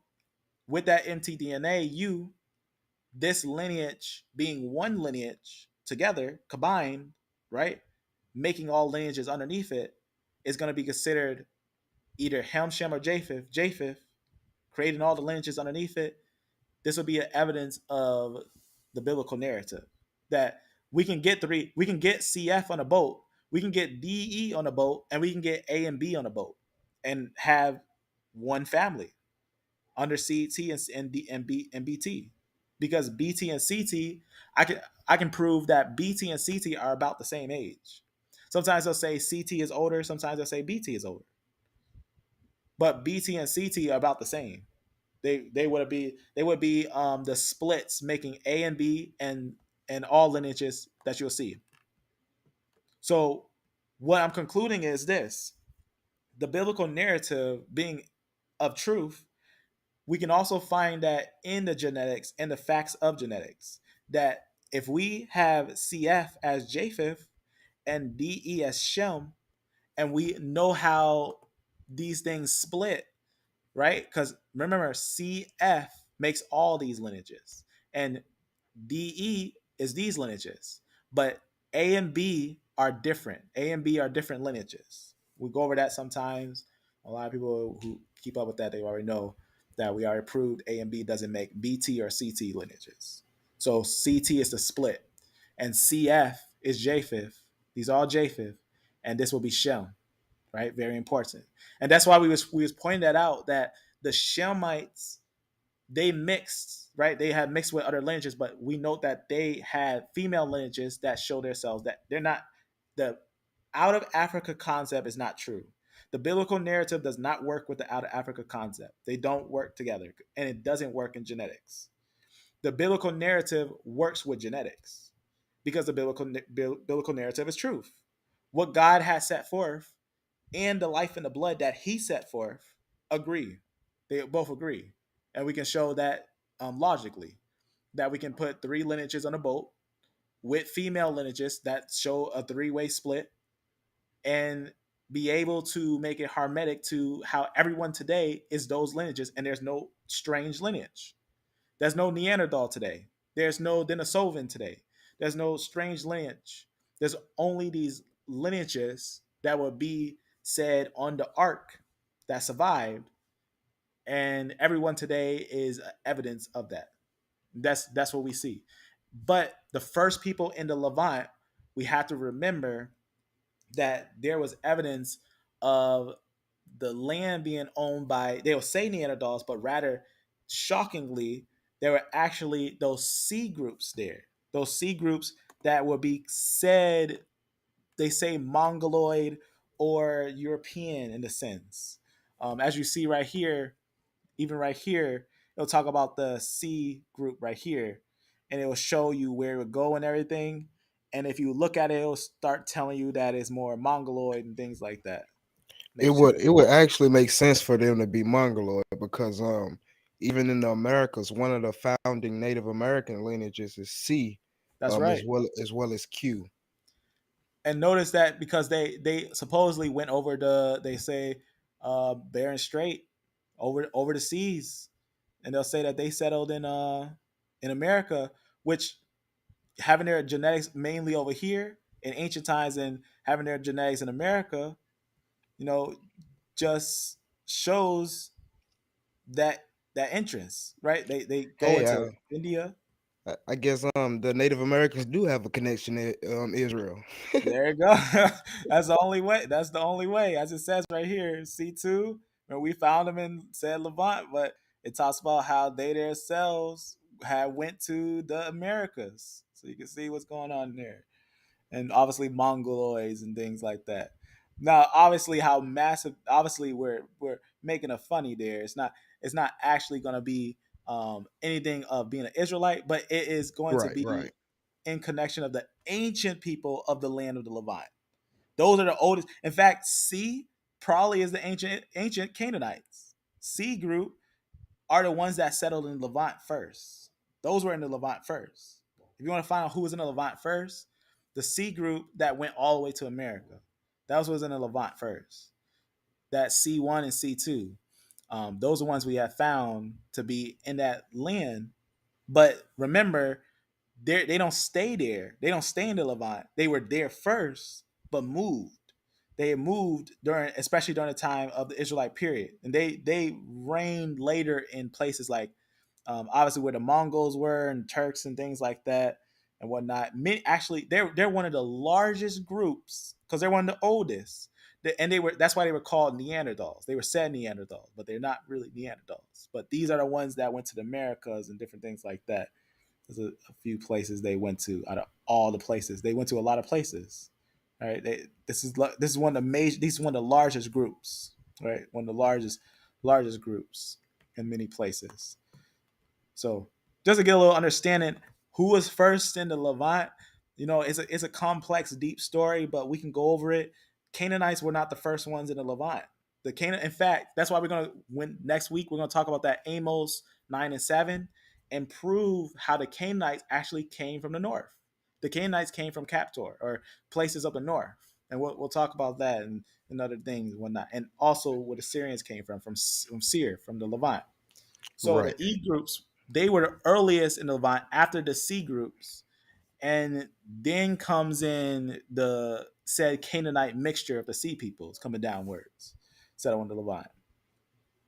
with that mtDNA, this lineage being one lineage together, combined, right, making all lineages underneath it, is going to be considered either Ham, Shem, or Japheth, creating all the lineages underneath it. This will be an evidence of the biblical narrative that we can get CF on a boat, we can get DE on a boat, and we can get A and B on a boat and have one family under CT and BT, because BT and CT, I can prove that BT and CT are about the same age. Sometimes they'll say CT is older, sometimes they'll say BT is older, but BT and CT are about the same. They would be the splits making A and B and all lineages that you'll see. So what I'm concluding is this: the biblical narrative being of truth, we can also find that in the genetics and the facts of genetics, that if we have CF as Japheth and DE as Shem, and we know how these things split, right? Because remember, CF makes all these lineages, and DE is these lineages, but A and B are different. A and B are different lineages. We go over that sometimes. A lot of people who keep up with that, they already know that we already proved A and B doesn't make BT or CT lineages. So CT is the split, and CF is Japheth. These are all Japheth, and this will be Shem, right? Very important. And that's why we was pointing that out, that the Shemites, they mixed, right? They had mixed with other lineages, but we note that they had female lineages that show themselves that they're not, the out of Africa concept is not true. The biblical narrative does not work with the out of Africa concept. They don't work together, and it doesn't work in genetics. The biblical narrative works with genetics because the biblical narrative is truth. What God has set forth and the life and the blood that he set forth agree. They both agree. and we can show that logically, that we can put 3 lineages on a boat with female lineages that show a 3-way split, and be able to make it hermetic to how everyone today is those lineages, and there's no strange lineage. There's no Neanderthal today. There's no Denisovan today. There's no strange lineage. There's only these lineages that will be said on the ark that survived, and everyone today is evidence of that. That's what we see. But the first people in the Levant, we have to remember that there was evidence of the land being owned by, they will say Neanderthals, but rather shockingly, there were actually those C groups there. Those C groups that will be said, they say Mongoloid or European in the sense. As you see right here, even right here, it'll talk about the C group right here, and it will show you where it would go and everything. And if you look at it, it'll start telling you that it's more Mongoloid and things like that. It would actually make sense for them to be Mongoloid, because even in the Americas, one of the founding Native American lineages is C. That's right. As well as Q. And notice that because they supposedly went over they say Bering Strait, over the seas, and they'll say that they settled in America, which having their genetics mainly over here in ancient times and having their genetics in America, just shows that entrance, right? They go into India. I guess the Native Americans do have a connection to Israel. There you go. That's the only way. That's the only way. As it says right here, C2, where we found them in said Levant, but it talks about how they themselves had went to the Americas. So you can see what's going on there. And obviously Mongoloids and things like that. Now, obviously how massive, obviously we're making a funny there. It's not actually going to be anything of being an Israelite, but it is going to be in connection of the ancient people of the land of the Levant. Those are the oldest. In fact, C probably is the ancient Canaanites. C group are the ones that settled in Levant first. Those were in the Levant first. If you want to find out who was in the Levant first, the C group that went all the way to America, that was in the Levant first. That C1 and C2, those are ones we have found to be in that land. But remember, they don't stay there. They don't stay in the Levant. They were there first, but moved. They moved especially during the time of the Israelite period, and they reigned later in places like, obviously where the Mongols were and Turks and things like that and whatnot. Actually, they're one of the largest groups because they're one of the oldest, and that's why they were called Neanderthals. They were said Neanderthals, but they're not really Neanderthals. But these are the ones that went to the Americas and different things like that. There's a few places they went to. Out of all the places, they went to a lot of places. All right, this is one of the largest groups. Right, one of the largest groups in many places. So just to get a little understanding, who was first in the Levant, it's a complex, deep story, but we can go over it. Canaanites were not the first ones in the Levant. In fact, that's why next week we're going to talk about that Amos 9 and 7 and prove how the Canaanites actually came from the north. The Canaanites came from Captor or places up the north, and we'll talk about that and other things and whatnot, and also where the Assyrians came from Seir, from the Levant. So the E groups, they were the earliest in the Levant after the C groups, and then comes in the said Canaanite mixture of the C peoples coming downwards, settled on the Levant.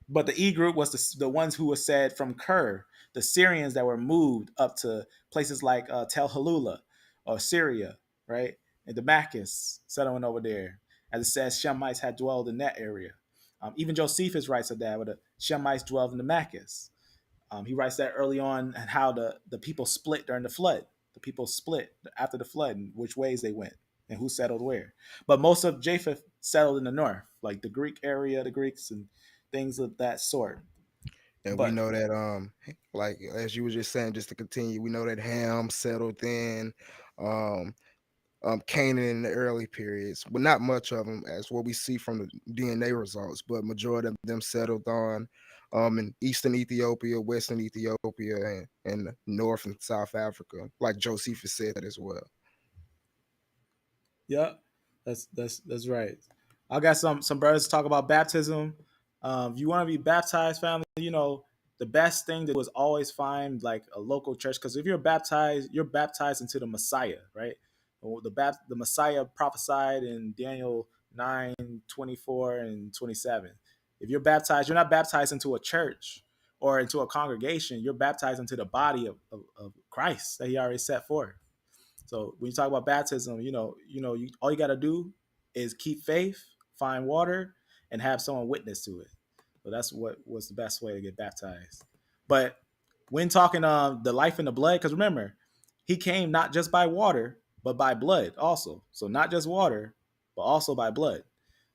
But the E group was the ones who were said from Ker, the Syrians that were moved up to places like Tel Halula or Syria, right? And Damascus, settling over there. As it says, Shemites had dwelled in that area. Even Josephus writes of that, where the Shemites dwelled in Damascus. He writes that early on, and how the people split during the flood. The people split after the flood and which ways they went and who settled where. But most of Japheth settled in the north, like the Greek area, the Greeks and things of that sort. And we know that, like as you were just saying, just to continue, we know that Ham settled in Canaan in the early periods, but not much of them, as what we see from the DNA results. But majority of them settled on in Eastern Ethiopia, Western Ethiopia, and North and South Africa, like Josephus said that as well. Yeah, that's right. I got some brothers to talk about baptism. If you want to be baptized, family, the best thing to do is always find like a local church, because if you're baptized into the Messiah, right? Well, the Messiah prophesied in Daniel 9:24 and 27. If you're baptized, you're not baptized into a church or into a congregation. You're baptized into the body of Christ that He already set forth. So when you talk about baptism, all you got to do is keep faith, find water, and have someone witness to it. So that's what was the best way to get baptized. But when talking the life in the blood, because remember, He came not just by water, but by blood also. So not just water, but also by blood.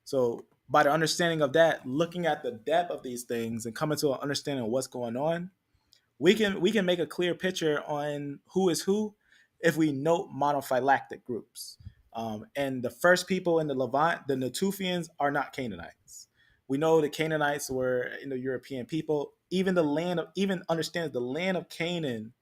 So by the understanding of that, looking at the depth of these things and coming to an understanding of what's going on, we can make a clear picture on who is who if we note monophylactic groups. And the first people in the Levant, the Natufians, are not Canaanites. We know the Canaanites were European people. Even understand the land of Canaan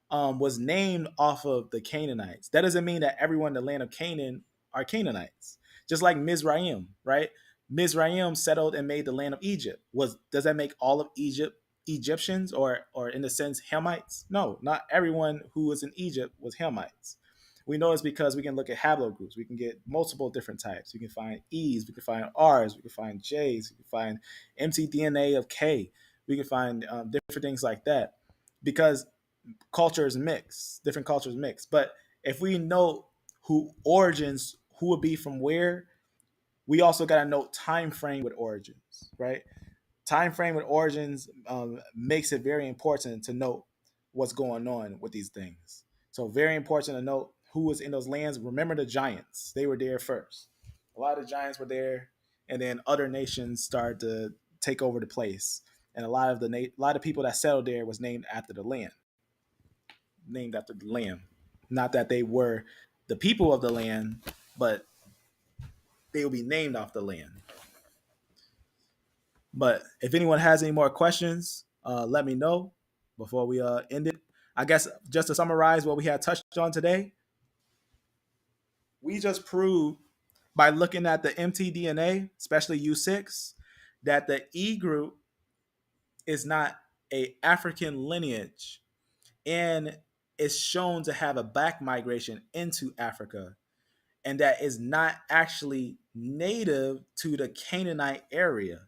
was named off of the Canaanites. That doesn't mean that everyone in the land of Canaan are Canaanites. Just like Mizraim, right? Mizraim settled and made the land of Egypt. Does that make all of Egypt Egyptians or in a sense Hamites? No, not everyone who was in Egypt was Hamites. We know it's because we can look at haplogroups. We can get multiple different types. We can find E's, we can find R's, we can find J's, we can find mtDNA of K. We can find different things like that because cultures mix, different cultures mix. But if we know who would be from where, we also got to note time frame with origins, right? Time frame with origins makes it very important to note what's going on with these things. So very important to note who was in those lands. Remember the giants; they were there first. A lot of the giants were there, and then other nations started to take over the place. And a lot of people that settled there was named after the land, named after the lamb. Not that they were the people of the land, but they will be named off the land. But if anyone has any more questions, let me know before we end it. I guess just to summarize what we had touched on today, we just proved by looking at the mtDNA, especially U6, that the E group is not a African lineage and is shown to have a back migration into Africa, and that is not actually native to the Canaanite area.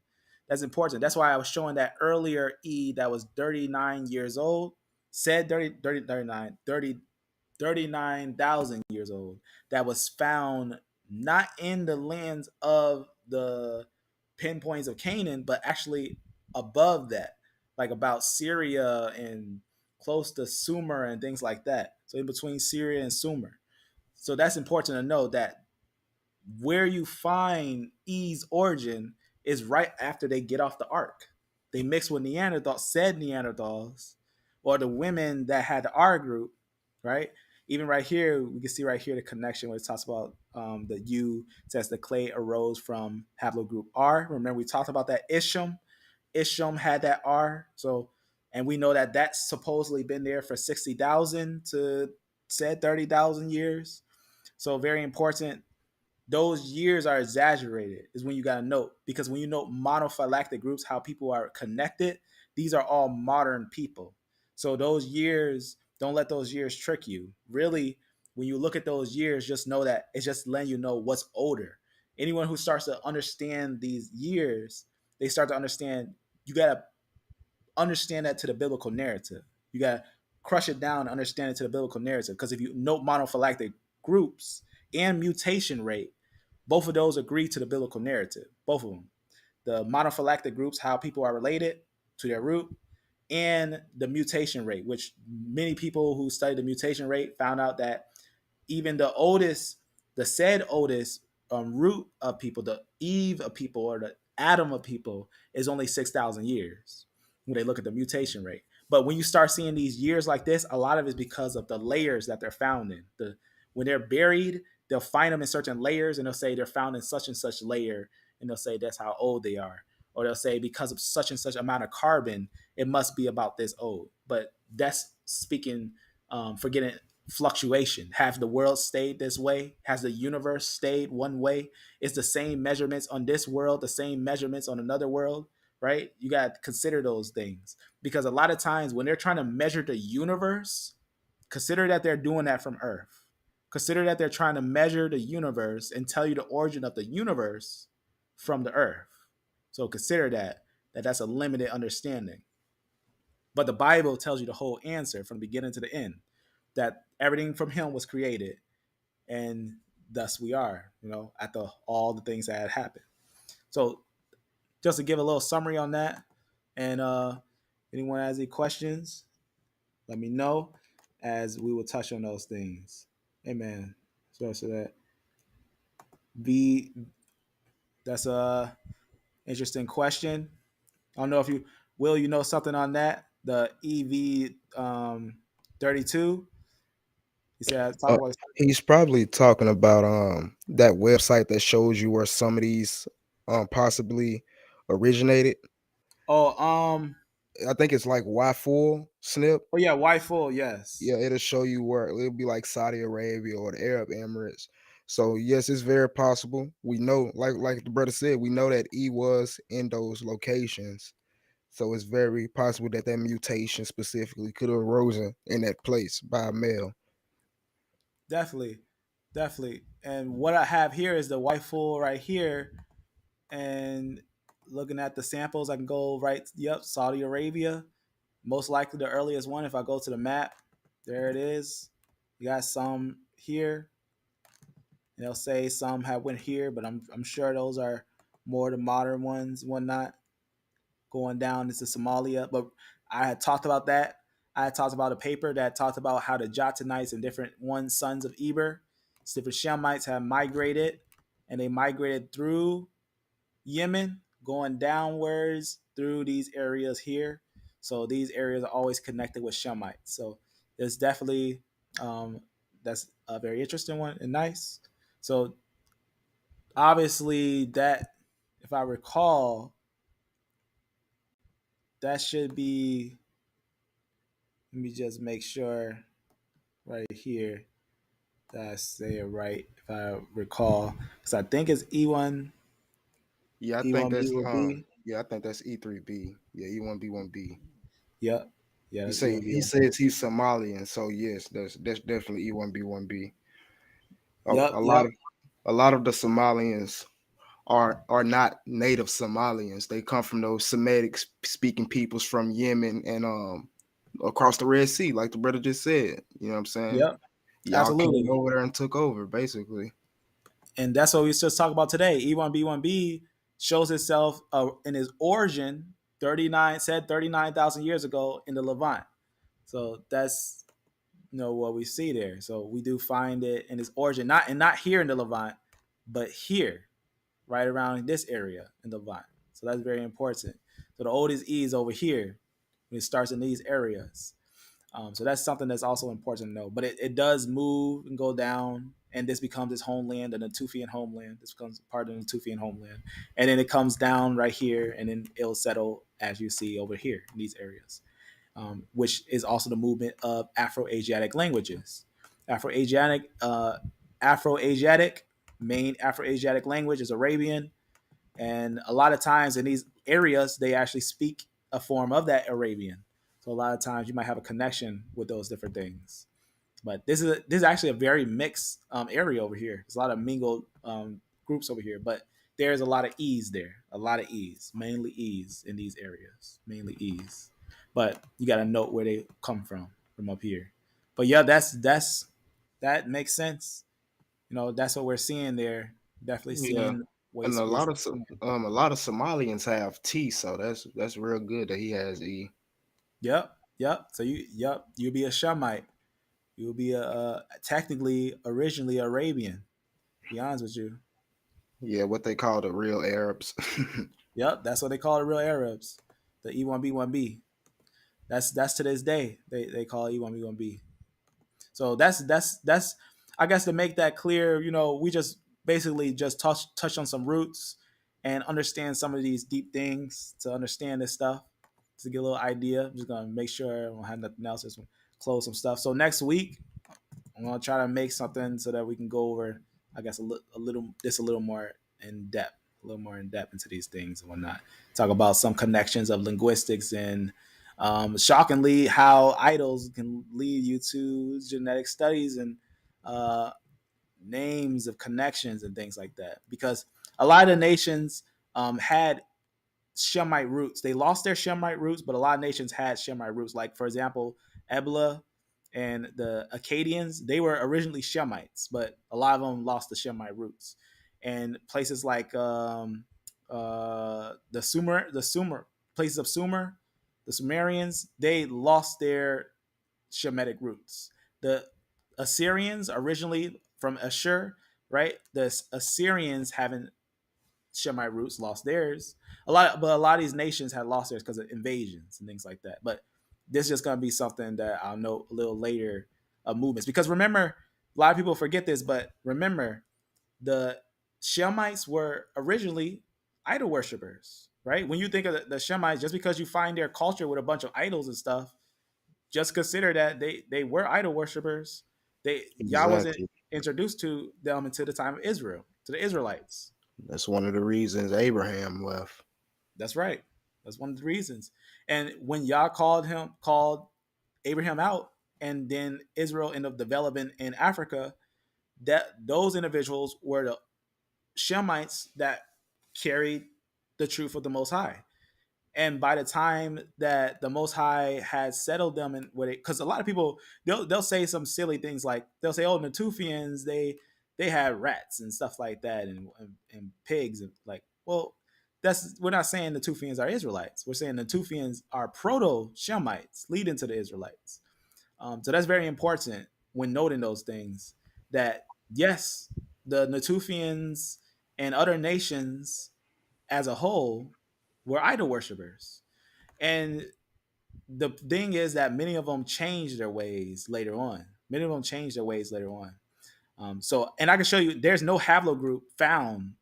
That's important. That's why I was showing that earlier E that was 39 years old, said 39,000 years old, that was found not in the lands of the pinpoints of Canaan, but actually above that, like about Syria and close to Sumer and things like that. So in between Syria and Sumer. So that's important to know that where you find E's origin is right after they get off the ark. They mix with Neanderthals, or the women that had the R group, right? Even right here, we can see right here the connection where it talks about the U says the clay arose from haplogroup R. Remember, we talked about that Isham. Isham had that R. So, and we know that that's supposedly been there for 60,000 to said 30,000 years. So very important. Those years are exaggerated is when you got to note, because when you note monophylactic groups, how people are connected, these are all modern people. So those years, don't let those years trick you. Really, when you look at those years, just know that it's just letting you know what's older. Anyone who starts to understand these years, they start to understand, you got to understand that to the biblical narrative. You got to crush it down and understand it to the biblical narrative. Because if you note monophylactic groups and mutation rate, both of those agree to the biblical narrative, both of them. The monophylactic groups, how people are related to their root, and the mutation rate, which many people who study the mutation rate found out that even the said oldest root of people, the Eve of people, or the Adam of people, is only 6,000 years when they look at the mutation rate. But when you start seeing these years like this, a lot of it is because of the layers that they're found in. When they're buried, they'll find them in certain layers, and they'll say they're found in such and such layer, and they'll say that's how old they are. or they'll say because of such and such amount of carbon, it must be about this old. But that's speaking, forgetting fluctuation. Have the world stayed this way? Has the universe stayed one way? Is the same measurements on this world the same measurements on another world? Right? You got to consider those things, because a lot of times when they're trying to measure the universe, consider that they're doing that from Earth. Consider that they're trying to measure the universe and tell you the origin of the universe from the Earth. So consider that that's a limited understanding. But the Bible tells you the whole answer from the beginning to the end, that everything from him was created, and thus we are, after all the things that had happened. So just to give a little summary on that, and anyone has any questions, let me know, as we will touch on those things. Amen. So that that's a interesting question. I don't know if you know something on that, the EV32. He said, talk about. He's probably talking about that website that shows you where some of these possibly originated. Oh, I think it's like Y-full snip. Oh yeah, Y-full, yes. Yeah, it'll show you where it'll be like Saudi Arabia or the Arab Emirates. So yes, it's very possible. We know, like the brother said, we know that E was in those locations. So it's very possible that that mutation specifically could have arisen in that place by a male. Definitely. And what I have here is the Y-full right here. And looking at the samples, I can go right, Saudi Arabia. Most likely the earliest one. If I go to the map, there it is. You got some here. And they'll say some have went here, but I'm sure those are more the modern ones, whatnot, going down into Somalia. But I had talked about that. I had talked about a paper that talked about how the Joetanites and different sons of Eber, different Shemites have migrated, and they migrated through Yemen, going downwards through these areas here. So these areas are always connected with Shemites. So there's definitely that's a very interesting one and nice. So obviously that, if I recall, that should be, let me just make sure right here that I say it right, if I recall, because I think it's E1. Yeah, I think that's E1B. yeah, I think that's E3B. Yeah, E1B1B. Yep. Yeah, He that's say he E1B1B. says he's Somalian, so yes, that's definitely E1B1B. Yep. A lot of the Somalians are not native Somalians. They come from those Semitic speaking peoples from Yemen and across the Red Sea, like the brother just said. You know what I'm saying? Yep. Y'all Absolutely. came over there and took over, basically. And that's what we just talk about today. E1B1B shows itself in its origin 39,000 years ago in the Levant. So that's what we see there. So we do find it in its origin, not here in the Levant, but here, right around this area in the Levant. So that's very important. So the oldest E is over here when it starts in these areas. So that's something that's also important to know. But it does move and go down, and this becomes its homeland, the Natufian homeland. This becomes part of the Natufian homeland. And then it comes down right here, and then it'll settle, as you see over here in these areas, which is also the movement of Afro-Asiatic languages. Afro-Asiatic, main Afro-Asiatic language is Arabian. And a lot of times in these areas, they actually speak a form of that Arabian. So a lot of times you might have a connection with those different things. But this is actually a very mixed area over here. There's a lot of mingled groups over here, but there's a lot of E's there, mainly E's in these areas, mainly E's. But you got to note where they come from up here. But yeah, that makes sense. That's what we're seeing there. Definitely Yeah. seeing And ways. a lot of Somalians have T, so that's real good that he has E. Yep. So you'll be a Shemite. You'll be technically originally Arabian. To be honest with you. Yeah, what they call the real Arabs. Yep, that's what they call the real Arabs. The E1B1B. That's to this day they call it E1B1B. So that's I guess to make that clear, we just basically just touch on some roots, and understand some of these deep things, to understand this stuff, to get a little idea. I'm just gonna make sure I don't have nothing else. Just close some stuff. So next week, I'm gonna try to make something so that we can go over, I guess, a little more in depth, into these things and whatnot. Talk about some connections of linguistics and, shockingly, how idols can lead you to genetic studies and names of connections and things like that. Because a lot of the nations had Shemite roots. They lost their Shemite roots, but a lot of nations had Shemite roots. Like, for example, Ebla and the Akkadians, they were originally Shemites, but a lot of them lost the Shemite roots. And places like the places of Sumer, the Sumerians, they lost their Shemitic roots. The Assyrians, originally from Ashur, right? The Assyrians haven't Shemite roots, lost theirs. But a lot of these nations had lost theirs because of invasions and things like that. But this is just going to be something that I'll note a little later of movements. Because remember, a lot of people forget this, but remember, the Shemites were originally idol worshippers, right? When you think of the Shemites, just because you find their culture with a bunch of idols and stuff, just consider that they were idol worshippers. Yah wasn't Exactly. introduced to them until the time of Israel, to the Israelites. That's one of the reasons Abraham left. That's right. That's one of the reasons. And when Yah called Abraham out, and then Israel ended up developing in Africa, that those individuals were the Shemites that carried the truth of the Most High. And by the time that the Most High had settled them in with it, because a lot of people they'll say some silly things like they'll say, "Oh, Natufians they had rats and stuff like that and pigs," and like, well, we're not saying the Natufians are Israelites. We're saying the Natufians are proto Shemites leading to the Israelites. So that's very important when noting those things. That yes, the Natufians and other nations as a whole were idol worshippers. And the thing is that many of them changed their ways later on. And I can show you there's no haplogroup found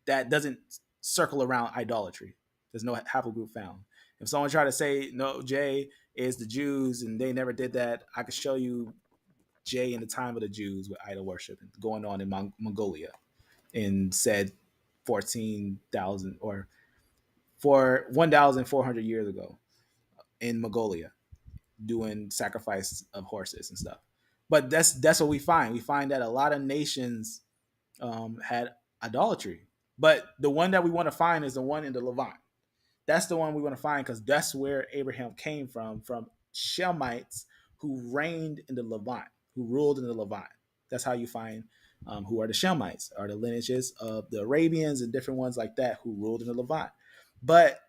that doesn't circle around idolatry. There's no haplogroup found. If someone tried to say, no, J is the Jews and they never did that, I could show you J in the time of the Jews with idol worship going on in Mongolia in said 14,000 or for 1,400 years ago in Mongolia, doing sacrifice of horses and stuff. But that's what we find. We find that a lot of nations had idolatry, but the one that we want to find is the one in the Levant. That's the one we want to find because that's where Abraham came from Shemites who reigned in the Levant, who ruled in the Levant. That's how you find who are the Shemites, are the lineages of the Arabians and different ones like that who ruled in the Levant. But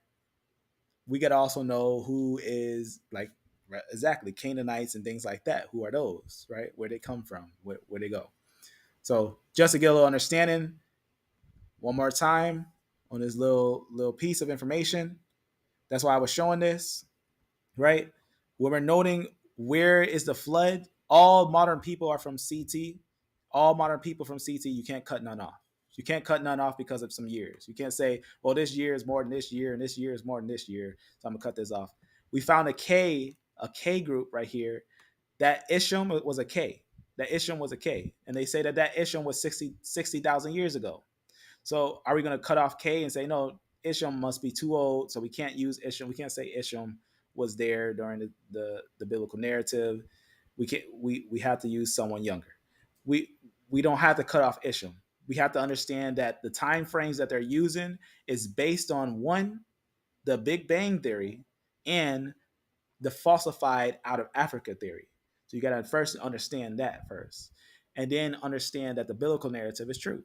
we got to also know who is like exactly Canaanites and things like that. Who are those, right? Where they come from, where they go. So just to get a little understanding, one more time on this little piece of information. That's why I was showing this, right? When we're noting where is the flood, all modern people are from CT. All modern people from CT, you can't cut none off. You can't cut none off because of some years. You can't say, well, this year is more than this year, and this year is more than this year, so I'm gonna cut this off. We found a K group right here. That Isham was a K. That Isham was a K, and they say that Isham was 60,000 years ago. So are we gonna cut off K and say no? Isham must be too old, so we can't use Isham. We can't say Isham was there during the biblical narrative. We have to use someone younger. We don't have to cut off Isham. We have to understand that the time frames that they're using is based on one, the Big Bang theory, and the falsified out of Africa theory. So you got to first understand that first, and then understand that the biblical narrative is true.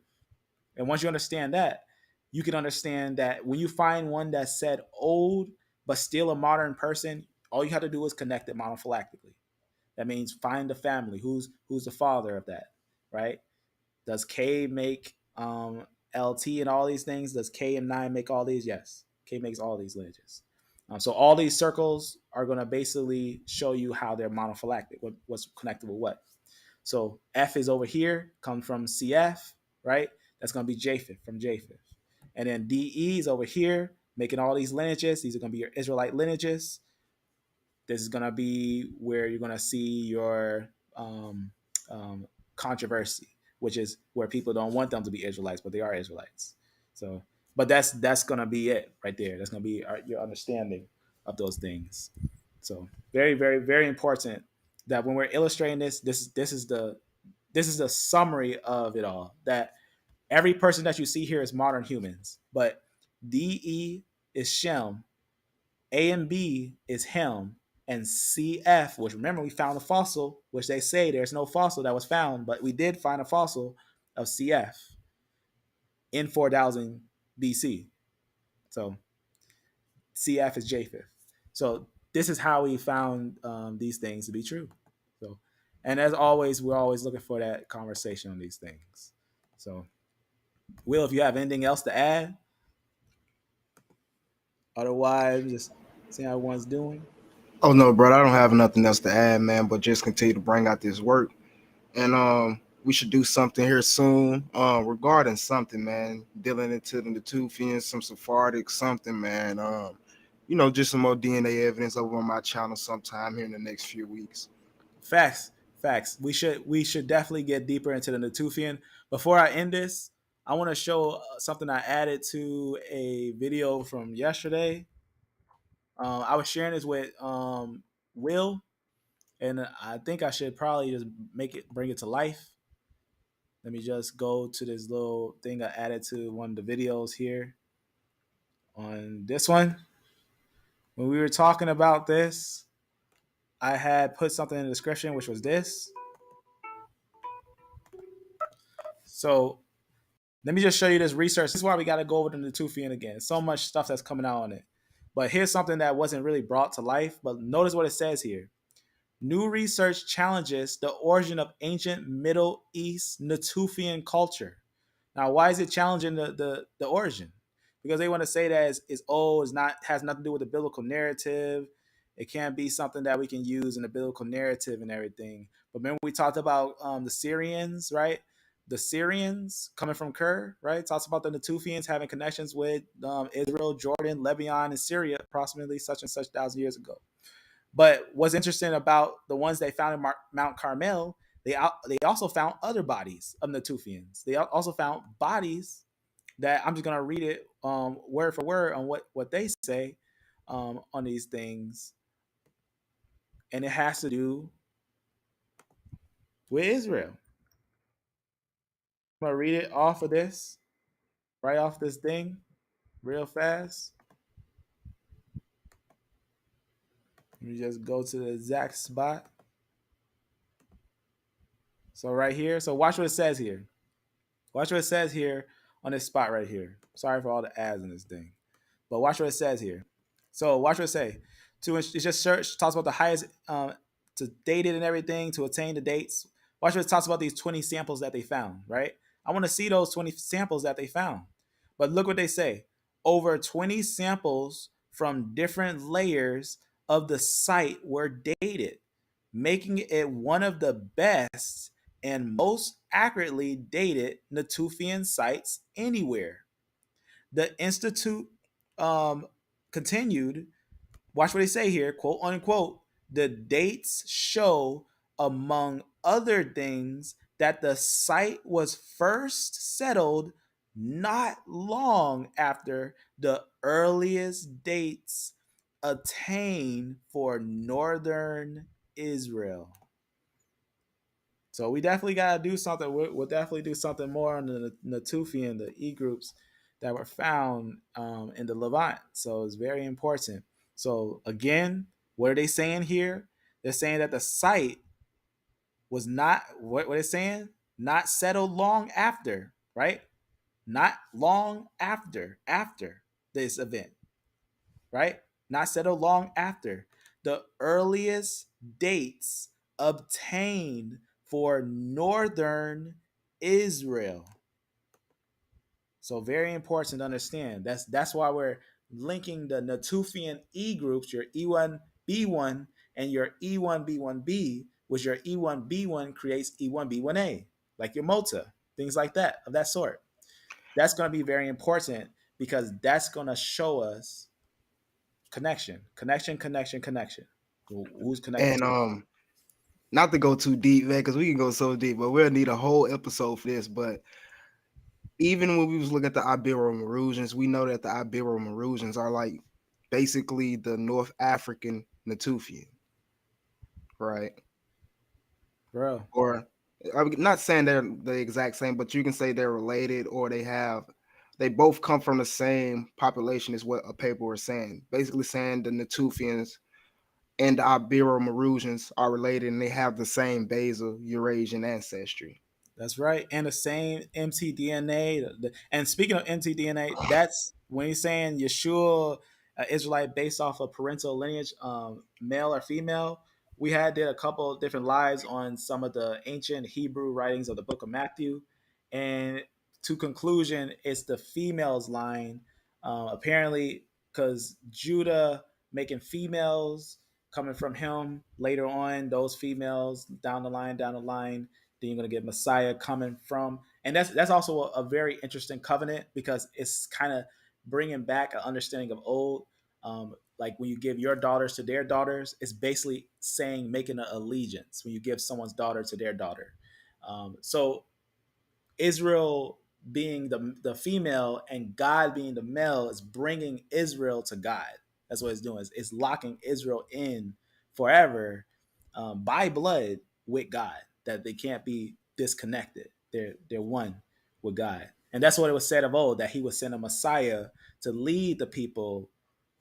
And once you understand that, you can understand that when you find one that's said old but still a modern person, all you have to do is connect it monophylactically. That means find the family. Who's the father of that, right? Does K make LT and all these things? Does K and 9 make all these? Yes. K makes all these lineages. So all these circles are going to basically show you how they're monophylactic, what's connected with what. So F is over here, comes from CF, right? That's going to be Japheth, from Japheth. And then DE is over here making all these lineages. These are going to be your Israelite lineages. This is going to be where you're going to see your controversy, which is where people don't want them to be Israelites, but they are Israelites. So, but that's going to be it right there. That's going to be your understanding of those things. So very, very, very important that when we're illustrating this is the summary of it all. That every person that you see here is modern humans, but DE is Shem, A and B is Ham, and CF, which remember we found a fossil, which they say there's no fossil that was found, but we did find a fossil of CF in 4000 BC. So CF is Japheth. So this is how we found these things to be true. So, and as always, we're always looking for that conversation on these things. So, Will, if you have anything else to add, otherwise, just seeing how everyone's doing. Oh no, bro, I don't have nothing else to add, man, but just continue to bring out this work. And we should do something here soon regarding something, man, dealing into the Natufians, some Sephardic, something, man. Just some more DNA evidence over on my channel sometime here in the next few weeks. Facts. We should definitely get deeper into the Natufian. Before I end this, I want to show something I added to a video from yesterday. I was sharing this with Will, and I think I should probably just bring it to life. Let me just go to this little thing I added to one of the videos here on this one. When we were talking about this, I had put something in the description, which was this. So let me just show you this research. This is why we got to go over the Natufian again. So much stuff that's coming out on it. But here's something that wasn't really brought to life. But notice what it says here. New research challenges the origin of ancient Middle East Natufian culture. Now, why is it challenging the origin? Because they want to say that it's old, has nothing to do with the biblical narrative. It can't be something that we can use in the biblical narrative and everything. But remember we talked about the Syrians, right? The Syrians coming from Ker, right? It talks about the Natufians having connections with Israel, Jordan, Lebanon, and Syria approximately such and such 1,000 years ago. But what's interesting about the ones they found in Mount Carmel, they also found other bodies of Natufians. They also found bodies that I'm just going to read it word for word on what they say on these things. And it has to do with Israel. I'm going to read it off of this, right off this thing, real fast. Let me just go to the exact spot. So right here. So watch what it says here. Watch what it says here on this spot right here. Sorry for all the ads in this thing. But watch what it says here. So watch what it say. It's just search, talks about the highest, to date it and everything, to attain the dates. Watch what it talks about these 20 samples that they found, right? I want to see those 20 samples that they found. But look what they say. Over 20 samples from different layers of the site were dated, making it one of the best and most accurately dated Natufian sites anywhere. The Institute continued, watch what they say here, quote unquote, the dates show, among other things, that the site was first settled not long after the earliest dates attained for northern Israel. So we definitely got to do something. We'll definitely do something more on the Natufian, the E groups that were found in the Levant. So it's very important. So again, what are they saying here? They're saying that the site was not, what are they saying? Not settled long after, right? Not long after this event, right? Not settled long after. The earliest dates obtained for northern Israel. So very important to understand. That's why we're linking the Natufian E groups, your E1B1 and your E1B1B, which your E1B1 creates E1B1A, like your Mota, things like that, of that sort. That's going to be very important because that's going to show us connection. Who's connected And to? not to go too deep, man, because we can go so deep, but we'll need a whole episode for this. But even when we was looking at the Iberomaurusians, we know that the Iberomaurusians are like basically the North African Natufian, right? Bro. Or I'm not saying they're the exact same, but you can say they're related, or they both come from the same population, is what a paper is saying. Basically saying the Natufians and the Iberomaurusians are related, and they have the same basal Eurasian ancestry. That's right. And the same mtDNA. And speaking of mtDNA, that's when he's saying Yeshua, Israelite based off of parental lineage, male or female. We did a couple of different lives on some of the ancient Hebrew writings of the book of Matthew. And to conclusion, it's the female's line. Apparently, because Judah making females coming from him later on, those females down the line, then you're going to get Messiah coming from, and that's also a very interesting covenant, because it's kind of bringing back an understanding of old. Like when you give your daughters to their daughters, it's basically saying making an allegiance when you give someone's daughter to their daughter. So Israel being the female and God being the male is bringing Israel to God. That's what it's doing. It's locking Israel in forever by blood with God, that they can't be disconnected. They're one with God. And that's what it was said of old, that he would send a Messiah to lead the people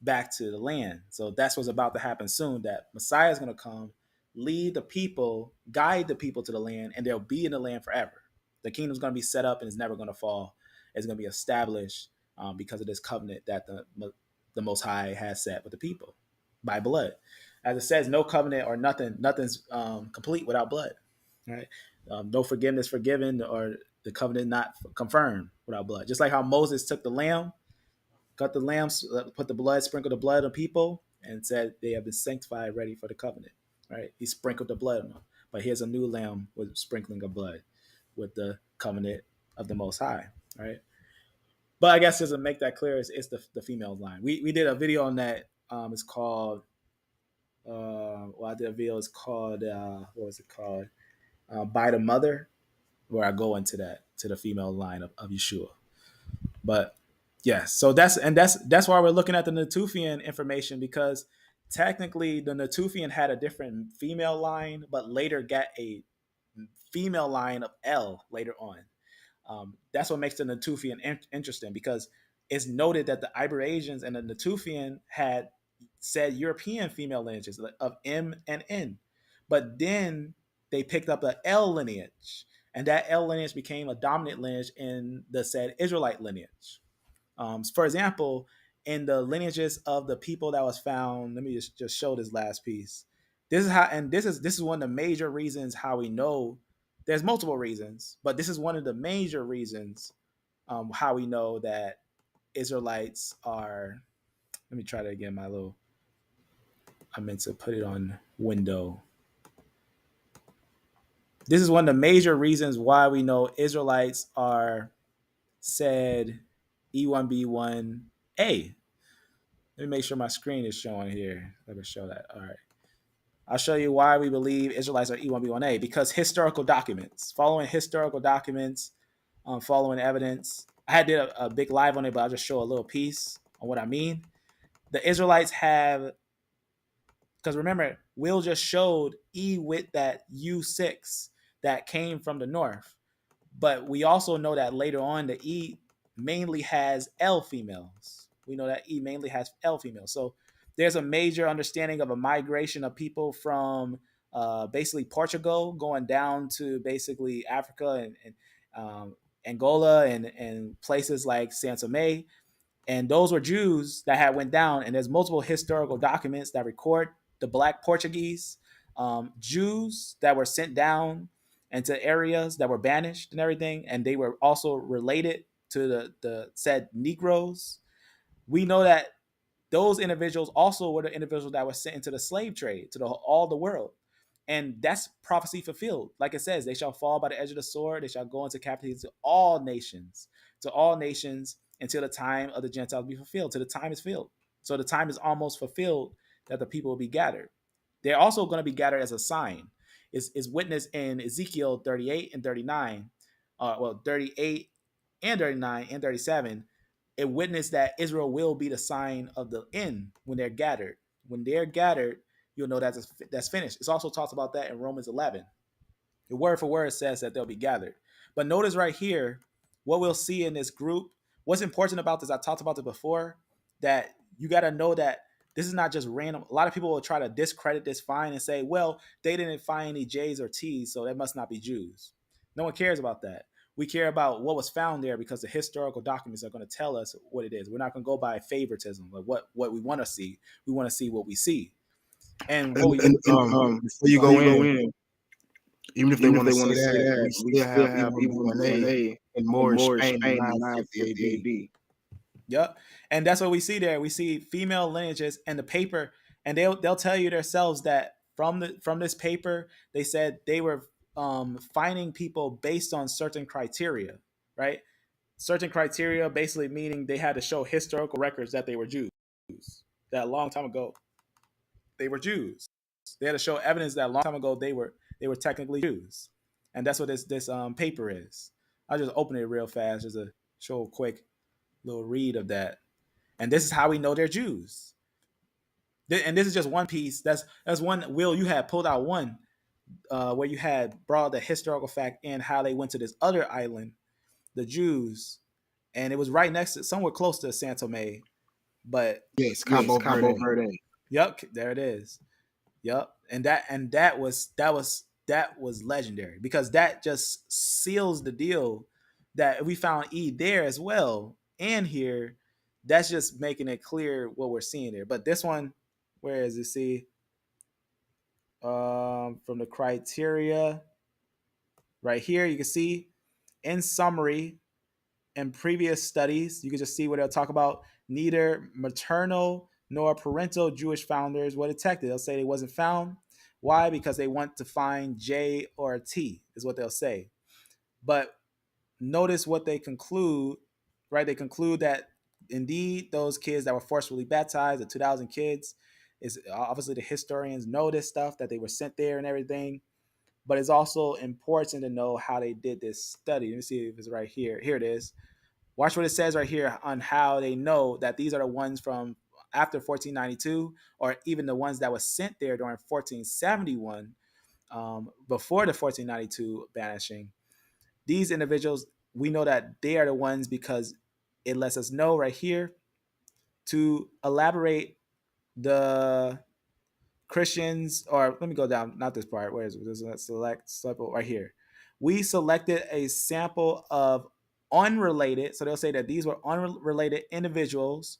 back to the land. So that's what's about to happen soon, that Messiah is going to come, lead the people, guide the people to the land, and they'll be in the land forever. The kingdom's going to be set up and it's never going to fall. It's going to be established because of this covenant that the Most High has set with the people by blood. As it says, no covenant or nothing's complete without blood, right? No forgiveness forgiven, or the covenant not confirmed without blood. Just like how Moses took the lamb, cut the lamb, put the blood, sprinkled the blood on people, and said they have been sanctified, ready for the covenant, right? He sprinkled the blood on them. But here's a new lamb with sprinkling of blood, with the covenant of the Most High, right? But I guess just to make that clear, it's the female line. We did a video on that. It's called, I did a video. It's called, what was it called? By the Mother, where I go into that, to the female line of Yeshua. But yeah, so that's why we're looking at the Natufian information, because technically the Natufian had a different female line, but later got a female line of L later on. That's what makes the Natufian interesting, because it's noted that the Iberasians and the Natufian had said European female lineages of M and N, but then they picked up the L lineage, and that L lineage became a dominant lineage in the said Israelite lineage. For example, in the lineages of the people that was found, let me just show this last piece. This is how, and this is one of the major reasons how we know. There's multiple reasons, but this is one of the major reasons how we know that Israelites are. Let me try that again. I meant to put it on window. This is one of the major reasons why we know Israelites are said E1B1A. Let me make sure my screen is showing here. Let me show that. All right. I'll show you why we believe Israelites are E1B1A. Because following historical documents, following evidence. I did a big live on it, but I'll just show a little piece on what I mean. The Israelites have, because remember, Will just showed E with that U6 that came from the north. But we also know that later on, the E mainly has L females. We know that E mainly has L females. So there's a major understanding of a migration of people from basically Portugal going down to basically Africa and Angola and places like São Tomé. And those were Jews that had went down. And there's multiple historical documents that record the Black Portuguese Jews that were sent down into areas that were banished and everything. And they were also related to the said Negroes. We know that those individuals also were the individuals that were sent into the slave trade to all the world. And that's prophecy fulfilled. Like it says, they shall fall by the edge of the sword. They shall go into captivity to all nations, until the time of the Gentiles be fulfilled, till the time is filled. So the time is almost fulfilled that the people will be gathered. They're also going to be gathered as a sign. Is witnessed in Ezekiel 38 and 39, 38 and 39 and 37. It witnessed that Israel will be the sign of the end when they're gathered. When they're gathered, you'll know that's finished. It's also talks about that in Romans 11. The word for word says that they'll be gathered. But notice right here, what we'll see in this group, what's important about this, I talked about it before, that you got to know that this is not just random. A lot of people will try to discredit this find and say, well, they didn't find any J's or T's, so they must not be Jews. No one cares about that. We care about what was found there because the historical documents are going to tell us what it is. We're not going to go by favoritism, like what we want to see. We want to see what we see. And what before you go in, even if they want to say that, we still have E-1A and more Spain in 950 AD. Yep. And that's what we see there. We see female lineages and the paper, and they'll tell you themselves that from this paper, they said they were finding people based on certain criteria, right? Certain criteria basically meaning they had to show historical records that they were Jews. That a long time ago, they were Jews. They had to show evidence that a long time ago they were technically Jews. And that's what this paper is. I'll just open it real fast just to show a quick little read of that. And this is how we know they're Jews. And this is just one piece. That's one, Will, you had pulled out one where you had brought the historical fact in how they went to this other island, the Jews, and it was right next to, somewhere close to San Tome. But yes, Cabo Verde. Yep, there it is. Yep. And that was legendary, because that just seals the deal that we found E there as well and here. That's just making it clear what we're seeing there. But this one, where is it? See, from the criteria right here, you can see in summary, in previous studies, you can just see where they'll talk about neither maternal nor parental Jewish founders were detected. They'll say they wasn't found. Why? Because they want to find J or T, is what they'll say. But notice what they conclude, right? They conclude that indeed those kids that were forcefully baptized, the 2,000 kids, is obviously the historians know this stuff, that they were sent there and everything. But it's also important to know how they did this study. Let me see if it's right here. Here it is. Watch what it says right here on how they know that these are the ones from after 1492, or even the ones that were sent there during 1471, before the 1492 banishing. These individuals, we know that they are the ones because it lets us know right here to elaborate the Christians, or let me go down, not this part. Where is it? Let's select sample right here. We selected a sample of unrelated, so they'll say that these were unrelated individuals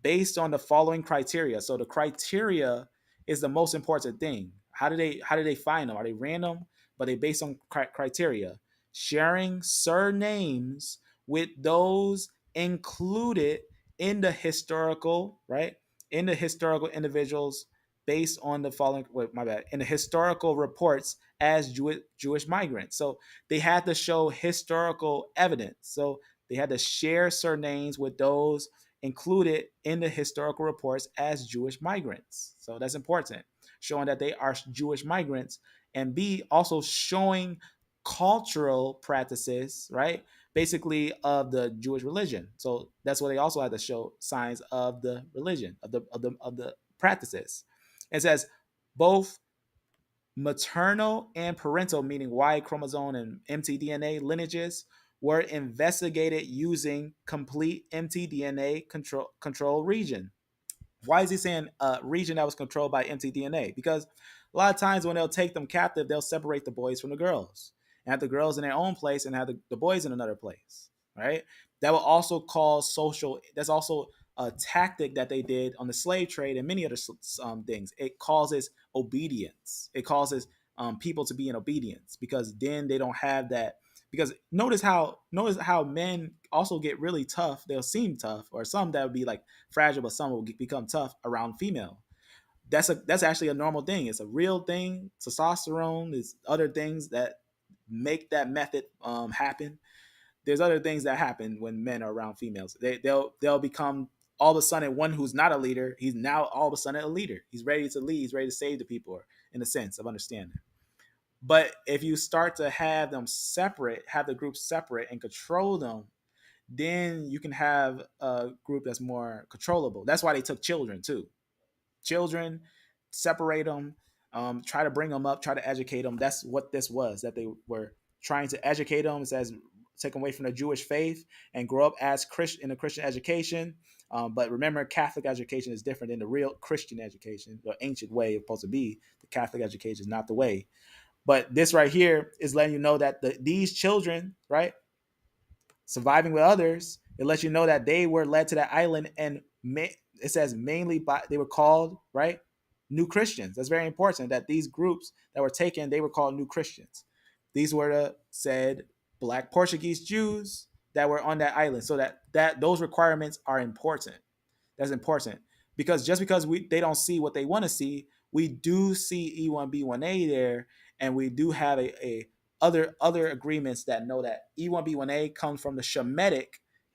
based on the following criteria. So the criteria is the most important thing. How do they find them? Are they random? But they based on criteria. Sharing surnames with those included in the historical, right? In the historical individuals based on the following, in the historical reports as Jewish migrants. So they had to show historical evidence. So they had to share surnames with those included in the historical reports as Jewish migrants. So that's important, showing that they are Jewish migrants, and B, also showing cultural practices, right? Basically of the Jewish religion. So that's why they also had to show signs of the religion, of the practices. It says both maternal and parental, meaning Y-chromosome and mtDNA lineages, were investigated using complete mtDNA control region. Why is he saying a region that was controlled by mtDNA? Because a lot of times when they'll take them captive, they'll separate the boys from the girls and have the girls in their own place and have the boys in another place, right? That will also cause social, that's also a tactic that they did on the slave trade and many other things. It causes obedience. It causes people to be in obedience, because then they don't have that. Because notice how men also get really tough. They'll seem tough, or some that would be like fragile, but some will become tough around female. That's actually a normal thing. It's a real thing. Testosterone is other things that make that method happen. there's other things that happen when men are around females. They'll become all of a sudden one who's not a leader. He's now all of a sudden a leader. He's ready to lead. He's ready to save the people, in a sense of understanding. But if you start to have them separate, have the groups separate and control them, then you can have a group that's more controllable. That's why they took children too. Children, separate them, try to bring them up, try to educate them. That's what this was, that they were trying to educate them. It says take away from the Jewish faith and grow up as in a Christian education. But remember, Catholic education is different than the real Christian education, the ancient way it's supposed to be. The Catholic education is not the way. But this right here is letting you know that these children, right, surviving with others, it lets you know that they were led to that island, and it says mainly they were called, right, New Christians. That's very important, that these groups that were taken, they were called New Christians. These were the said Black Portuguese Jews that were on that island. So that those requirements are important. That's important, because just because they don't see what they want to see, we do see E1B1A there, and we do have a other agreements that know that E1B1A comes from the Shemitic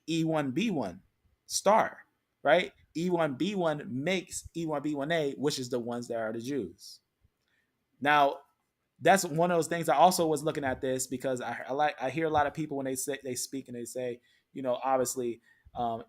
E1B1 star, right? E1B1 makes E1B1A, which is the ones that are the Jews. Now, that's one of those things. I also was looking at this because I hear a lot of people when they speak and they say, obviously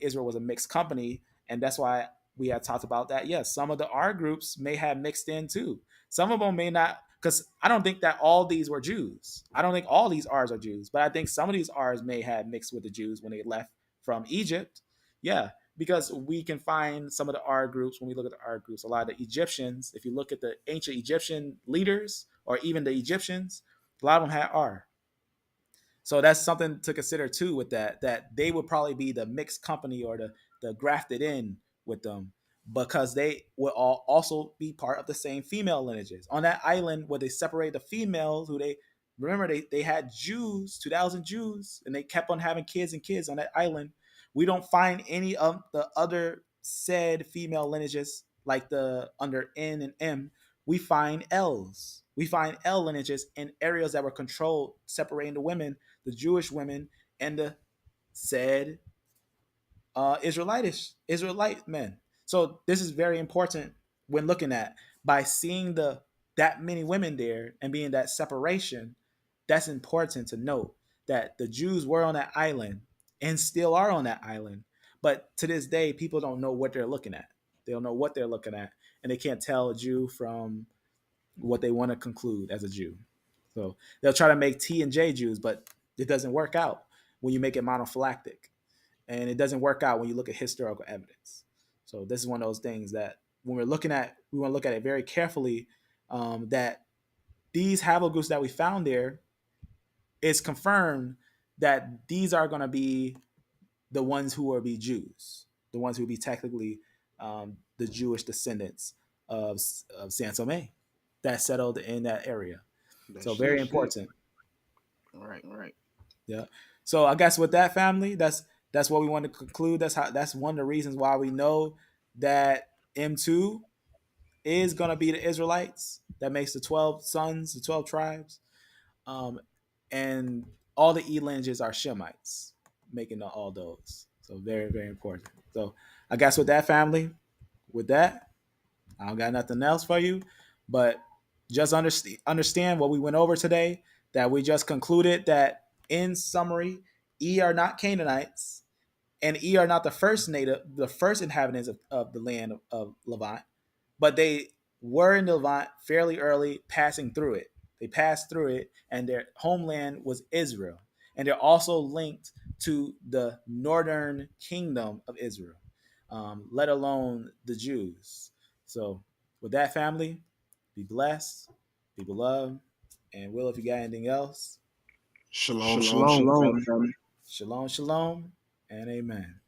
Israel was a mixed company, and that's why we had talked about that. Yes, some of the R groups may have mixed in too. Some of them may not, because I don't think that all these were Jews. I don't think all these R's are Jews, but I think some of these R's may have mixed with the Jews when they left from Egypt. Yeah, because we can find some of the R groups, when we look at the R groups, a lot of the Egyptians, if you look at the ancient Egyptian leaders or even the Egyptians, a lot of them had R. So that's something to consider too with that they would probably be the mixed company or the grafted in with them, because they would all also be part of the same female lineages. On that island where they separate the females, who they had Jews, 2,000 Jews, and they kept on having kids and kids on that island. We don't find any of the other said female lineages like the under N and M. We find L's. We find L lineages in areas that were controlled, separating the women, the Jewish women, and the said Israelite men. So this is very important when looking at, by seeing that many women there and being that separation. That's important to note that the Jews were on that island and still are on that island. But to this day, people don't know what they're looking at. They don't know what they're looking at, and they can't tell a Jew from what they want to conclude as a Jew. So they'll try to make T and J Jews, but it doesn't work out when you make it monophylactic. And it doesn't work out when you look at historical evidence. So this is one of those things that when we want to look at it very carefully, that these haplogroups that we found there, is confirmed that these are going to be the ones who will be Jews, the ones who will be technically the Jewish descendants of Saint-Somé that settled in that area. So very important. Right. Yeah. So I guess with that, family, that's what we want to conclude. That's one of the reasons why we know that M2 is going to be the Israelites. That makes the 12 sons, the 12 tribes. And all the E-lineages are Shemites, making all those. So very, very important. So I guess with that, family, with that, I don't got nothing else for you, but just understand what we went over today, that we just concluded that, in summary, E are not Canaanites, and E are not the first inhabitants of the land of Levant, but they were in the Levant fairly early, passing through it. They passed through it, and their homeland was Israel. And they're also linked to the northern kingdom of Israel, let alone the Jews. So with that, family, be blessed, be beloved, and Will, if you got anything else. Shalom, family. Shalom, shalom, and amen.